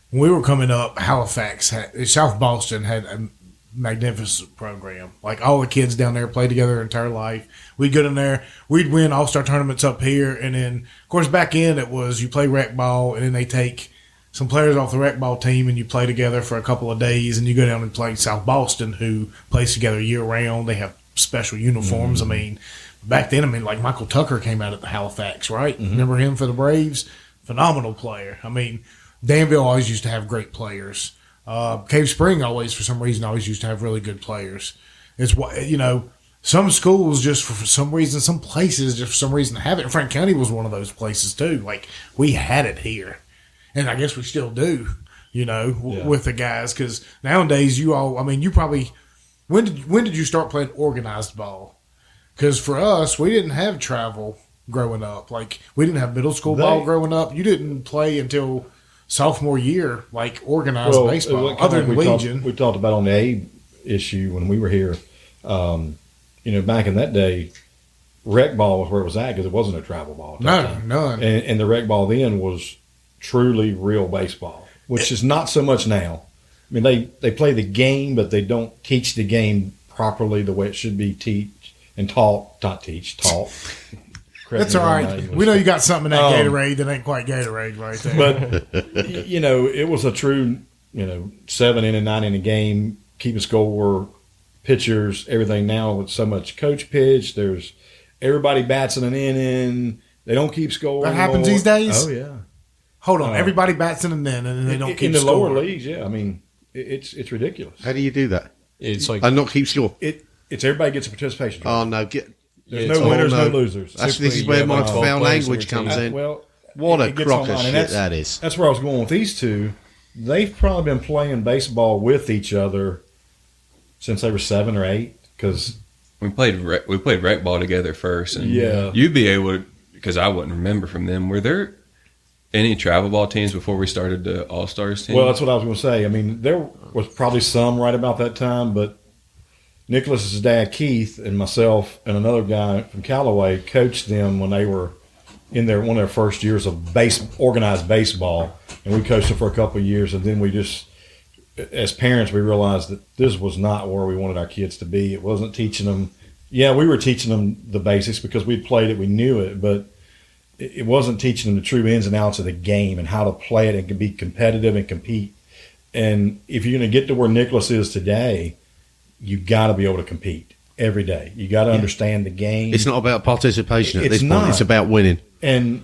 when we were coming up, South Boston had a magnificent program. Like, all the kids down there played together their entire life. We'd go in there, we'd win all-star tournaments up here, and then, of course, back in it was you play rec ball, and then they take some players off the rec ball team, and you play together for a couple of days, and you go down and play South Boston, who plays together year-round. They have special uniforms. I mean, back then, like Michael Tucker came out at the Halifax, right? Remember him for the Braves? Phenomenal player. I mean, Danville always used to have great players. Cave Spring for some reason, always used to have really good players. It's what, you know, some schools just for some reason, some places just for some reason have it. Frank County was one of those places too. Like, we had it here, and I guess we still do. You know, with the guys, because nowadays you probably when did you start playing organized ball? Because for us, we didn't have travel growing up. Like, we didn't have middle school ball growing up. You didn't play until sophomore year, like organized baseball, other than Legion. We talked about on the A issue when we were here. You know, back in that day, rec ball was where it was at because it wasn't a travel ball. At that time. None. And the rec ball then was truly real baseball, which is not so much now. I mean, they play the game, but they don't teach the game properly the way it should be taught. That's all right. We know you got something in that Gatorade that ain't quite Gatorade right there. But, you know, it was a true, 7-inning, 9-inning game, keeping score, pitchers, everything. Now with so much coach pitch, there's everybody bats in an inning. They don't keep score. That happens these days? Oh, yeah. Hold on. Everybody bats in an inning and they don't keep in the score. lower leagues, yeah. I mean, it's ridiculous. How do you do that? It's like And not keep score? It's everybody gets a participation trophy. Oh, no. There's no winners, no losers. This is where my foul language comes in. Well, What a it gets crock of online, and shit that is. That's where I was going with these two. They've probably been playing baseball with each other since they were 7 or 8. Because we played rec ball together first, and you'd be able to, because I wouldn't remember from them. Were there any travel ball teams before we started the All Stars team? Well, that's what I was going to say. I mean, there was probably some right about that time, but Nicholas's dad, Keith, and myself and another guy from Callaway coached them when they were in one of their first years of organized baseball, and we coached them for a couple of years, and then we just, as parents, we realized that this was not where we wanted our kids to be. It wasn't teaching them. Yeah, we were teaching them the basics because we'd played it, we knew it, but it wasn't teaching them the true ins and outs of the game and how to play it and be competitive and compete. And if you're going to get to where Nicholas is today, you got to be able to compete every day. You got to understand the game. It's not about participation at this point. not. It's about winning. And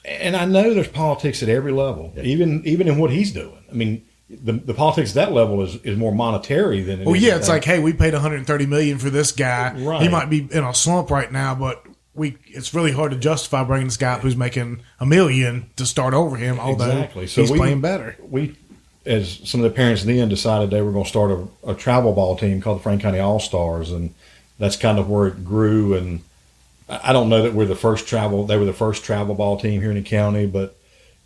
I know there's politics at every level, even in what he's doing. I mean, the politics at that level is more monetary than it is. Yeah, it's like, hey, we paid $130 million for this guy. Right. He might be in a slump right now, but it's really hard to justify bringing this guy up who's making $1 million to start over him, although he's playing better. We, as some of the parents then, decided they were going to start a travel ball team called the Frank County All Stars, and that's kind of where it grew. And I don't know that they were the first travel ball team here in the county, but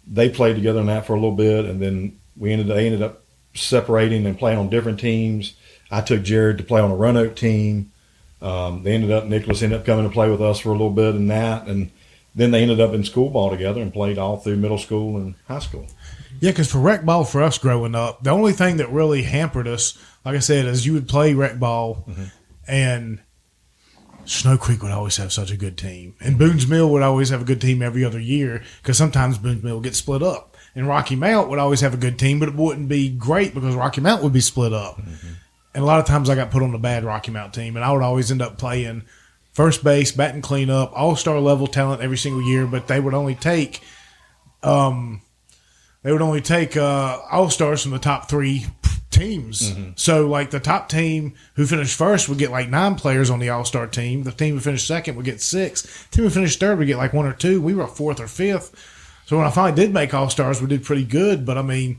they played together in that for a little bit, and then they ended up separating and playing on different teams. I took Jared to play on a Roanoke team. Nicholas ended up coming to play with us for a little bit in that, and then they ended up in school ball together and played all through middle school and high school. Yeah, because for rec ball for us growing up, the only thing that really hampered us, like I said, is you would play rec ball, and Snow Creek would always have such a good team. And Boone's Mill would always have a good team every other year because sometimes Boone's Mill gets split up. And Rocky Mount would always have a good team, but it wouldn't be great because Rocky Mount would be split up. Mm-hmm. And a lot of times I got put on the bad Rocky Mount team, and I would always end up playing first base, batting cleanup, all-star level talent every single year, but they would only take all-stars from the top 3 teams. Mm-hmm. So, like, the top team who finished first would get, like, 9 players on the all-star team. The team who finished second would get 6. The team who finished third would get, like, 1 or 2. We were 4th or 5th. So when I finally did make all-stars, we did pretty good. But, I mean,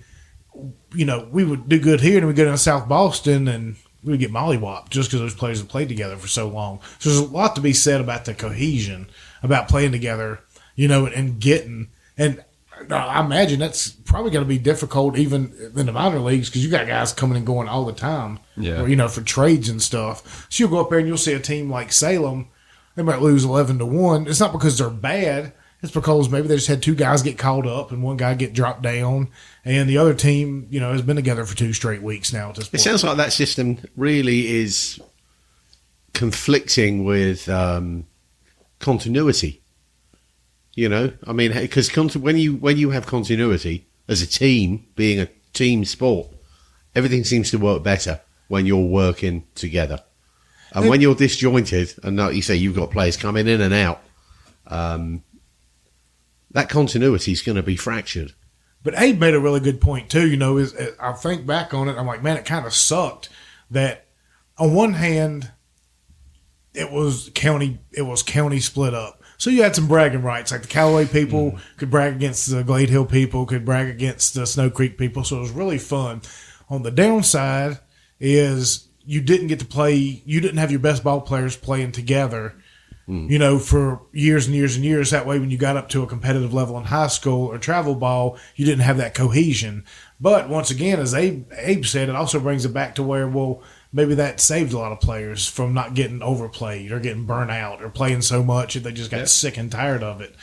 you know, we would do good here, and we'd go down to South Boston, and we would get mollywopped just because those players had played together for so long. So there's a lot to be said about the cohesion, about playing together, you know, and getting – and I imagine that's probably going to be difficult even in the minor leagues because you got guys coming and going all the time, or, you know, for trades and stuff. So you'll go up there and you'll see a team like Salem, they might lose 11-1. It's not because they're bad. It's because maybe they just had 2 guys get called up and 1 guy get dropped down, and the other team, you know, has been together for 2 straight weeks now at this point. It sounds like that system really is conflicting with continuity. You know, I mean, because when you have continuity as a team, being a team sport, everything seems to work better when you're working together. And when you're disjointed, and like you say, you've got players coming in and out, that continuity is going to be fractured. But Abe made a really good point too. You know, I think back on it, I'm like, man, it kind of sucked that on one hand, it was county split up. So you had some bragging rights, like the Callaway people could brag against the Glade Hill people, could brag against the Snow Creek people. So it was really fun. On the downside is you didn't get to play. You didn't have your best ball players playing together. You know, for years and years and years. That way, when you got up to a competitive level in high school or travel ball, you didn't have that cohesion. But once again, as Abe said, it also brings it back to where, well, maybe that saved a lot of players from not getting overplayed or getting burnt out or playing so much that they just got sick and tired of it.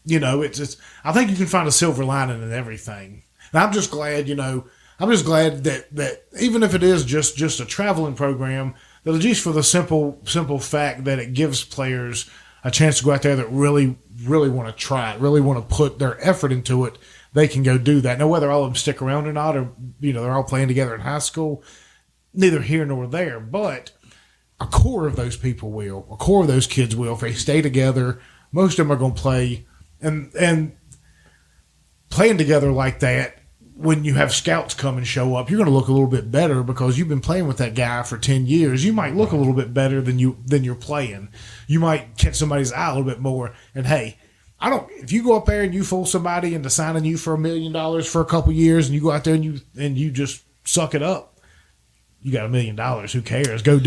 You know, it's I think you can find a silver lining in everything. And I'm just glad, you know, that even if it is just a traveling program, that at least for the simple fact that it gives players a chance to go out there that really, really want to try it, really want to put their effort into it, they can go do that. Now, whether all of them stick around or not, or, you know, they're all playing together in high school, neither here nor there. But a core of those people will. A core of those kids will. If they stay together, most of them are going to play. And playing together like that, when you have scouts come and show up, you're going to look a little bit better because you've been playing with that guy for 10 years. You might look a little bit better than you're playing. You might catch somebody's eye a little bit more. And hey, if you go up there and you fool somebody into signing you for $1 million for a couple years, and you go out there and you just suck it up, you got $1 million. Who cares? Go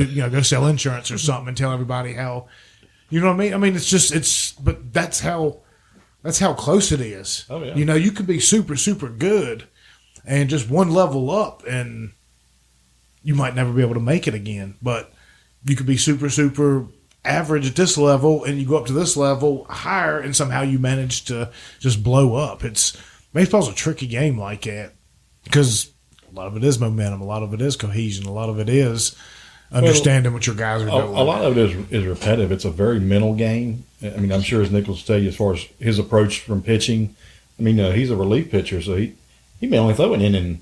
sell insurance or something and tell everybody how. You know what I mean? I mean, but that's how close it is. Oh yeah. You know, you could be super, super good and just one level up, and you might never be able to make it again. But you could be super, super average at this level, and you go up to this level higher, and somehow you manage to just blow up. Baseball's a tricky game like that because a lot of it is momentum, a lot of it is cohesion, a lot of it is understanding what your guys are doing. A lot of it is repetitive. It's a very mental game. I mean, I'm sure as Nicholas will tell you, as far as his approach from pitching, I mean, he's a relief pitcher, so he may only throw an inning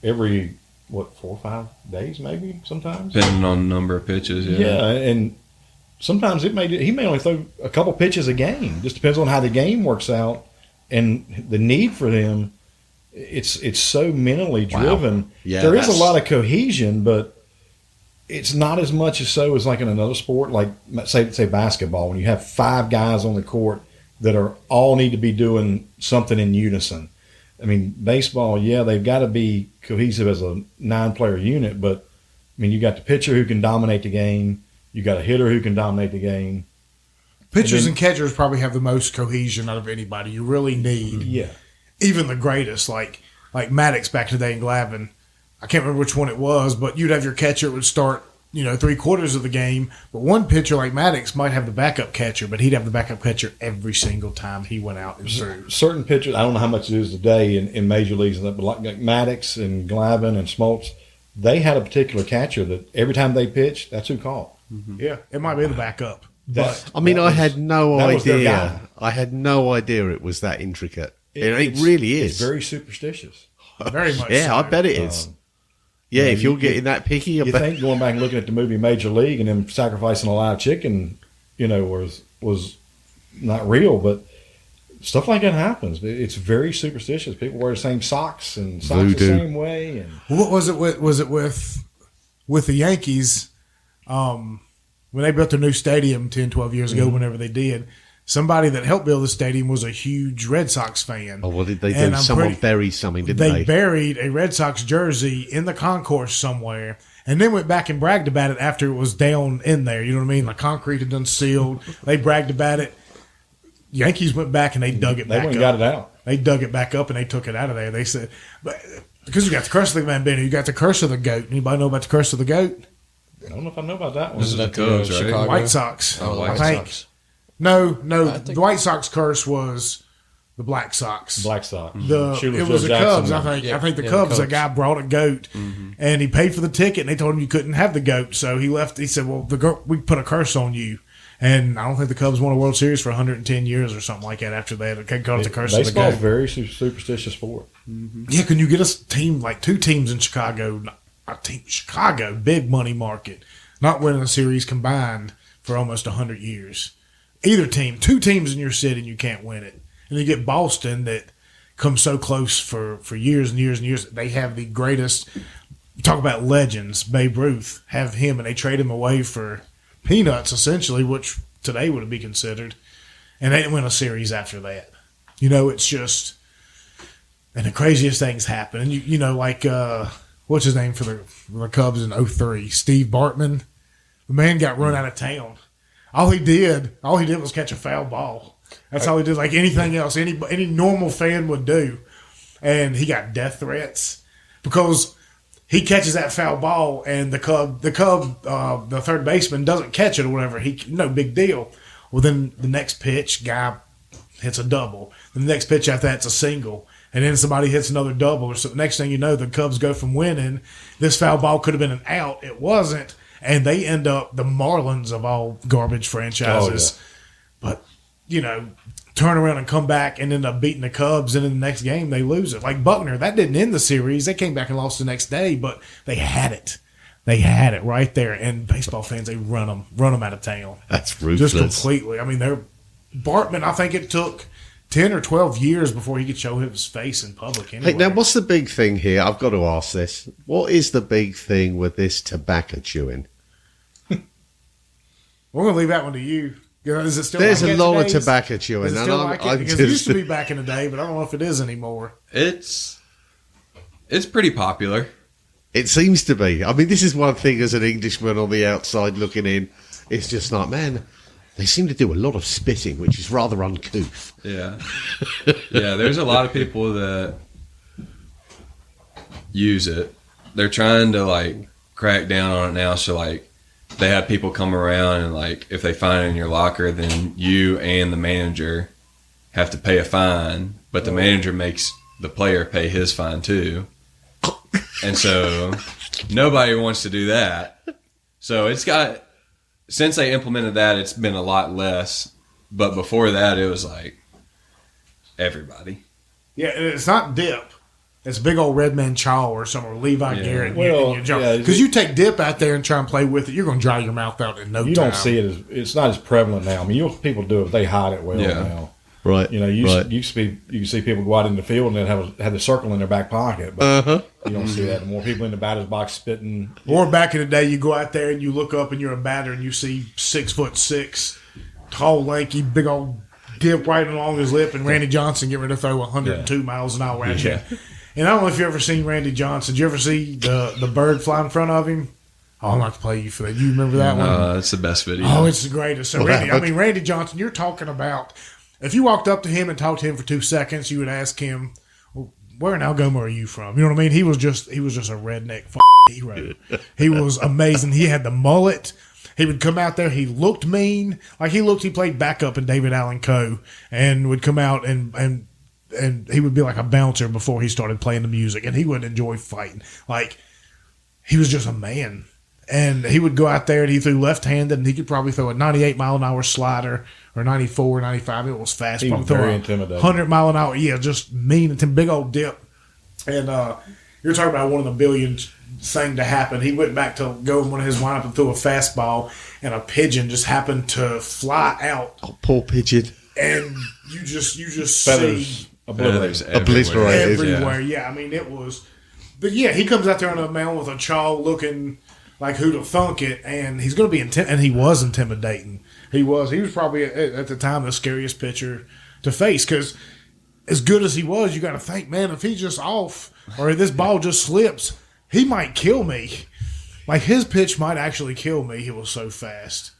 every, 4 or 5 days maybe sometimes? Depending on the number of pitches, yeah. Yeah, and sometimes he may only throw a couple pitches a game. Just depends on how the game works out and the need for them. It's so mentally driven. Wow. Yeah, there is a lot of cohesion, but it's not as much as like in another sport, like say basketball, when you have 5 guys on the court that all need to be doing something in unison. I mean, baseball, yeah, they've got to be cohesive as a 9-player unit, but I mean, you got the pitcher who can dominate the game, you got a hitter who can dominate the game. Pitchers and catchers probably have the most cohesion out of anybody. You really need, even the greatest, like Maddox back in the day in Glavin. I can't remember which one it was, but you'd have your catcher would start, 3/4 of the game. But one pitcher like Maddox might have the backup catcher, but he'd have the backup catcher every single time he went out and threw. Certain pitchers, I don't know how much it is today in major leagues, but like Maddox and Glavin and Smoltz, they had a particular catcher that every time they pitched, that's who called. Yeah, it might be the backup. But I mean, I had no that was their idea. guy. I had no idea it was that intricate. It really is. It's very superstitious. very much Yeah, so. I bet it is. Yeah, you know, if you're you- getting that picky, You think going back and looking at the movie Major League and them sacrificing a live chicken, was not real, but stuff like that happens. It's very superstitious. People wear the same socks and socks Voodoo. the same way. And What was it with? Was it with the Yankees? When they built their new stadium 10, 12 years ago, whenever they did, somebody that helped build the stadium was a huge Red Sox fan. Oh, what did they do? And I'm Someone pretty- buried something, didn't They they? buried a Red Sox jersey in the concourse somewhere, and then went back and bragged about it after it was down in there. You know what I mean? The concrete had done sealed. They bragged about it. Yankees went back and they dug it they back went up. and got it out. They dug it back up and they took it out of there. They said, but because you got the curse of the Bambino, you got the curse of the goat. Anybody know about the curse of the goat? I don't know if I know about that one. This is Isn't the that Cubs, right? Chicago? White Sox. Oh, the I White think. Sox. No, I think- the White Sox curse was the Black Sox. Black Sox. It Shoeless was Joe the Cubs, Jackson. I think. Yeah, I think the yeah, Cubs, the a Cubs. guy brought a goat, and he paid for the ticket, and they told him you couldn't have the goat. So he left. He said, well, we put a curse on you. And I don't think the Cubs won a World Series for 110 years or something like that after that. They called it the curse of the Baseball's goat. very superstitious sport. Yeah, can you get a team, like two teams in Chicago, Chicago, big money market, not winning a series combined for almost 100 years. Either team, two teams in your city, and you can't win it. And you get Boston that comes so close for years and years and years. They have the greatest, talk about legends, Babe Ruth, have him, and they trade him away for peanuts, essentially, which today would be considered. And they didn't win a series after that. It's just, and the craziest things happen. And you know, like what's his name for the Cubs in 03? Steve Bartman. The man got run out of town. All he did was catch a foul ball. That's all he did. Like anything else, any normal fan would do. And he got death threats because he catches that foul ball, and the third baseman doesn't catch it or whatever. No big deal. Well, then the next pitch, guy hits a double. Then the next pitch after that's a single. And then somebody hits another double. So the next thing you know, the Cubs go from winning. This foul ball could have been an out. It wasn't. And they end up the Marlins of all garbage franchises. But, turn around and come back and end up beating the Cubs. And in the next game, they lose it. Like Buckner, that didn't end the series. They came back and lost the next day, but they had it. They had it right there. And baseball fans, they run them out of town. That's ruthless. Just completely. I mean, Bartman, I think it took 10 or 12 years before he could show his face in public anyway. Hey, now what's the big thing here? I've got to ask this. What is the big thing with this tobacco chewing? We're going to leave that one to you. Is it still There's like a it lot of today? tobacco chewing, Is it and still I'm like it? Because it just used to be back in the day, but I don't know if it is anymore. It's pretty popular. It seems to be. I mean, this is one thing as an Englishman on the outside looking in. It's just like, man, they seem to do a lot of spitting, which is rather uncouth. Yeah. Yeah, there's a lot of people that use it. They're trying to crack down on it now, so they have people come around and if they find it in your locker, then you and the manager have to pay a fine, but the manager makes the player pay his fine too. And so nobody wants to do that. So since they implemented that, it's been a lot less. But before that, it was everybody. Yeah, and it's not dip. It's big old Redman Chaw or some or Levi Garrett. Well, because you take dip out there and try and play with it, you're going to dry your mouth out in no time. You don't see it it's not as prevalent now. I mean, people do it, but they hide it well now. Right. You see people go out in the field and then have the circle in their back pocket, but you don't see that. The more people in the batter's box spitting. Or back in the day, you go out there and you look up and you're a batter and you see 6'6", tall, lanky, big old dip right along his lip, and Randy Johnson get ready to throw 102 miles an hour at you. And I don't know if you ever seen Randy Johnson. Did you ever see the bird fly in front of him? Oh, I'm not to play you for that. You remember that one? That's the best video. Oh, it's the greatest. So Randy Johnson, you're talking about, if you walked up to him and talked to him for 2 seconds, you would ask him, well, where in Algoma are you from? You know what I mean? He was just a redneck hero. He was amazing. He had the mullet. He would come out there. He looked mean. He played backup in David Allen Coe and would come out and he would be like a bouncer before he started playing the music, and he would enjoy fighting. He was just a man. And he would go out there and he threw left-handed, and he could probably throw a 98-mile-an-hour slider or 94, 95. It was fast. He was Probably very throw a intimidating. 100-mile-an-hour. Yeah, just mean and big old dip. And you're talking about one of the billion thing to happen. He went back to go in one of his windup and threw a fastball, and a pigeon just happened to fly out. Oh, poor pigeon. And you just Feathers see obliterated. Obliterated. everywhere. Yeah, I mean it was. But yeah, he comes out there on a mound with a chaw looking like who to thunk it, and he's going to be and he was intimidating. He was probably at the time the scariest pitcher to face, because as good as he was, you got to think, man, if he's just off or if this ball just slips, he might kill me. Like his pitch might actually kill me. He was so fast.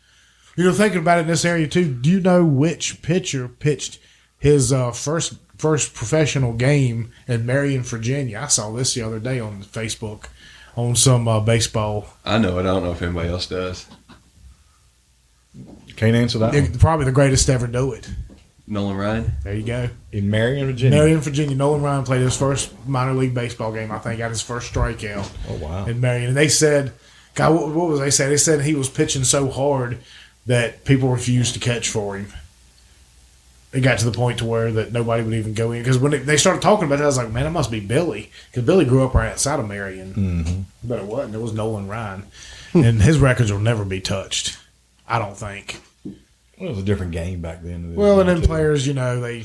You know, thinking about it in this area too, do you know which pitcher pitched his first professional game in Marion, Virginia? I saw this the other day on Facebook on some baseball. I know it. I don't know if anybody else does. Can't answer that one. Probably the greatest to ever do it. Nolan Ryan. There you go. In Marion, Virginia. Marion, Virginia. Nolan Ryan played his first minor league baseball game, I think, got his first strikeout Oh, wow. in Marion. And they said, God, what was they say? They said he was pitching so hard that people refused to catch for him. It got to the point to where that nobody would even go in. Because when they started talking about it, I was like, man, it must be Billy. Because Billy grew up right outside of Marion. Mm-hmm. But it wasn't. It was Nolan Ryan. And his records will never be touched, I don't think. Well, it was a different game back then. Well, and then players, you know, they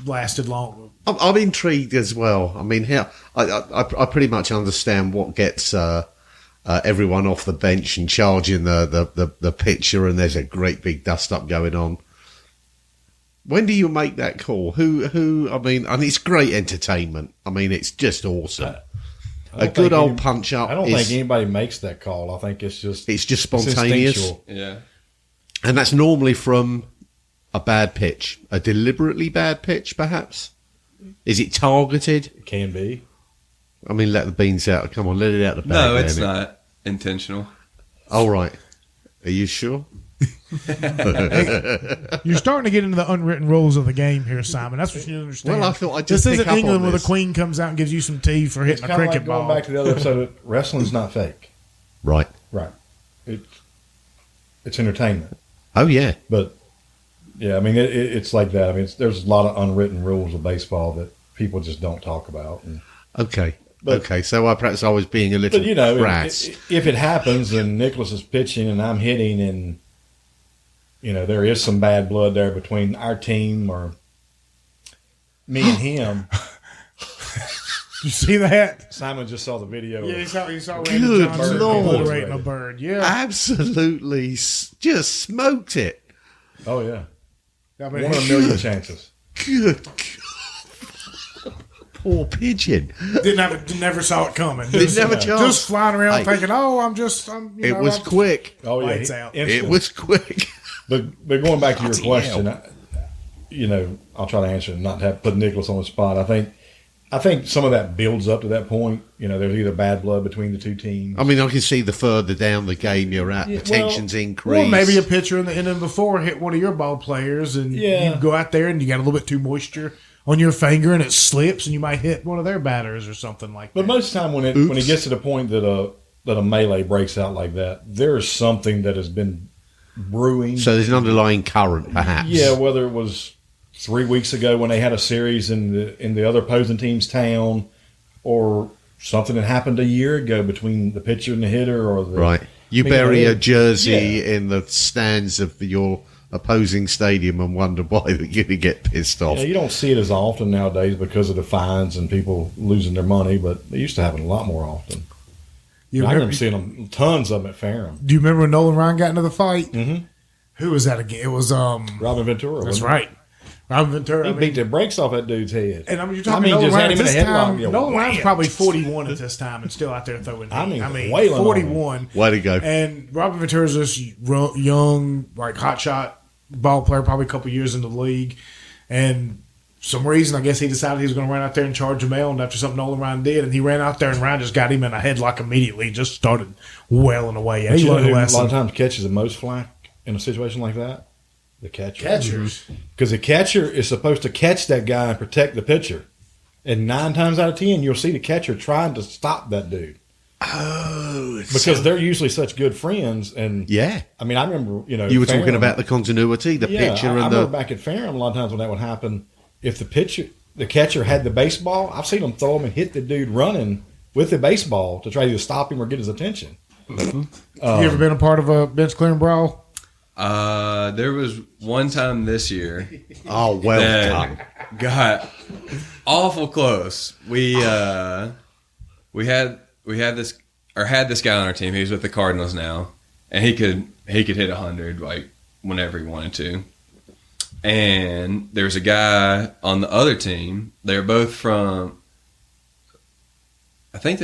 lasted long. I'm intrigued as well. I mean, here I pretty much understand what gets everyone off the bench and charging the pitcher, and there's a great big dust up going on. When do you make that call? Who? I mean, and it's great entertainment. I mean, it's just awesome. A good old punch up. I don't think anybody makes that call. I think it's just spontaneous. instinctual. Yeah. And that's normally from a bad pitch, a deliberately bad pitch, perhaps. Is it targeted? It can be. I mean, let the beans out. Come on, let it out the bag. No, it's then. not intentional. All right. Are you sure? You're starting to get into the unwritten rules of the game here, Simon. That's what you understand. Well, I thought I'd just this pick isn't up England on where the this. queen comes out and gives you some tea for hitting a Kinda cricket like ball. going back to the other episode, wrestling's not fake. Right. Right. It's entertainment. Oh, yeah. But, yeah, I mean, it's like that. I mean, there's a lot of unwritten rules of baseball that people just don't talk about. And, Okay. But- okay. So perhaps I was being a little but, you know, crass. if it happens and Nicholas is pitching and I'm hitting and, you know, there is some bad blood there between our team or me and him. You see that? Simon just saw the video. Yeah, he saw Good Randy Johnson Lord. obliterating a bird. Yeah. Absolutely just smoked it. Oh, yeah. I mean, 1 in a million chances. Good God. Poor pigeon. never saw it coming. Didn't have a chance. Just flying around Hey. thinking, I'm It was quick. Oh, yeah. Lights out. It Instant. was quick. But going back to your Bloody question, hell. you know, I'll try to answer it and not have put Nicholas on the spot. I think some of that builds up to that point. You know, there's either bad blood between the two teams. I mean, I can see the further down the game you're at, Yeah, the tensions increase. Or maybe a pitcher in the inning before hit one of your ball players, and Yeah. you go out there and you got a little bit too moisture on your finger, and it slips, and you might hit one of their batters or something like But that. most of the time when it gets to the point that a melee breaks out like that, there's something that has been brewing. So there's an underlying current, perhaps. Yeah, whether it was 3 weeks ago when they had a series in the other opposing team's town, or something that happened a year ago between the pitcher and the hitter, or the Right. You I mean, bury yeah. a jersey in the stands of your opposing stadium and wonder why they're going to get pissed off. You don't see it as often nowadays because of the fines and people losing their money, but they used to happen a lot more often. You I remember, remember seeing them, tons of them at Ferrum. do you remember when Nolan Ryan got into the fight? Mm-hmm. Who was that again? It was Robin Ventura. That's wasn't right, Robin Ventura. He I mean, beat the brakes off that dude's head. and I mean, you're talking Nolan just Ryan had at him in this a headlock. time. Yeah, Nolan Ryan's wham. probably 41 at this time and still out there throwing. I mean, heat. wailing on him. 41. Way to go. And Robin Ventura's this young, like hotshot ball player, probably a couple years in the league, and for some reason, I guess he decided he was going to run out there and charge a mound after something Nolan Ryan did, and he ran out there and Ryan just got him in a headlock immediately. Just started wailing away. And he You know learned who a a lot lesson. of times catches the most flack in a situation like that? The catcher. Catchers. Because the catcher is supposed to catch that guy and protect the pitcher. And 9 times out of 10, you'll see the catcher trying to stop that dude. Oh, because they're usually such good friends. And yeah. I mean, I remember, You were talking about the continuity, the pitcher I and remember back at Ferrum a lot of times when that would happen. If the catcher had the baseball, I've seen them throw him and hit the dude running with the baseball to try to stop him or get his attention. You ever been a part of a bench clearing brawl? There was one time this year. Oh, well done. Got awful close. We had this guy on our team. He's with the Cardinals now, and he could hit 100 like whenever he wanted to. And there's a guy on the other team. They're both from. I think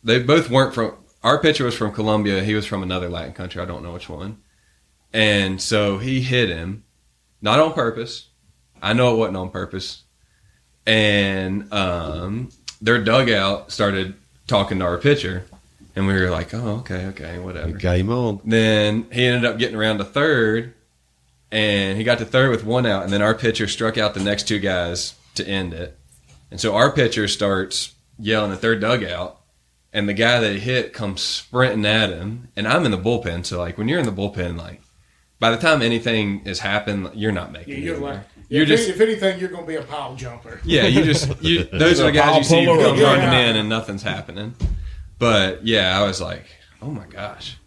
they both weren't from. Our pitcher was from Colombia. He was from another Latin country. I don't know which one. And so he hit him, not on purpose. I know it wasn't on purpose. And their dugout started talking to our pitcher. And we were like, oh, okay, whatever. Game on. Then he ended up getting around to third. And he got to third with one out. And then our pitcher struck out the next two guys to end it. And so our pitcher starts yelling at their dugout. And the guy that he hit comes sprinting at him. And I'm in the bullpen. So, like, when you're in the bullpen, like, by the time anything has happened, you're not making it. If anything, you're going to be a pile jumper. Yeah, those are the guys you see who come running in and nothing's happening. But, yeah, I was like, oh, my gosh.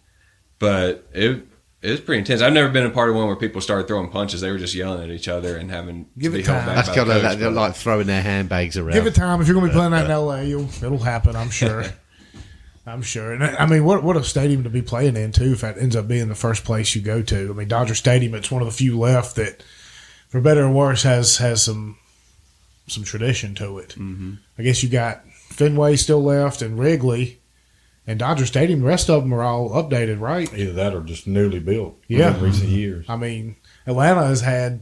But it was pretty intense. I've never been a part of one where people started throwing punches. They were just yelling at each other and having to be held back. That's kind of like throwing their handbags around. Give it time. If you're going to be playing that in L.A., it'll happen, I'm sure. I'm sure. And I mean, what a stadium to be playing in, too, if that ends up being the first place you go to. I mean, Dodger Stadium, it's one of the few left that, for better or worse, has some tradition to it. Mm-hmm. I guess you got Fenway still left and Wrigley and Dodger Stadium. The rest of them are all updated, right? Either that or just newly built in recent years. I mean, Atlanta has had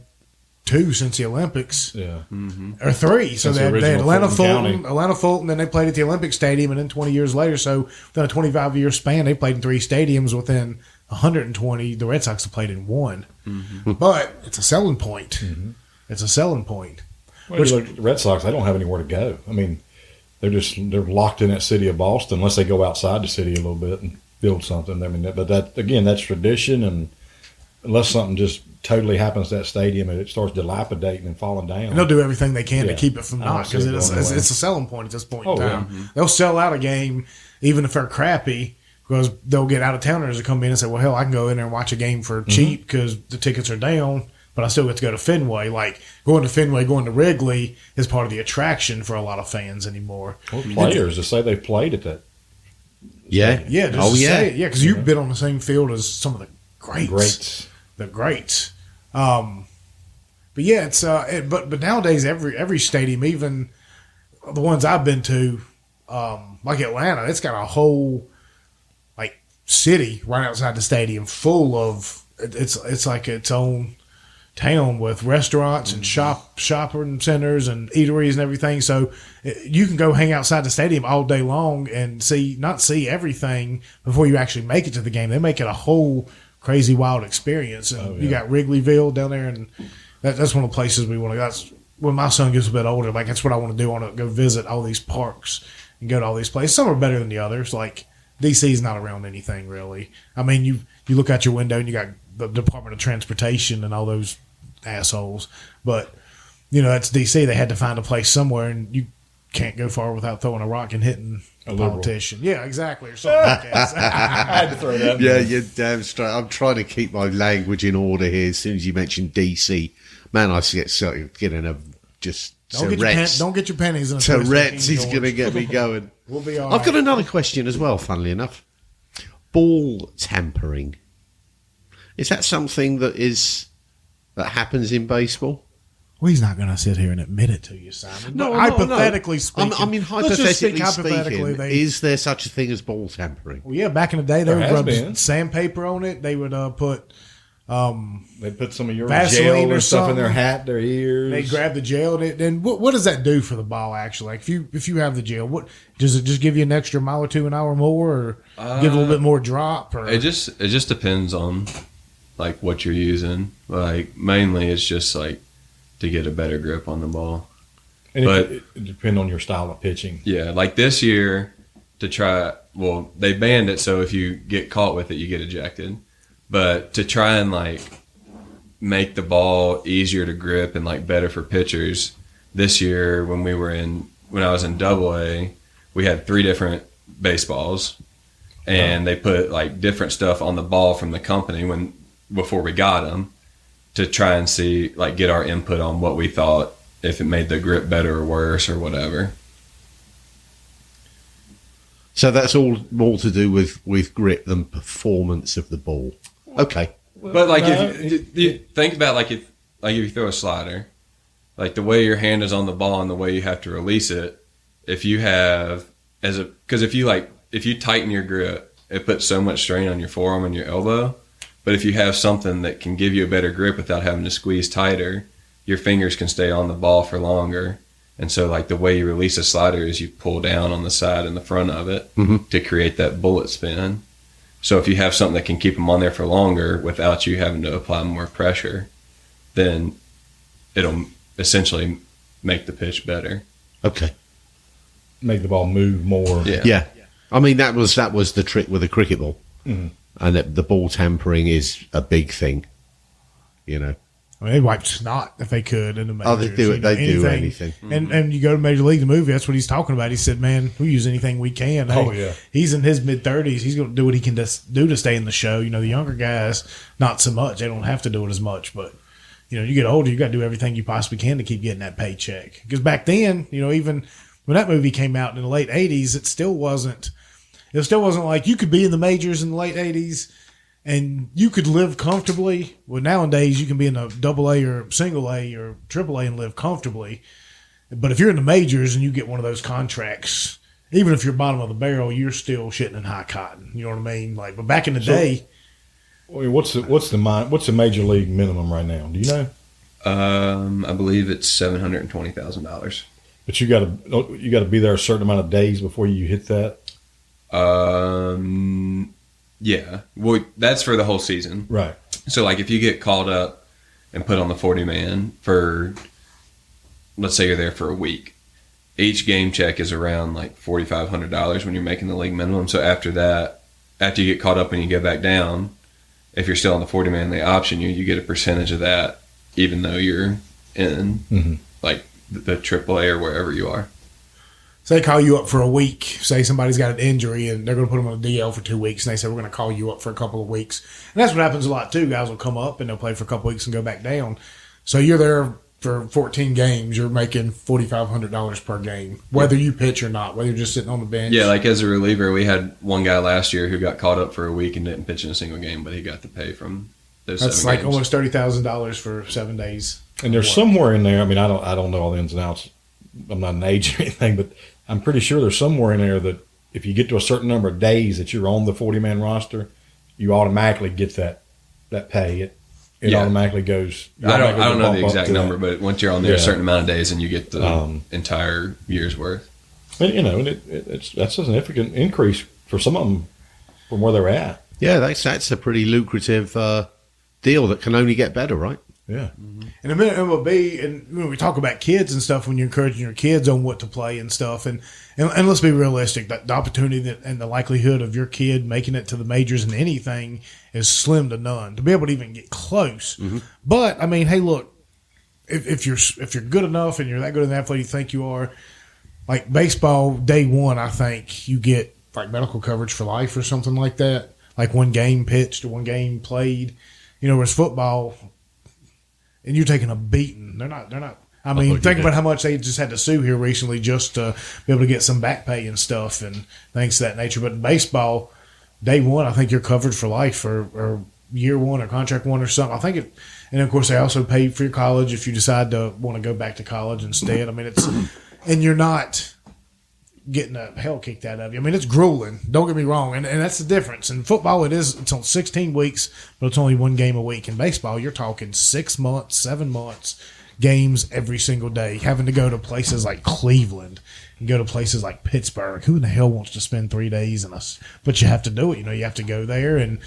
2 since the Olympics. Yeah. Mm-hmm. Or 3. So they had Atlanta Fulton, then they played at the Olympic Stadium, and then 20 years later, so within a 25-year span, they played in 3 stadiums. Within 120, the Red Sox have played in 1. Mm-hmm. But it's a selling point. Mm-hmm. It's a selling point. Well, you look at the Red Sox, they don't have anywhere to go. I mean, they're locked in that city of Boston unless they go outside the city a little bit and build something. I mean, but that's tradition, and unless something just totally happens to that stadium and it starts dilapidating and falling down. And they'll do everything they can to keep it from not, because it's a selling point at this point in time. Mm-hmm. They'll sell out a game even if they're crappy, because they'll get out-of-towners to come in and say, well, hell, I can go in there and watch a game for cheap because the tickets are down, but I still get to go to Fenway. Like, going to Fenway, going to Wrigley is part of the attraction for a lot of fans anymore. Well, players to say they've played at that. Yeah. Yeah. Because you've been on the same field as some of the greats. The greats. But yeah, it's but nowadays every stadium, even the ones I've been to, like Atlanta, it's got a whole like city right outside the stadium full of it's like its own town with restaurants and shopping centers and eateries and everything. So you can go hang outside the stadium all day long and not see everything before you actually make it to the game. They make it a whole crazy wild experience. And you got Wrigleyville down there, and that's one of the places we want to go. That's when my son gets a bit older. Like, that's what I want to do. I want to go visit all these parks and go to all these places. Some are better than the others. Like, DC's not around anything really. I mean, you look out your window and you got the Department of Transportation and all those assholes. But that's DC. They had to find a place somewhere, and you can't go far without throwing a rock and hitting a politician. Yeah, exactly, or something like that. I had to throw that. Yeah, you're damn straight. I'm trying to keep my language in order here. As soon as you mentioned DC, man, I get getting a just don't get your pennies in a Tourette's. He's going to get me going. We'll be all I've got another question as well. Funnily enough, ball tampering. Is that something that happens in baseball? Well, he's not going to sit here and admit it to you, Simon. No, hypothetically speaking. I mean, hypothetically speaking, is there such a thing as ball tampering? Well, yeah, back in the day, they would rub sandpaper on it. They would put... they'd put some of your Vaseline gel or or stuff in their something. hat, their ears. They grab the gel, and then what does that do for the ball, actually? Like, if you have the gel, what does it just give you an extra mile or two an hour more, or give a little bit more drop? Or? It just depends on, like, what you're using. Like, mainly it's just, like, to get a better grip on the ball. And it depends on your style of pitching. Yeah, like this year, to try. Well, they banned it, so if you get caught with it, you get ejected. But to try and like make the ball easier to grip and like better for pitchers, this year when I was in AA, we had 3 different baseballs, and they put like different stuff on the ball from the company before we got them to try and see like get our input on what we thought if it made the grip better or worse or whatever. So that's all more to do with grip than performance of the ball. Okay. But like if you think about like if you throw a slider, like the way your hand is on the ball and the way you have to release it, if you have because if you tighten your grip, it puts so much strain on your forearm and your elbow. But if you have something that can give you a better grip without having to squeeze tighter, your fingers can stay on the ball for longer. And so like the way you release a slider is you pull down on the side and the front of it to create that bullet spin. So if you have something that can keep them on there for longer without you having to apply more pressure, then it'll essentially make the pitch better. Okay. Make the ball move more. Yeah. I mean, that was the trick with the cricket ball. Mm-hmm. And the ball tampering is a big thing, you know. I mean, they wipe snot if they could in the majors. Oh, they do it. They do anything. And you go to Major League, the movie, that's what he's talking about. He said, man, we use anything we can. Oh, Hey, yeah. He's in his mid-30s. He's going to do what he can do to stay in the show. You know, the younger guys, not so much. They don't have to do it as much. But, you know, you get older, you got to do everything you possibly can to keep getting that paycheck. Because back then, you know, even when that movie came out in the late 80s, it still wasn't like you could be in the majors in the late 80s and you could live comfortably. Well, nowadays you can be in a AA or single A or AAA and live comfortably. But if you're in the majors and you get one of those contracts, even if you're bottom of the barrel, you're still shitting in high cotton. You know what I mean? Like, but back in the day, I mean, what's the major league minimum right now? Do you know? I believe it's $720,000. But you got to be there a certain amount of days before you hit that. Yeah. Well, that's for the whole season. Right. So, like, if you get called up and put on the 40-man for, let's say you're there for a week, each game check is around, like, $4,500 when you're making the league minimum. So after that, after you get caught up and you go back down, if you're still on the 40-man, they option you get a percentage of that, even though you're in, like, the AAA or wherever you are. so they call you up for a week. Say somebody's got an injury and they're going to put them on a DL for 2 weeks, and they say, we're going to call you up for a couple of weeks. And that's what happens a lot, too. Guys will come up and they'll play for a couple of weeks and go back down. So you're there for 14 games. You're making $4,500 per game, whether you pitch or not, whether you're just sitting on the bench. Yeah, like as a reliever, we had one guy last year who got caught up for a week and didn't pitch in a single game, but he got the pay from those That's 7 like games. almost $30,000 for 7 days. And there's somewhere in there. I mean, I don't know all the ins and outs. I'm not an age or anything, but I'm pretty sure there's somewhere in there that if you get to a certain number of days that you're on the 40-man roster, you automatically get that pay. It automatically goes. I don't know the exact number, but once you're on there a certain amount of days, and you get the entire year's worth. And, you know, that's a significant increase for some of them from where they're at. Yeah, that's a pretty lucrative deal that can only get better, right? Yeah. And a minute MLB, and when we talk about kids and stuff, when you're encouraging your kids on what to play and stuff, and let's be realistic, that the opportunity and the likelihood of your kid making it to the majors in anything is slim to none. To be able to even get close. But I mean, hey, look, if you're good enough and you're that good an athlete you think you are, like baseball day one, I think you get like medical coverage for life or something like that. Like one game pitched or one game played. You know, whereas football, and you're taking a beating. They're not. I mean, think about how much they just had to sue here recently just to be able to get some back pay and stuff and things of that nature. But in baseball, day one, I think you're covered for life or year one or contract one or something. I think it, and of course they also pay for your college if you decide to want to go back to college instead. I mean, it's, and you're not getting the hell kicked out of you. I mean, it's grueling. Don't get me wrong, and that's the difference. In football, it's on 16 weeks, but it's only one game a week. In baseball, you're talking 6 months, 7 months, games every single day, having to go to places like Cleveland and go to places like Pittsburgh. Who in the hell wants to spend 3 days in us? But you have to do it. You know, you have to go there, and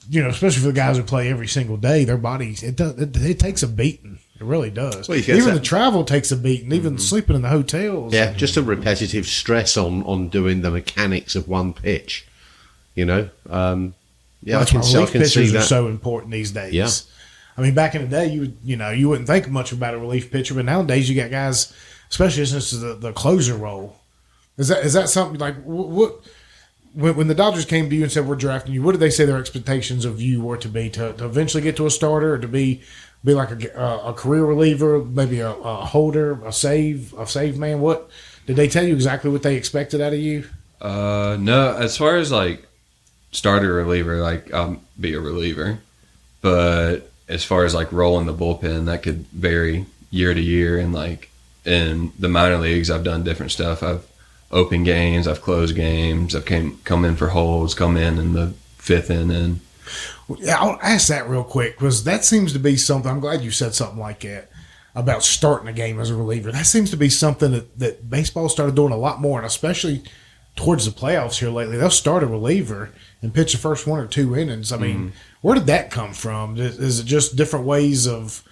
you know, especially for the guys who play every single day, their bodies it takes a beating. It really does. Well, you get even that- the travel takes a beat, and even sleeping in the hotels. Yeah, just a repetitive stress on doing the mechanics of one pitch. You know, yeah, That's I why can relief see pitchers are that. so important these days. Yeah. I mean, back in the day, you wouldn't think much about a relief pitcher, but nowadays you got guys, especially since the closer role. Is that something like what? When the Dodgers came to you and said we're drafting you, what did they say their expectations of you were to be to eventually get to a starter, or to be like a career reliever, maybe a holder, a save man? What did they tell you exactly what they expected out of you? No, as far as like starter reliever, like I'll be a reliever, but as far as like rolling the bullpen, that could vary year to year. And like in the minor leagues, I've done different stuff. I've opened games, I've closed games, I've come in for holds, come in the fifth inning. Yeah, I'll ask that real quick, because that seems to be something. I'm glad you said something like that about starting a game as a reliever. That seems to be something that baseball started doing a lot more, and especially towards the playoffs here lately. They'll start a reliever and pitch the first 1 or 2 innings. I mean, where did that come from? Is it just different ways of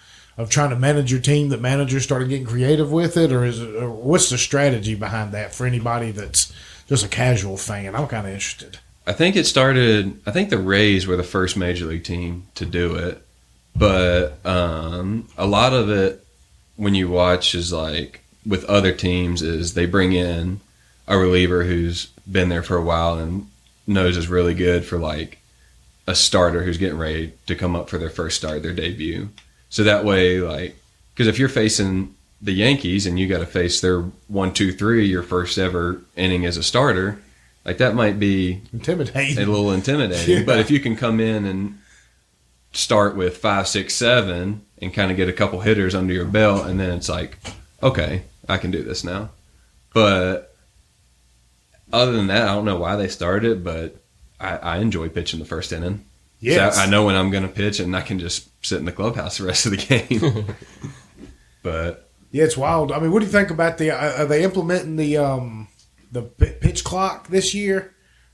trying to manage your team that managers started getting creative with it, or what's the strategy behind that for anybody that's just a casual fan? I'm kind of interested. I think the Rays were the first major league team to do it, but a lot of it when you watch is like with other teams is they bring in a reliever who's been there for a while and knows is really good for like a starter who's getting ready to come up for their first start, their debut. So that way, like, because if you're facing the Yankees and you got to face their 1, 2, 3, your first ever inning as a starter, like that might be Intimidating. a little intimidating. Yeah. But if you can come in and start with 5, 6, 7 and kind of get a couple hitters under your belt, and then it's like, okay, I can do this now. But other than that, I don't know why they started it, but I enjoy pitching the first inning. Yes. So I know when I'm going to pitch, and I can just sit in the clubhouse the rest of the game. But Yeah, it's wild. I mean, what do you think about are they implementing the pitch clock this year,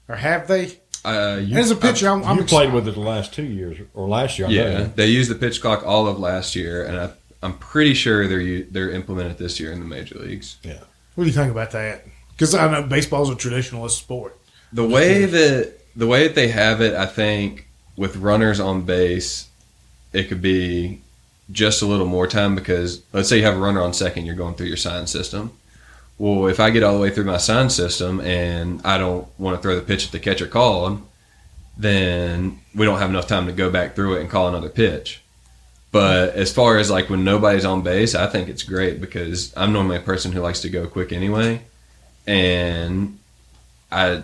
or have they? As a pitcher, I'm You played with it the last 2 years or last year. I know yeah, you. they used the pitch clock all of last year, and I'm pretty sure they're implementing it this year in the major leagues. Yeah. What do you think about that? Because I know baseball's a traditionalist sport. The way that they have it, I think with runners on base, it could be just a little more time, because let's say you have a runner on second, you're going through your sign system. Well, if I get all the way through my sign system and I don't want to throw the pitch that the catcher called, then we don't have enough time to go back through it and call another pitch. But as far as like when nobody's on base, I think it's great, because I'm normally a person who likes to go quick anyway. And I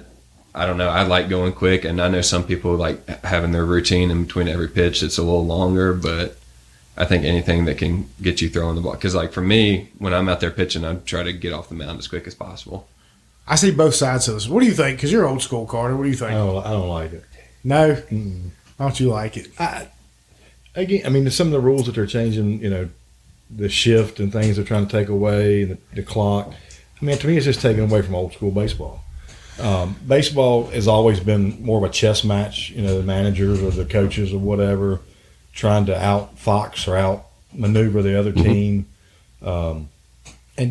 don't know, I like going quick, and I know some people like having their routine in between every pitch that's a little longer, but I think anything that can get you throwing the ball. Because like for me, when I'm out there pitching, I try to get off the mound as quick as possible. I see both sides of this. What do you think? Because you're old school, Carter. What do you think? I don't like it. No? Why don't you like it? Again, I mean, some of the rules that they're changing, the shift and things they're trying to take away, the clock. I mean, to me, it's just taken away from old school baseball. Baseball has always been more of a chess match, the managers or the coaches or whatever, trying to out-fox or out-maneuver the other team and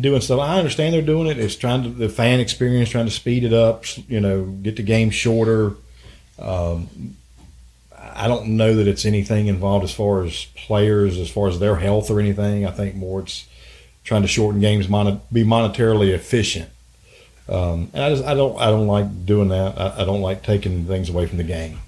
doing stuff. I understand they're doing it. It's the fan experience, trying to speed it up, get the game shorter. I don't know that it's anything involved as far as players, as far as their health or anything. I think more it's trying to shorten games, be monetarily efficient. And I don't like doing that. I don't like taking things away from the game.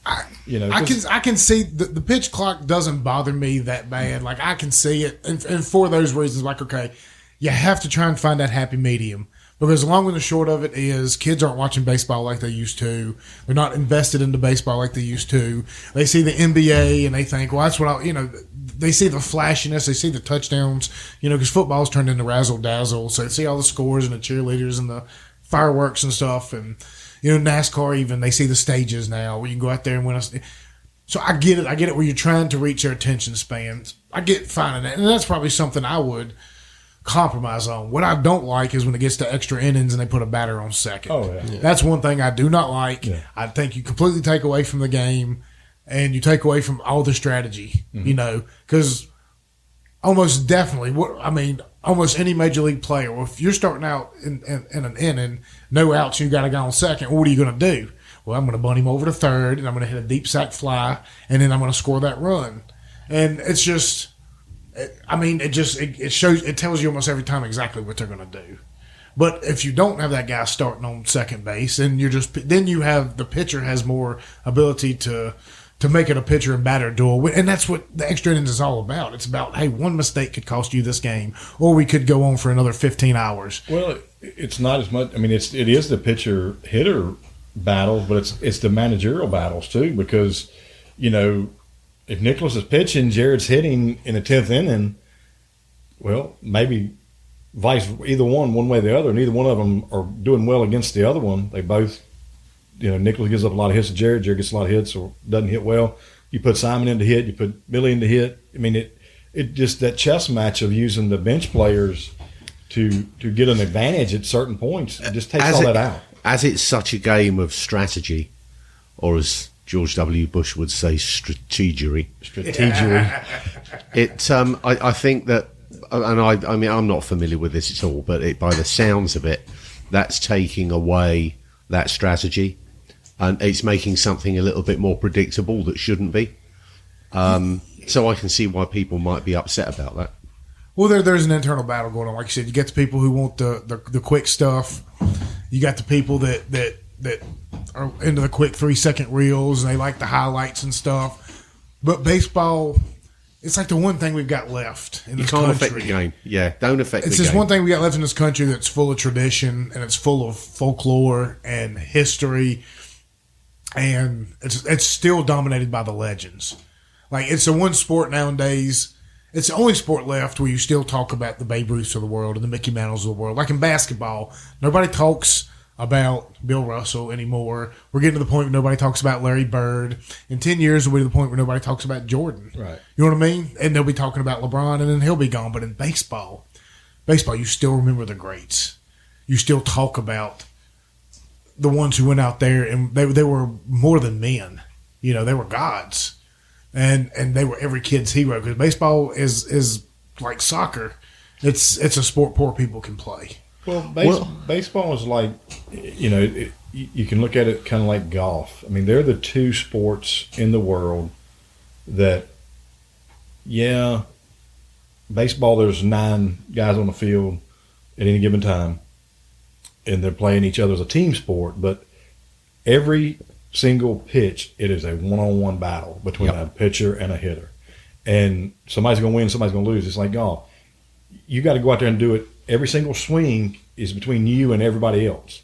I can see the pitch clock doesn't bother me that bad. Like I can see it, and for those reasons, like okay, you have to try and find that happy medium, because the long and the short of it is kids aren't watching baseball like they used to. They're not invested into baseball like they used to. They see the NBA and they think, well, that's what they see the flashiness, they see the touchdowns, because football's turned into razzle dazzle. So they see all the scores and the cheerleaders and the fireworks and stuff, and NASCAR even, they see the stages now where you can go out there and win So I get it where you're trying to reach their attention spans. I get finding that, and that's probably something I would compromise on. What I don't like is when it gets to extra innings and they put a batter on second. Oh, yeah. That's one thing I do not like. Yeah. I think you completely take away from the game, and you take away from all the strategy, because almost definitely. Almost any major league player. Well, if you're starting out in an inning, no outs, you got a guy on second. What are you going to do? Well, I'm going to bunt him over to third, and I'm going to hit a deep sac fly, and then I'm going to score that run. And it's just, it shows, it tells you almost every time exactly what they're going to do. But if you don't have that guy starting on second base, and then you have the pitcher has more ability to make it a pitcher and batter duel. And that's what the extra innings is all about. It's about, hey, one mistake could cost you this game, or we could go on for another 15 hours. Well, it's not as much. I mean, it is the pitcher hitter battles, but it's the managerial battles too, because, if Nicholas is pitching, Jared's hitting in the 10th inning, well, maybe either one way or the other, neither one of them are doing well against the other one. They both, Nicholas gives up a lot of hits to Jared gets a lot of hits or doesn't hit well. You put Simon in to hit, you put Billy in to hit. I mean, it just that chess match of using the bench players to get an advantage at certain points, it just takes that out. As it's such a game of strategy, or as George W. Bush would say, strategery. I think that, and I mean, I'm not familiar with this at all, but by the sounds of it, that's taking away that strategy, and it's making something a little bit more predictable that shouldn't be. So I can see why people might be upset about that. Well, there's an internal battle going on. Like you said, you get the people who want the quick stuff. You got the people that are into the quick 3-second reels, and they like the highlights and stuff. But baseball, it's like the one thing we've got left in this country. You can't affect the game. Yeah, don't affect the game. It's just one thing we got left in this country that's full of tradition, and it's full of folklore and history, and it's still dominated by the legends. Like, it's the one sport nowadays. It's the only sport left where you still talk about the Babe Ruths of the world and the Mickey Mantles of the world. Like in basketball, nobody talks about Bill Russell anymore. We're getting to the point where nobody talks about Larry Bird. In 10 years, we'll be to the point where nobody talks about Jordan. Right. You know what I mean? And they'll be talking about LeBron, and then he'll be gone. But in baseball, you still remember the greats. You still talk about the ones who went out there, and they were more than men. They were gods. And they were every kid's hero, because baseball is like soccer. It's a sport poor people can play. Well, baseball is like, you can look at it kind of like golf. I mean, they're the two sports in the world that, baseball, there's 9 guys on the field at any given time, and they're playing each other as a team sport, but every single pitch, it is a one-on-one battle between a pitcher and a hitter. And somebody's going to win, somebody's going to lose. It's like golf. You got to go out there and do it. Every single swing is between you and everybody else.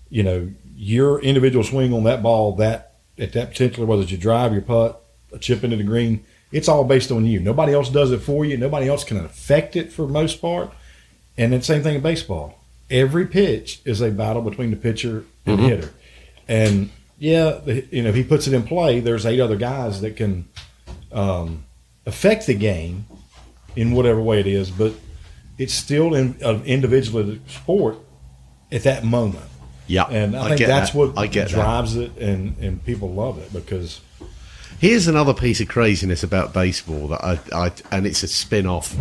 Your individual swing on that ball, at that particular, whether it's your drive, your putt, a chip into the green, it's all based on you. Nobody else does it for you. Nobody else can affect it for the most part. And the same thing in baseball. Every pitch is a battle between the pitcher and the hitter. And if he puts it in play, there's 8 other guys that can affect the game in whatever way it is, but it's still an individual sport at that moment. Yeah, and I think that's what drives it, and people love it because. Here's another piece of craziness about baseball that and it's a spin-off,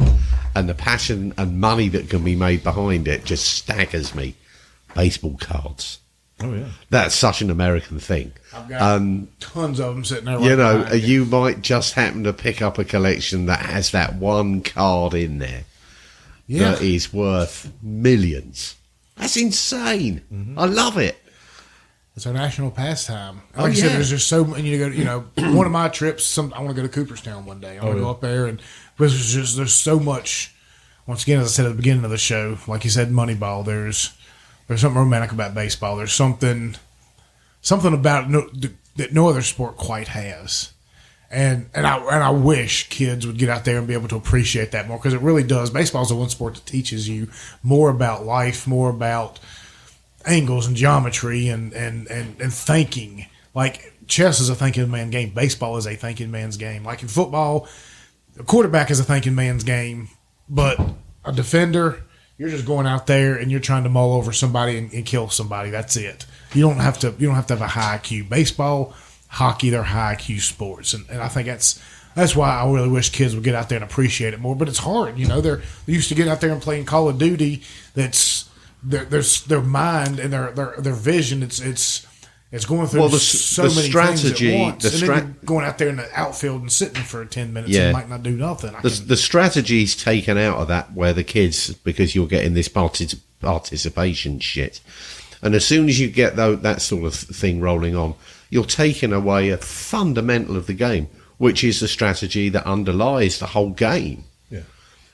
and the passion and money that can be made behind it just staggers me. Baseball cards. Oh yeah, that's such an American thing. I've got tons of them sitting there. You might just happen to pick up a collection that has that one card in there that is worth millions. That's insane. Mm-hmm. I love it. It's our national pastime. Like I said, there's just so many. One of my trips. I want to go to Cooperstown one day. I want to go up there, and there's so much. Once again, as I said at the beginning of the show, like you said, Moneyball. There's something romantic about baseball. There's something about it that no other sport quite has, and I wish kids would get out there and be able to appreciate that more, because it really does. Baseball is the one sport that teaches you more about life, more about angles and geometry and thinking. Like chess is a thinking man game. Baseball is a thinking man's game. Like in football, a quarterback is a thinking man's game, but a defender, you're just going out there and you're trying to mull over somebody and kill somebody. That's it. You don't have to have a high IQ. Baseball, hockey, they're high IQ sports, and I think that's That's why I really wish kids would get out there and appreciate it more. But it's hard, They're used to getting out there and playing Call of Duty. That's their mind and their vision. It's going through so many strategy, things at once. And then you're going out there in the outfield and sitting for 10 minutes and might not do nothing. The strategy's taken out of that where the kids, because you're getting this participation shit. And as soon as you get that sort of thing rolling on, you're taking away a fundamental of the game, which is the strategy that underlies the whole game. Yeah.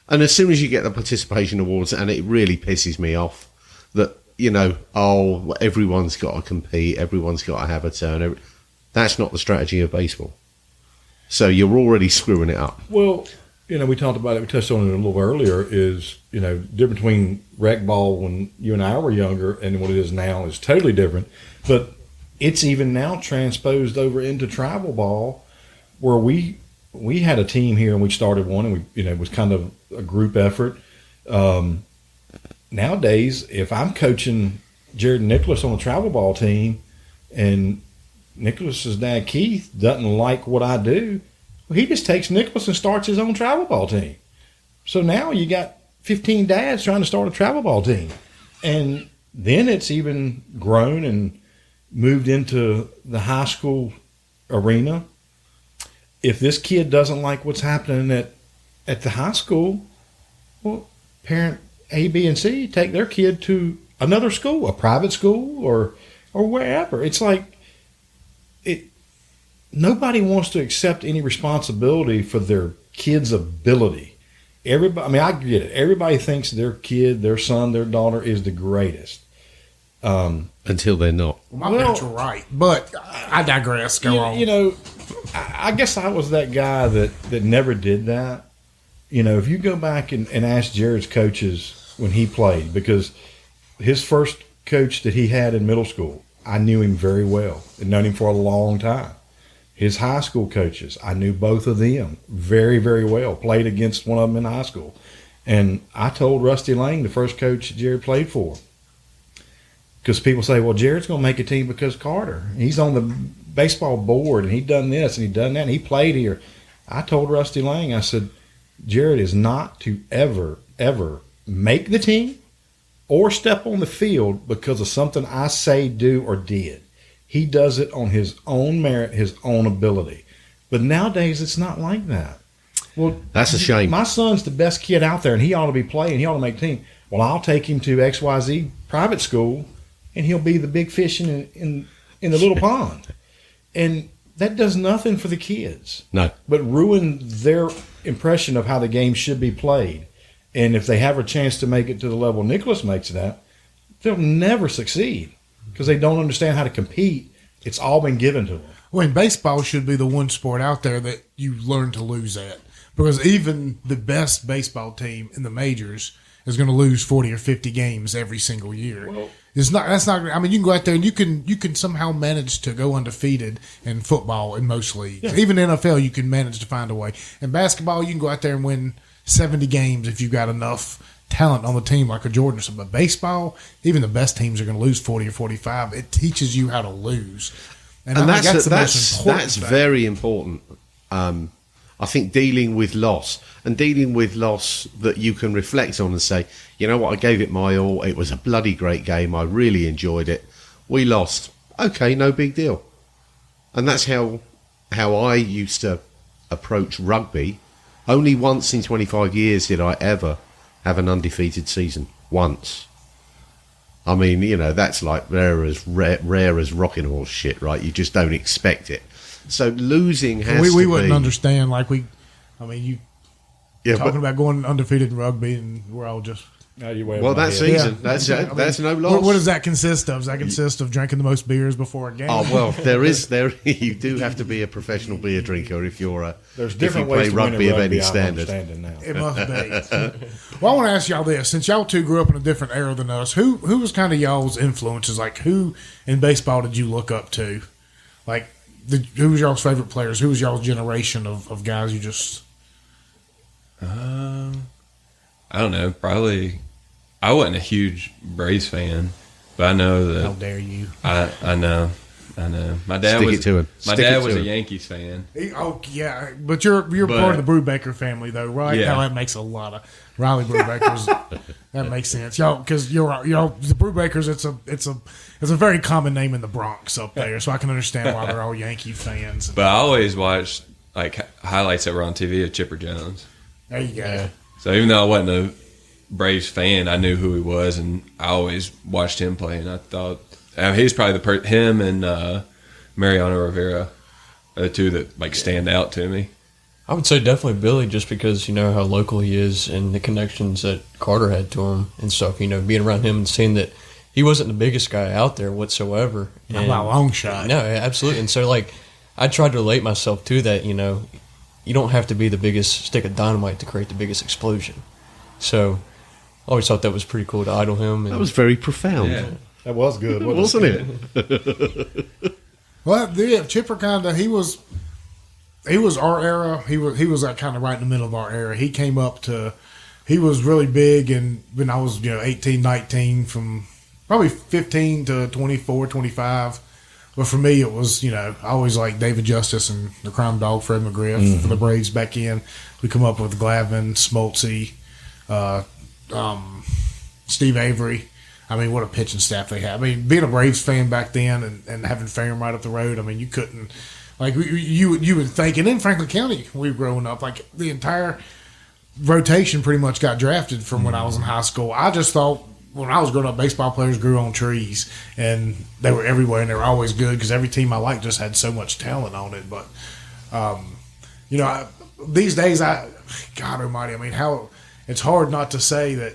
And as soon as you get the participation awards, and it really pisses me off that, everyone's got to compete, everyone's got to have a turn. That's not the strategy of baseball. So you're already screwing it up. Well, we talked about it, we touched on it a little earlier, is, difference between rec ball when you and I were younger and what it is now is totally different. But it's even now transposed over into travel ball, where we had a team here and we started one, and it was kind of a group effort. Nowadays, if I'm coaching Jared and Nicholas on a travel ball team and Nicholas's dad, Keith, doesn't like what I do, he just takes Nicholas and starts his own travel ball team. So now you got 15 dads trying to start a travel ball team. And then it's even grown and moved into the high school arena. If this kid doesn't like what's happening at the high school, well, parent A, B, and C take their kid to another school, a private school or wherever. It's like nobody wants to accept any responsibility for their kid's ability. Everybody, I get it. Everybody thinks their kid, their son, their daughter is the greatest. Until they're not. Well, my parents were right, but I digress. Go on. I guess I was that guy that never did that. If you go back and ask Jared's coaches when he played, because his first coach that he had in middle school, I knew him very well and known him for a long time. His high school coaches, I knew both of them very, very well, played against one of them in high school. And I told Rusty Lang, the first coach Jared played for, because people say, well, Jared's going to make a team because Carter. He's on the baseball board, and he done this, and he done that, and he played here. I told Rusty Lang, I said, Jared is not to ever, ever make the team or step on the field because of something I say, do, or did. He does it on his own merit, his own ability. But nowadays, it's not like that. Well, that's a shame. My son's the best kid out there, and he ought to be playing. He ought to make the team. Well, I'll take him to XYZ private school, and he'll be the big fish in the little pond. And that does nothing for the kids. No. But ruin their impression of how the game should be played. And if they have a chance to make it to the level Nicholas makes it at, they'll never succeed because they don't understand how to compete. It's all been given to them. Well, and baseball should be the one sport out there that you learn to lose at, because even the best baseball team in the majors is going to lose 40 or 50 games every single year. Well, it's not. That's not. I mean, you can go out there and you can somehow manage to go undefeated in football in most leagues. Yeah. Even NFL, you can manage to find a way. In basketball, you can go out there and win 70 games if you've got enough talent on the team like a Jordan or something. But baseball, even the best teams are going to lose 40 or 45. It teaches you how to lose. And I think that's very important. I think dealing with loss that you can reflect on and say, you know what, I gave it my all. It was a bloody great game. I really enjoyed it. We lost. Okay, no big deal. And that's how I used to approach rugby. Only once in 25 years did I ever have an undefeated season. Once. I mean, that's like rare as rocking horse shit, right? You just don't expect it. So losing has to be... We wouldn't understand, you talking about going undefeated in rugby, and we're all just... Well, that season, that's no loss. What does that consist of? Does that consist of drinking the most beers before a game? Oh, well, you do have to be a professional beer drinker if you're There's different ways to rugby win of any I'm standard. now. It must be. Well, I want to ask y'all this. Since y'all two grew up in a different era than us, who was kind of y'all's influences? Like, who in baseball did you look up to? Like, who was y'all's favorite players? Who was y'all's generation of guys you just... I don't know. Probably... I wasn't a huge Braves fan, but I know that... How dare you? I know. I know. My dad Stick was it to him. My Stick dad it was to a him. Yankees fan. Yeah, but you're part of the Brubaker family, though, right? Yeah. Now that makes a lot of Riley Brubakers. That makes sense, y'all, because you're the Brubakers. It's a very common name in the Bronx up there, so I can understand why they're all Yankee fans. But I always watched like highlights that were on TV of Chipper Jones. There you go. Yeah. So even though I wasn't a Braves fan, I knew who he was, and I always watched him play. And I thought he's probably him and Mariano Rivera are the two that like stand out to me. I would say definitely Billy, just because you know how local he is and the connections that Carter had to him and stuff. You know, being around him and seeing that he wasn't the biggest guy out there whatsoever. Not by a long shot. No, absolutely. And so, like, I tried to relate myself to that. You know, you don't have to be the biggest stick of dynamite to create the biggest explosion. So, I always thought that was pretty cool to idol him. And That was very profound. Yeah. That was good, Wasn't it? Well, yeah, Chipper he was our era. He was like kind of right in the middle of our era. He came up he was really big, and when I was 18, 19, from probably 15 to 24, 25. But for me, it was I always liked David Justice and the Crime Dog Fred McGriff for the Braves back in. We come up with Glavine, Smoltzy, Steve Avery. I mean, what a pitching staff they had. I mean, being a Braves fan back then and having Ferrum right up the road, I mean, you couldn't, like, you would think, and in Franklin County, we were growing up, like, the entire rotation pretty much got drafted from when I was in high school. I just thought when I was growing up, baseball players grew on trees, and they were everywhere, and they were always good because every team I liked just had so much talent on it. But, these days, God almighty, I mean, how it's hard not to say that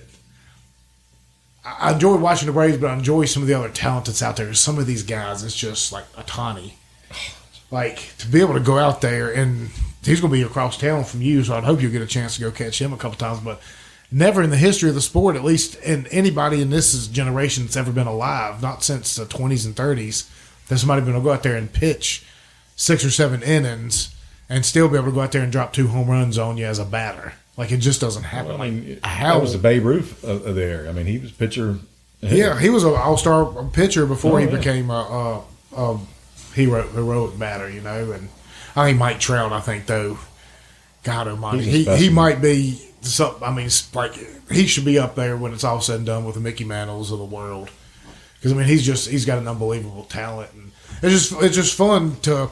I enjoy watching the Braves, but I enjoy some of the other talent that's out there. Some of these guys, it's just like Ohtani. Like, to be able to go out there, and he's going to be across town from you, so I'd hope you'll get a chance to go catch him a couple times. But never in the history of the sport, at least in anybody in this generation that's ever been alive, not since the 20s and 30s, that somebody been able to go out there and pitch 6 or 7 innings and still be able to go out there and drop 2 home runs on you as a batter. Like, it just doesn't happen. Well, I mean, how that was the Babe Ruth of there. I mean, he was pitcher. Yeah, he was an all-star pitcher before he yeah. became a heroic batter, And I think Mike Trout, though, God almighty, He's a he specimen. might be something. I mean, like, he should be up there when it's all said and done with the Mickey Mantles of the world. Because I mean, he's got an unbelievable talent, and it's just fun to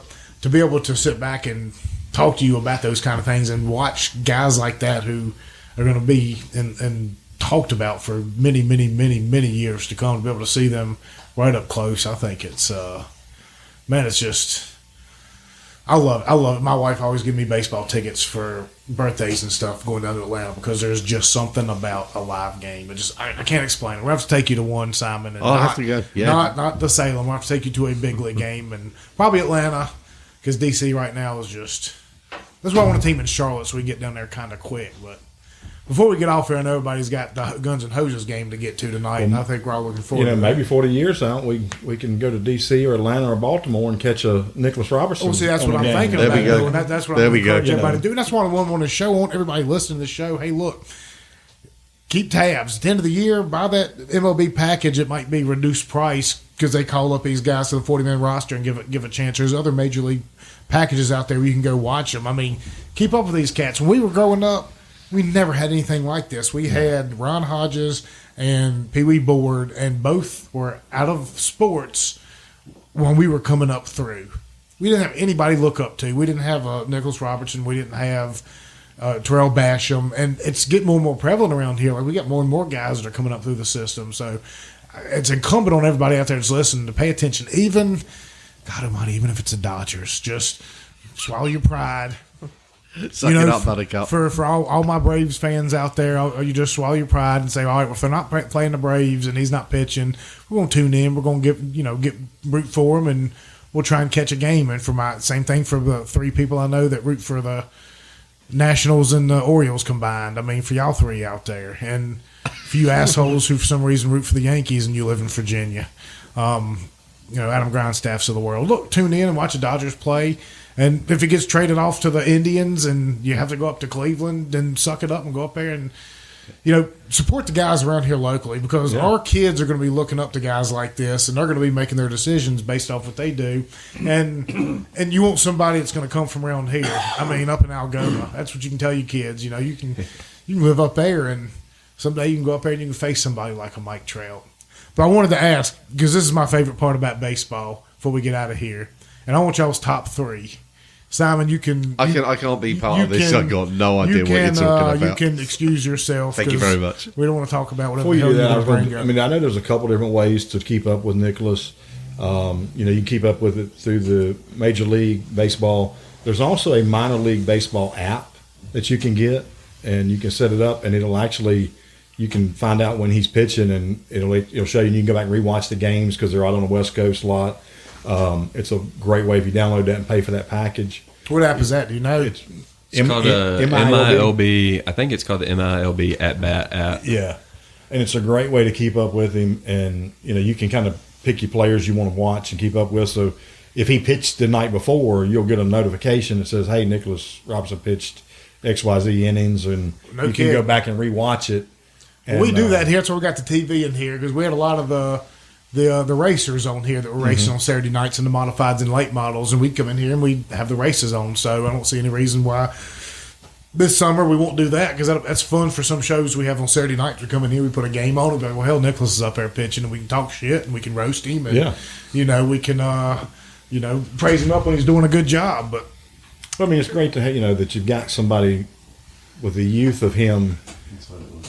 be able to sit back and talk to you about those kind of things and watch guys like that who are going to be and talked about for many, many, many, many years to come. To be able to see them right up close, I think it's it's just I love it. My wife always gives me baseball tickets for birthdays and stuff going down to Atlanta because there's just something about a live game. I can't explain it. We'll have to take you to one, Simon. And I'll have to go. Yeah. Not to Salem. We'll have to take you to a big league game and probably Atlanta because DC right now is just. That's why I want a team in Charlotte so we get down there kind of quick. But before we get off here, I know everybody's got the Guns and Hoses game to get to tonight, and I think we're all looking forward to Maybe 40 years out, we can go to D.C. or Atlanta or Baltimore and catch a Nicholas Robertson. Oh, see, that's on what the I'm game. thinking There about we go. doing. That's what There I'm we go. encouraging everybody You to do. And that's what I want to show. I want everybody listening to the show, hey, look, keep tabs. At the end of the year, buy that MLB package. It might be reduced price because they call up these guys to the 40-man roster and give a chance. There's other major league packages out there where you can go watch them. I mean, keep up with these cats. When we were growing up, we never had anything like this. We had Ron Hodges and Pee Wee Board, and both were out of sports when we were coming up through. We didn't have anybody to look up to. We didn't have Nicholas Robertson. We didn't have Terrell Basham. And it's getting more and more prevalent around here. Like, we got more and more guys that are coming up through the system. So it's incumbent on everybody out there that's listening to pay attention. Even, God almighty, even if it's the Dodgers, just swallow your pride. Suck it up, buttercup. For all my Braves fans out there, you just swallow your pride and say, all right, well, if they're not playing the Braves and he's not pitching, we're going to tune in. We're going to get root for him, and we'll try and catch a game. And for my same thing for the 3 people I know that root for the Nationals and the Orioles combined. I mean, for y'all 3 out there, and for you assholes who for some reason root for the Yankees and you live in Virginia, Adam Grindstaffs of the world. Look, tune in and watch the Dodgers play. And if it gets traded off to the Indians and you have to go up to Cleveland, then suck it up and go up there and support the guys around here locally because our kids are going to be looking up to guys like this, and they're going to be making their decisions based off what they do. And you want somebody that's going to come from around here. I mean, up in Algoma. That's what you can tell your kids. You can live up there, and someday you can go up there and you can face somebody like a Mike Trout. But I wanted to ask, because this is my favorite part about baseball before we get out of here, and I want y'all's top 3. Simon, you can. I can't be part of this. I've got no idea what you're talking about. You can excuse yourself. Thank you very much. We don't want to talk about whatever Before the hell you do you that, want to bring up. I mean, I know there's a couple different ways to keep up with Nicholas. You can keep up with it through the Major League Baseball. There's also a minor league baseball app that you can get, and you can set it up, and it'll actually. You can find out when he's pitching, and it'll show you. And you can go back and rewatch the games because they're out on the West Coast a lot. It's a great way if you download that and pay for that package. What app is that? Do you know? It's called MILB. I think it's called the MILB At Bat app. Yeah, and it's a great way to keep up with him, and you can kind of pick your players you want to watch and keep up with. So if he pitched the night before, you'll get a notification that says, "Hey, Nicholas Robertson pitched XYZ innings," and you can go back and rewatch it. And, we do that here. That's why we got the TV in here because we had a lot of the racers on here that were racing on Saturday nights in the modifieds and late models, and we'd come in here and we'd have the races on. So I don't see any reason why this summer we won't do that because that's fun for some shows we have on Saturday nights. We come in here, we put a game on, and go, well, hell, Nicholas is up there pitching, and we can talk shit and we can roast him, and we can praise him up when he's doing a good job. But I mean, it's great to have, that you've got somebody with the youth of him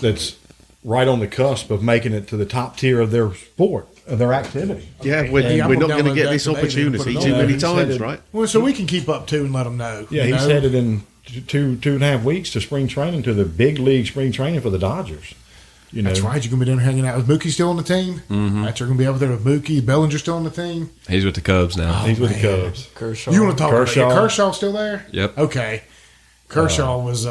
that's right on the cusp of making it to the top tier of their sport, of their activity. Yeah, we're not going to get this opportunity too many times, right? Well, so we can keep up too and let them know. Yeah, he's headed in 2.5 weeks to spring training, to the big league spring training for the Dodgers. That's right. You're going to be down hanging out with Mookie still on the team. Mm-hmm. You're going to be over there with Mookie. Bellinger's still on the team. He's with the Cubs now. He's with the Cubs. Kershaw. You want to talk about Kershaw still there? Yep. Okay. Kershaw was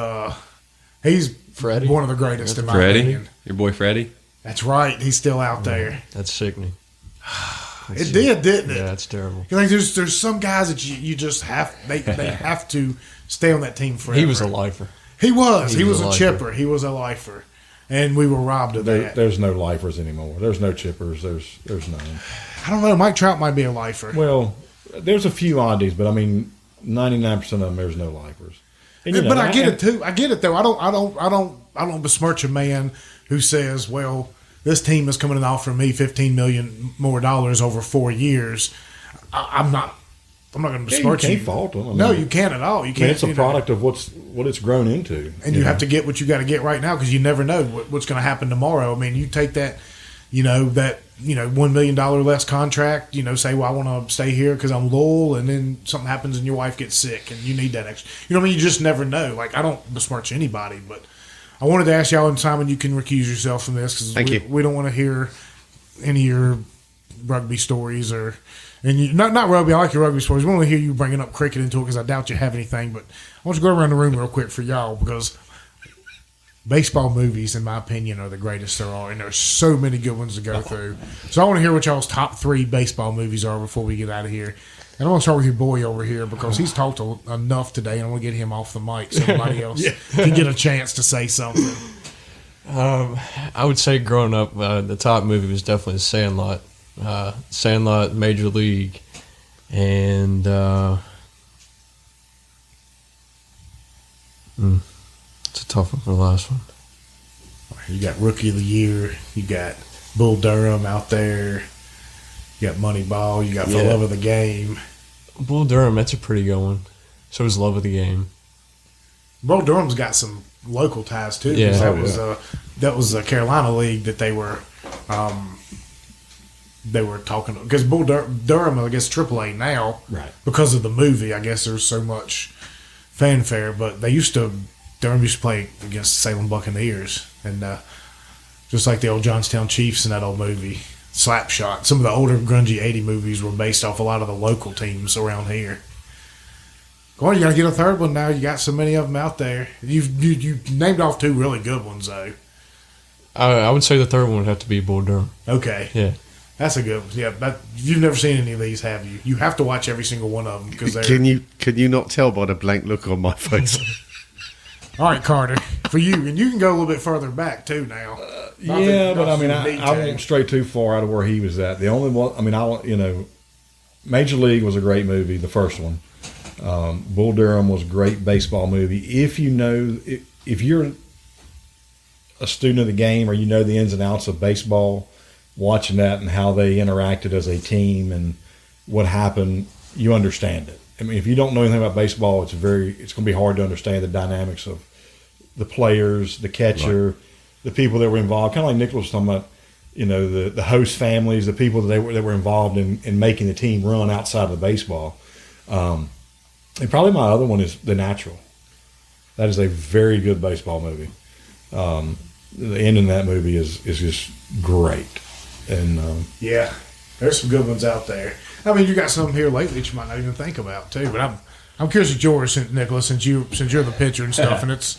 he's Freddie? One of the greatest in my opinion. Your boy Freddie? That's right. He's still out there. That's sickening. It did, didn't it? Yeah, that's terrible. Like there's some guys that you just have they have to stay on that team forever. He was a lifer. He was a chipper. He was a lifer, and we were robbed of that. There's no lifers anymore. There's no chippers. There's none. I don't know. Mike Trout might be a lifer. Well, there's a few oddities, but I mean, 99% of them there's no lifers. And, but I get it too. I get it though. I don't besmirch a man who says, "Well, this team is coming and offering me $15 million more over 4 years." I'm not going to besmirch you. Can't fault them. No, you can't at all. You can't. It's a product of what it's grown into, and you have to get what you got to get right now because you never know what's going to happen tomorrow. I mean, you take that, $1 million less contract. Say, well, I want to stay here because I'm loyal, and then something happens and your wife gets sick and you need that extra. You know what I mean? You just never know. Like, I don't besmirch anybody, but I wanted to ask y'all, and Simon, you can recuse yourself from this because we don't want to hear any of your rugby stories not rugby. I like your rugby stories. We want to hear you bringing up cricket into it because I doubt you have anything. But I want you to go around the room real quick for y'all because baseball movies, in my opinion, are the greatest there are, and there's so many good ones to go through. So I want to hear what y'all's top 3 baseball movies are before we get out of here. And I want to start with your boy over here because he's talked enough today, and I want to get him off the mic so somebody else can get a chance to say something. I would say growing up, the top movie was definitely Sandlot. Sandlot, Major League, and it's a tough one for the last one. You got Rookie of the Year. You got Bull Durham out there. You got Moneyball. You got For Love of the Game. Bull Durham, that's a pretty good one. So is Love of the Game. Bull Durham's got some local ties too. Yeah, that was a Carolina league that they were talking because Bull Durham, I guess AAA now, right? Because of the movie, I guess there's so much fanfare. But Durham used to play against Salem Buccaneers, and just like the old Johnstown Chiefs in that old movie, Slapshot. Some of the older grungy '80 movies were based off a lot of the local teams around here. Go on, you got to get a third one now. You got so many of them out there. You named off 2 really good ones though. I would say the third one would have to be Bull Durham. Okay. Yeah. That's a good one. Yeah, but you've never seen any of these, have you? You have to watch every single one of them because they're... Can you not tell by the blank look on my face? All right, Carter. for you, and you can go a little bit further back too now. Yeah, but I mean, I I won't stray too far out of where he was at. The only one, I mean, Major League was a great movie, the first one. Bull Durham was a great baseball movie. If you're a student of the game or you know the ins and outs of baseball, watching that and how they interacted as a team and what happened, you understand it. I mean, if you don't know anything about baseball, it's going to be hard to understand the dynamics of the players, the catcher, the people that were involved. Kind of like Nicholas was talking about, the host families, the people that were involved in making the team run outside of the baseball. And probably my other one is The Natural. That is a very good baseball movie. The ending of that movie is just great. And yeah, there's some good ones out there. I mean, you got some here lately that you might not even think about too. But I'm curious at yours, Nicholas, since you're the pitcher and stuff, and it's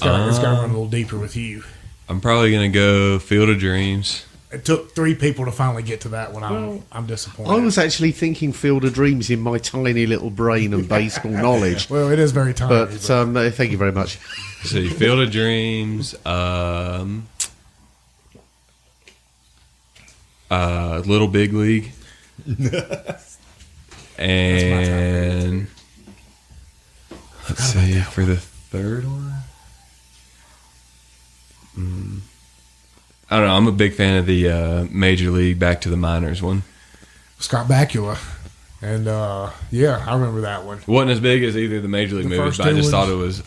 got to run a little deeper with you. I'm probably gonna go Field of Dreams. It took 3 people to finally get to that one. I'm disappointed. I was actually thinking Field of Dreams in my tiny little brain and baseball knowledge. Well, it is very tiny. But thank you very much. See, Field of Dreams, Little Big League, and let's see for the third one. I don't know. I'm a big fan of the Major League Back to the Minors one. Scott Bakula. And yeah, I remember that one. Wasn't as big as either of the Major League movies, but I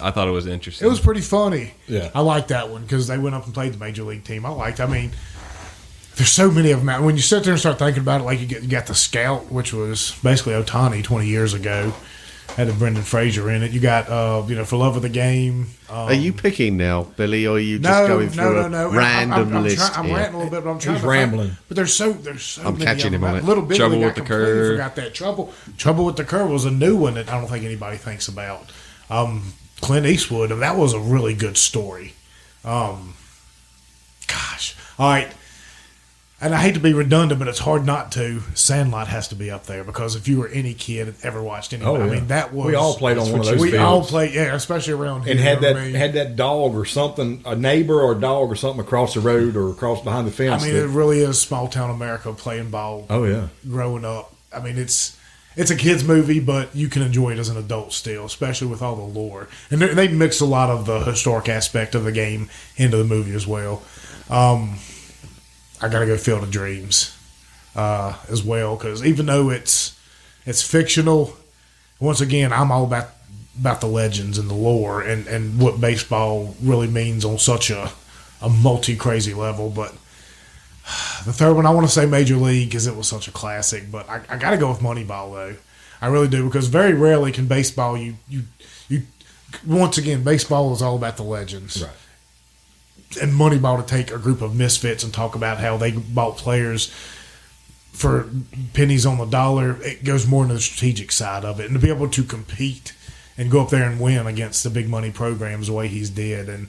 thought it was interesting. It was pretty funny. Yeah, I liked that one because they went up and played the Major League team. I mean, there's so many of them. When you sit there and start thinking about it, like you got the Scout, which was basically Ohtani 20 years ago. Had a Brendan Fraser in it. You got, For Love of the Game. Are you picking now, Billy, or are you just going through a random list? I'm ranting a little bit, but I'm trying He's to rambling. But there's so I'm many catching of him them. on it. Little Big Trouble League, with I the completely Curve. forgot that. Trouble with the Curve was a new one that I don't think anybody thinks about. Clint Eastwood, and that was a really good story. Gosh. All right. And I hate to be redundant, but it's hard not to. Sandlot has to be up there because if you were any kid that ever watched anybody, Oh, yeah. I mean, that was. We all played on one of those We fields. all played, yeah, especially around here. And had you know what I mean? had that dog or something, a neighbor or a dog or something across the road or across behind the fence. I mean, it really is small town America playing ball. Oh yeah, Growing up, I mean, it's a kids movie, but you can enjoy it as an adult still, especially with all the lore. And they mix a lot of the historic aspect of the game into the movie as well. I gotta go Field of Dreams as well because even though it's fictional, once again, I'm all about the legends and the lore and what baseball really means on such a multi-crazy level. But the third one, I want to say Major League because it was such a classic. But I got to go with Moneyball, though. I really do because very rarely can baseball, you once again, baseball is all about the legends. right. And Moneyball to take a group of misfits and talk about how they bought players for pennies on the dollar, it goes more into the strategic side of it. And to be able to compete and go up there and win against the big money programs the way he's did. And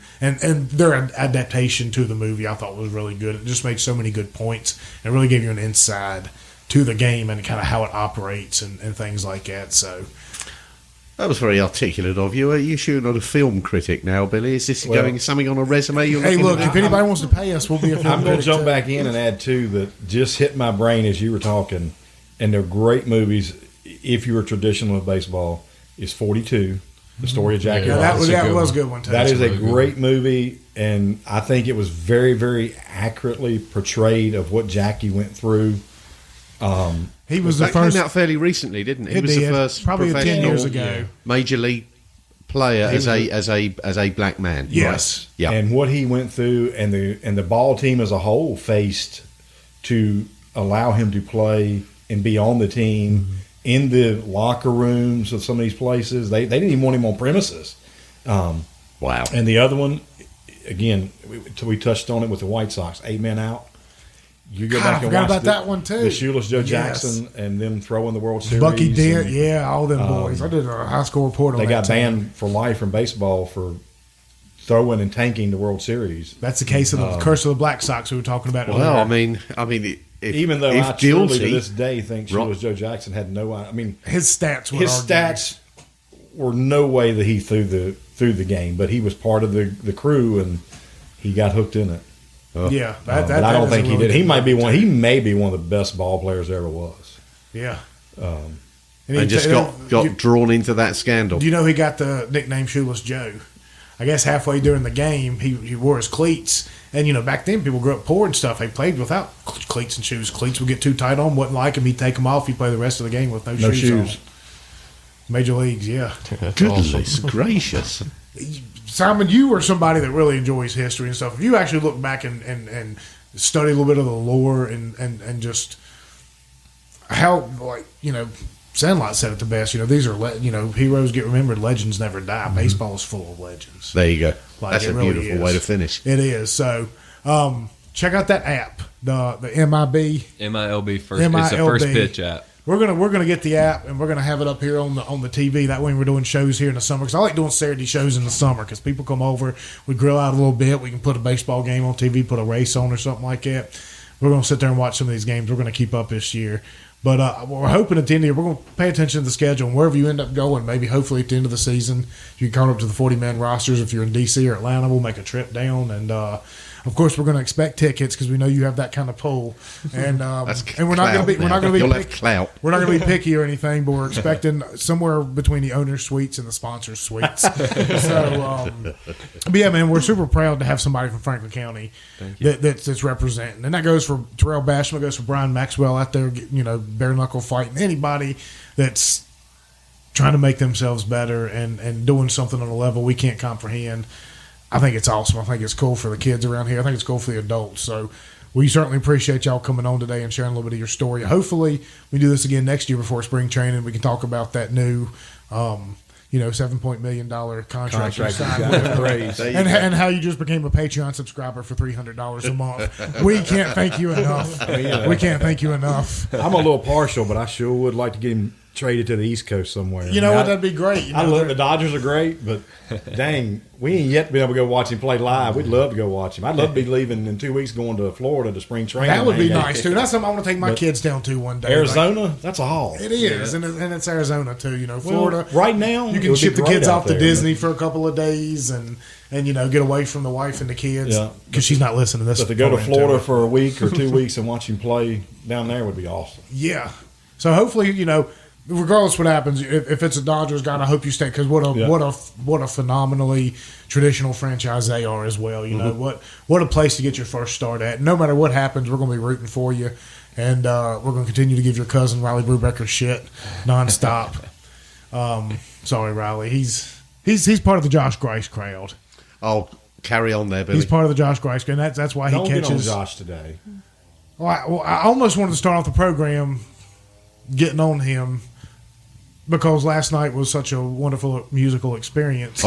their adaptation to the movie I thought was really good. It just made so many good points and really gave you an insight to the game and kind of how it operates and things like that. So That was very articulate of you. Are you shooting on a film critic now, Billy? Is this going something on a resume? Hey, look, if anybody wants to pay us, we'll be a film I'm going critic to jump too. back in and add two that just hit my brain as you were talking, and they're great movies. If you were traditional with baseball, is 42, the story of Jackie Yeah, that Robinson. was a good one too. That is a really good. great movie, and I think it was very, very accurately portrayed of what Jackie went through. He was the That first. came out fairly recently, didn't it? He It was the did. first Probably 10 professional years ago. major league player He as a black man. Yes. Yeah. And what he went through, and the ball team as a whole faced to allow him to play and be on the team in the locker rooms of some of these places. They didn't even want him on premises. Wow. And the other one, again, we touched on it with the White Sox, 8 men out. You go God, back I and forgot watch about that one, too. The Shoeless Joe Yes. Jackson and them throwing the World Series. Bucky Dent, and yeah, all them boys. I did a high school report on They that. got team. banned for life from baseball for throwing and tanking the World Series. That's the case of the curse of the Black Sox we were talking about earlier. Well, I mean, Even though if I truly guilty, to this day think Right. Shoeless Joe Jackson had no. I mean, his stats were his stats were no way that he threw the through the game, but he was part of the crew and he got hooked in it. Yeah, But I don't think he did. He may be one of the best ball players there ever was. Yeah. And just got drawn into that scandal. Do you know he got the nickname Shoeless Joe? I guess halfway during the game, he wore his cleats. And, back then people grew up poor and stuff. They played without cleats and shoes. Cleats would get too tight on, wouldn't like him. He'd take them off. He'd play the rest of the game with no shoes on. Major leagues, yeah. Goodness gracious. Simon, you are somebody that really enjoys history and stuff. If you actually look back and study a little bit of the lore and just how, Sandlot said it the best. These are heroes get remembered, legends never die. Baseball is full of legends. There you go. That's a really beautiful way to finish. It is. So check out that app, the MILB first. It's the first pitch app. We're gonna get the app and we're gonna have it up here on the TV. That way we're doing shows here in the summer because I like doing Saturday shows in the summer because people come over, we grill out a little bit, we can put a baseball game on TV, put a race on or something like that. We're gonna sit there and watch some of these games. We're gonna keep up this year. But we're hoping at the end of the year, we're going to pay attention to the schedule. And wherever you end up going, maybe hopefully at the end of the season, you can call up to the 40-man rosters. If you're in D.C. or Atlanta, we'll make a trip down. And, of course, we're going to expect tickets because we know you have that kind of pull. And and we're not going to be picky or anything, but we're expecting somewhere between the owner's suites and the sponsor's suites. So, but yeah, man, we're super proud to have somebody from Franklin County that's representing. And that goes for Terrell Basham, it goes for Brian Maxwell out there, bare knuckle fighting. Anybody that's trying to make themselves better and doing something on a level we can't comprehend. I think it's awesome. I think it's cool for the kids around here. I think it's cool for the adults. So we certainly appreciate y'all coming on today and sharing a little bit of your story. Hopefully we do this again next year before spring training. We can talk about that new $7 million contract you signed with and how you just became a Patreon subscriber for $300 a month. We can't thank you enough. We can't thank you enough. I'm a little partial, but I sure would like to get him traded to the East Coast somewhere. That'd be great. I love the Dodgers are great, but dang, we ain't yet been able to go watch him play live. We'd love to go watch him. I'd love to be leaving in 2 weeks, going to Florida to spring training. That would be nice too. That's something I want to take my kids down to one day. Arizona, that's a haul. It is, and it's Arizona too. Florida. Right now, you can ship the kids off to Disney for a couple of days and get away from the wife and the kids because she's not listening to this. But to go to Florida for a week or 2 weeks and watch him play down there would be awesome. Yeah. So hopefully, regardless what happens, if it's a Dodgers guy, I hope you stay because what a phenomenally traditional franchise they are as well. What a place to get your first start at. No matter what happens, we're going to be rooting for you, and we're going to continue to give your cousin Riley Brubaker shit nonstop. Sorry, Riley. He's part of the Josh Grice crowd. Oh, carry on there, Billy. He's part of the Josh Grice crowd, and that's why he catches. Don't get on Josh today. Well, I almost wanted to start off the program getting on him. Because last night was such a wonderful musical experience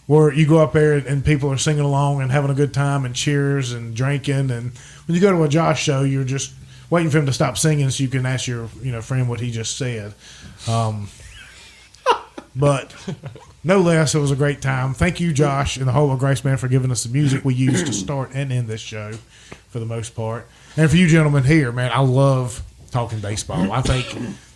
where you go up there and people are singing along and having a good time and cheers and drinking. And when you go to a Josh show, you're just waiting for him to stop singing so you can ask your friend what he just said. But no less, it was a great time. Thank you, Josh, and the whole of Grace Band for giving us the music we used to start and end this show for the most part. And for you gentlemen here, man, I love talking baseball. I think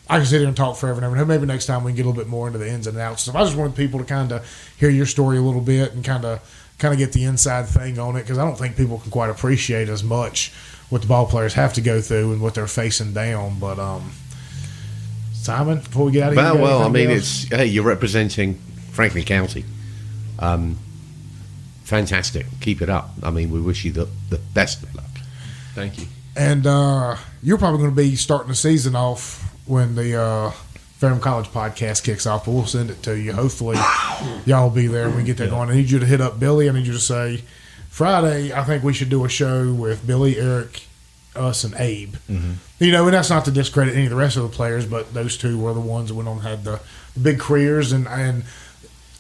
I can sit here and talk forever and ever. Maybe next time we can get a little bit more into the ins and outs stuff. I just wanted people to kind of hear your story a little bit and kind of get the inside thing on it because I don't think people can quite appreciate as much what the ball players have to go through and what they're facing down. But Simon, before we get out of here, well, I mean, you're representing Franklin County. Fantastic. Keep it up. I mean, we wish you the best of luck. Thank you. And you're probably going to be starting the season off when the Fairham College podcast kicks off, but we'll send it to you. Hopefully, y'all will be there when we get that going. I need you to hit up Billy. I need you to say, Friday, I think we should do a show with Billy, Eric, us, and Abe. Mm-hmm. And that's not to discredit any of the rest of the players, but those two were the ones that went on and had the big careers, and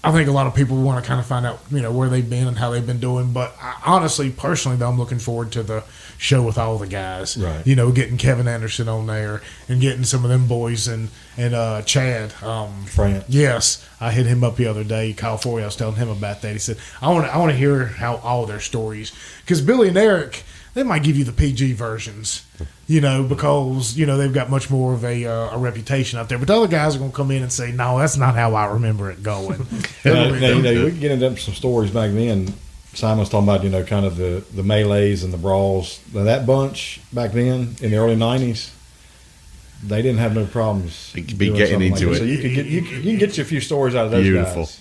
I think a lot of people want to kind of find out, where they've been and how they've been doing. But honestly, personally, though, I'm looking forward to the show with all the guys. Right. Getting Kevin Anderson on there and getting some of them boys and Chad. France. Yes, I hit him up the other day. Kyle Forey, I was telling him about that. He said, I want to hear how all their stories. Because Billy and Eric, they might give you the PG versions, you know, because, you know, they've got much more of a reputation out there. But the other guys are going to come in and say, no, that's not how I remember it going. Now, we can get into some stories back then. Simon's talking about, you know, kind of the melees and the brawls. Now, that bunch back then in the early 90s, they didn't have no problems. They could be getting into it. So you can get you a few stories out of those guys.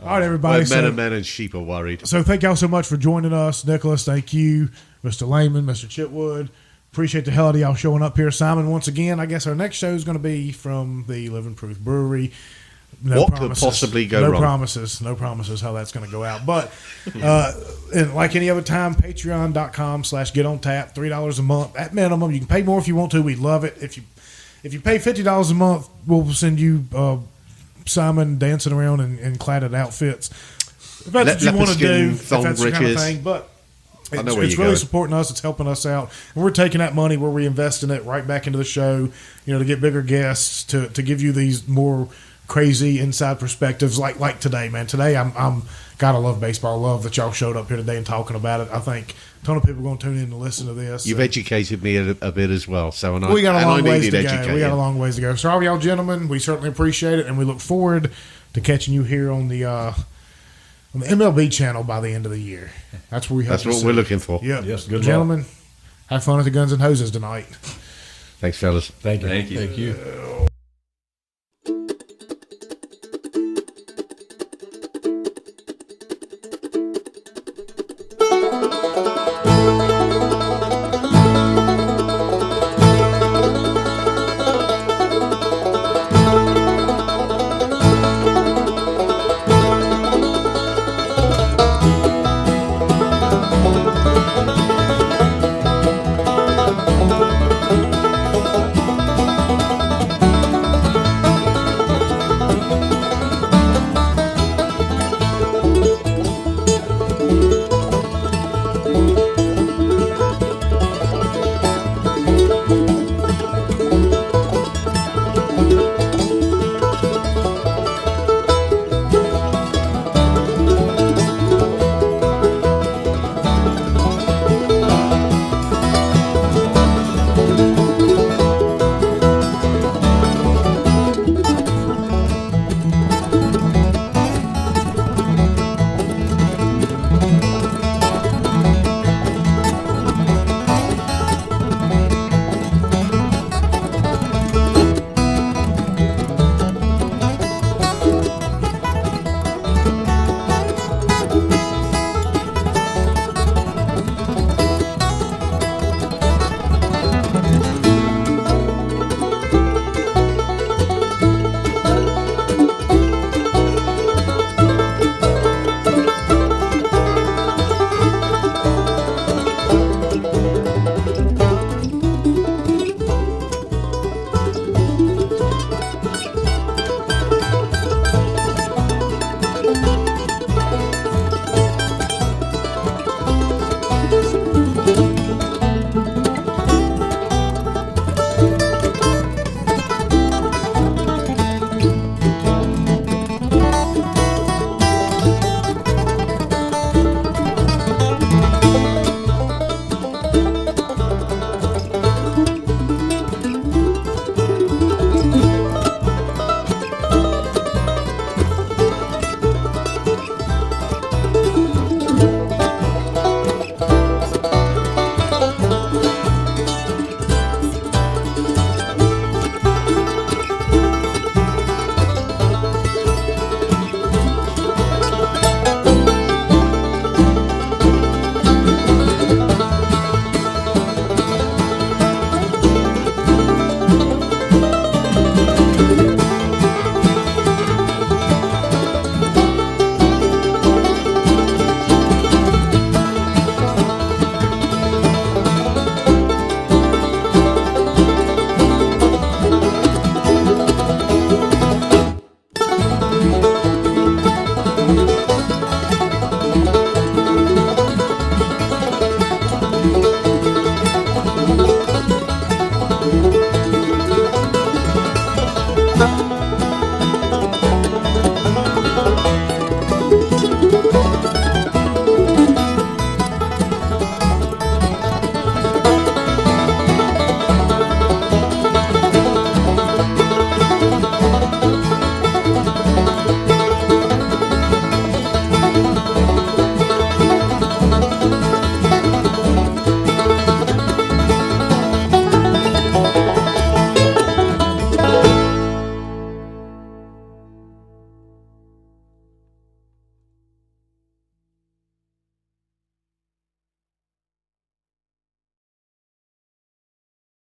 All right, everybody. Men and sheep are worried. So thank y'all so much for joining us. Nicholas, thank you. Mr. Layman, Mr. Chitwood. Appreciate the hell out of y'all showing up here. Simon, once again, I guess our next show is going to be from the Living Proof Brewery. What could possibly go wrong? No promises how that's going to go out. But and like any other time, patreon.com/getontap, $3 a month at minimum. You can pay more if you want to. We'd love it. If you pay $50 a month, we'll send you Simon dancing around in cladded outfits. If that's what you want to do, if that's the kind of thing. But it's really supporting us. It's helping us out. And we're taking that money, we're reinvesting it right back into the show, you know, to get bigger guests, to give you these more crazy inside perspectives like today, man. Today, I'm God, I love baseball. I love that y'all showed up here today and talking about it. I think a ton of people are going to tune in to listen to this. You've educated me a bit as well. So we got a long ways to go. We got a long ways to go. So all y'all gentlemen, we certainly appreciate it, and we look forward to catching you here on the MLB channel by the end of the year. That's where That's what we're looking for. Yeah. Yes, good gentlemen. Have fun at the Guns and Hoses tonight. Thanks, fellas. Thank you. Thank you. Thank you.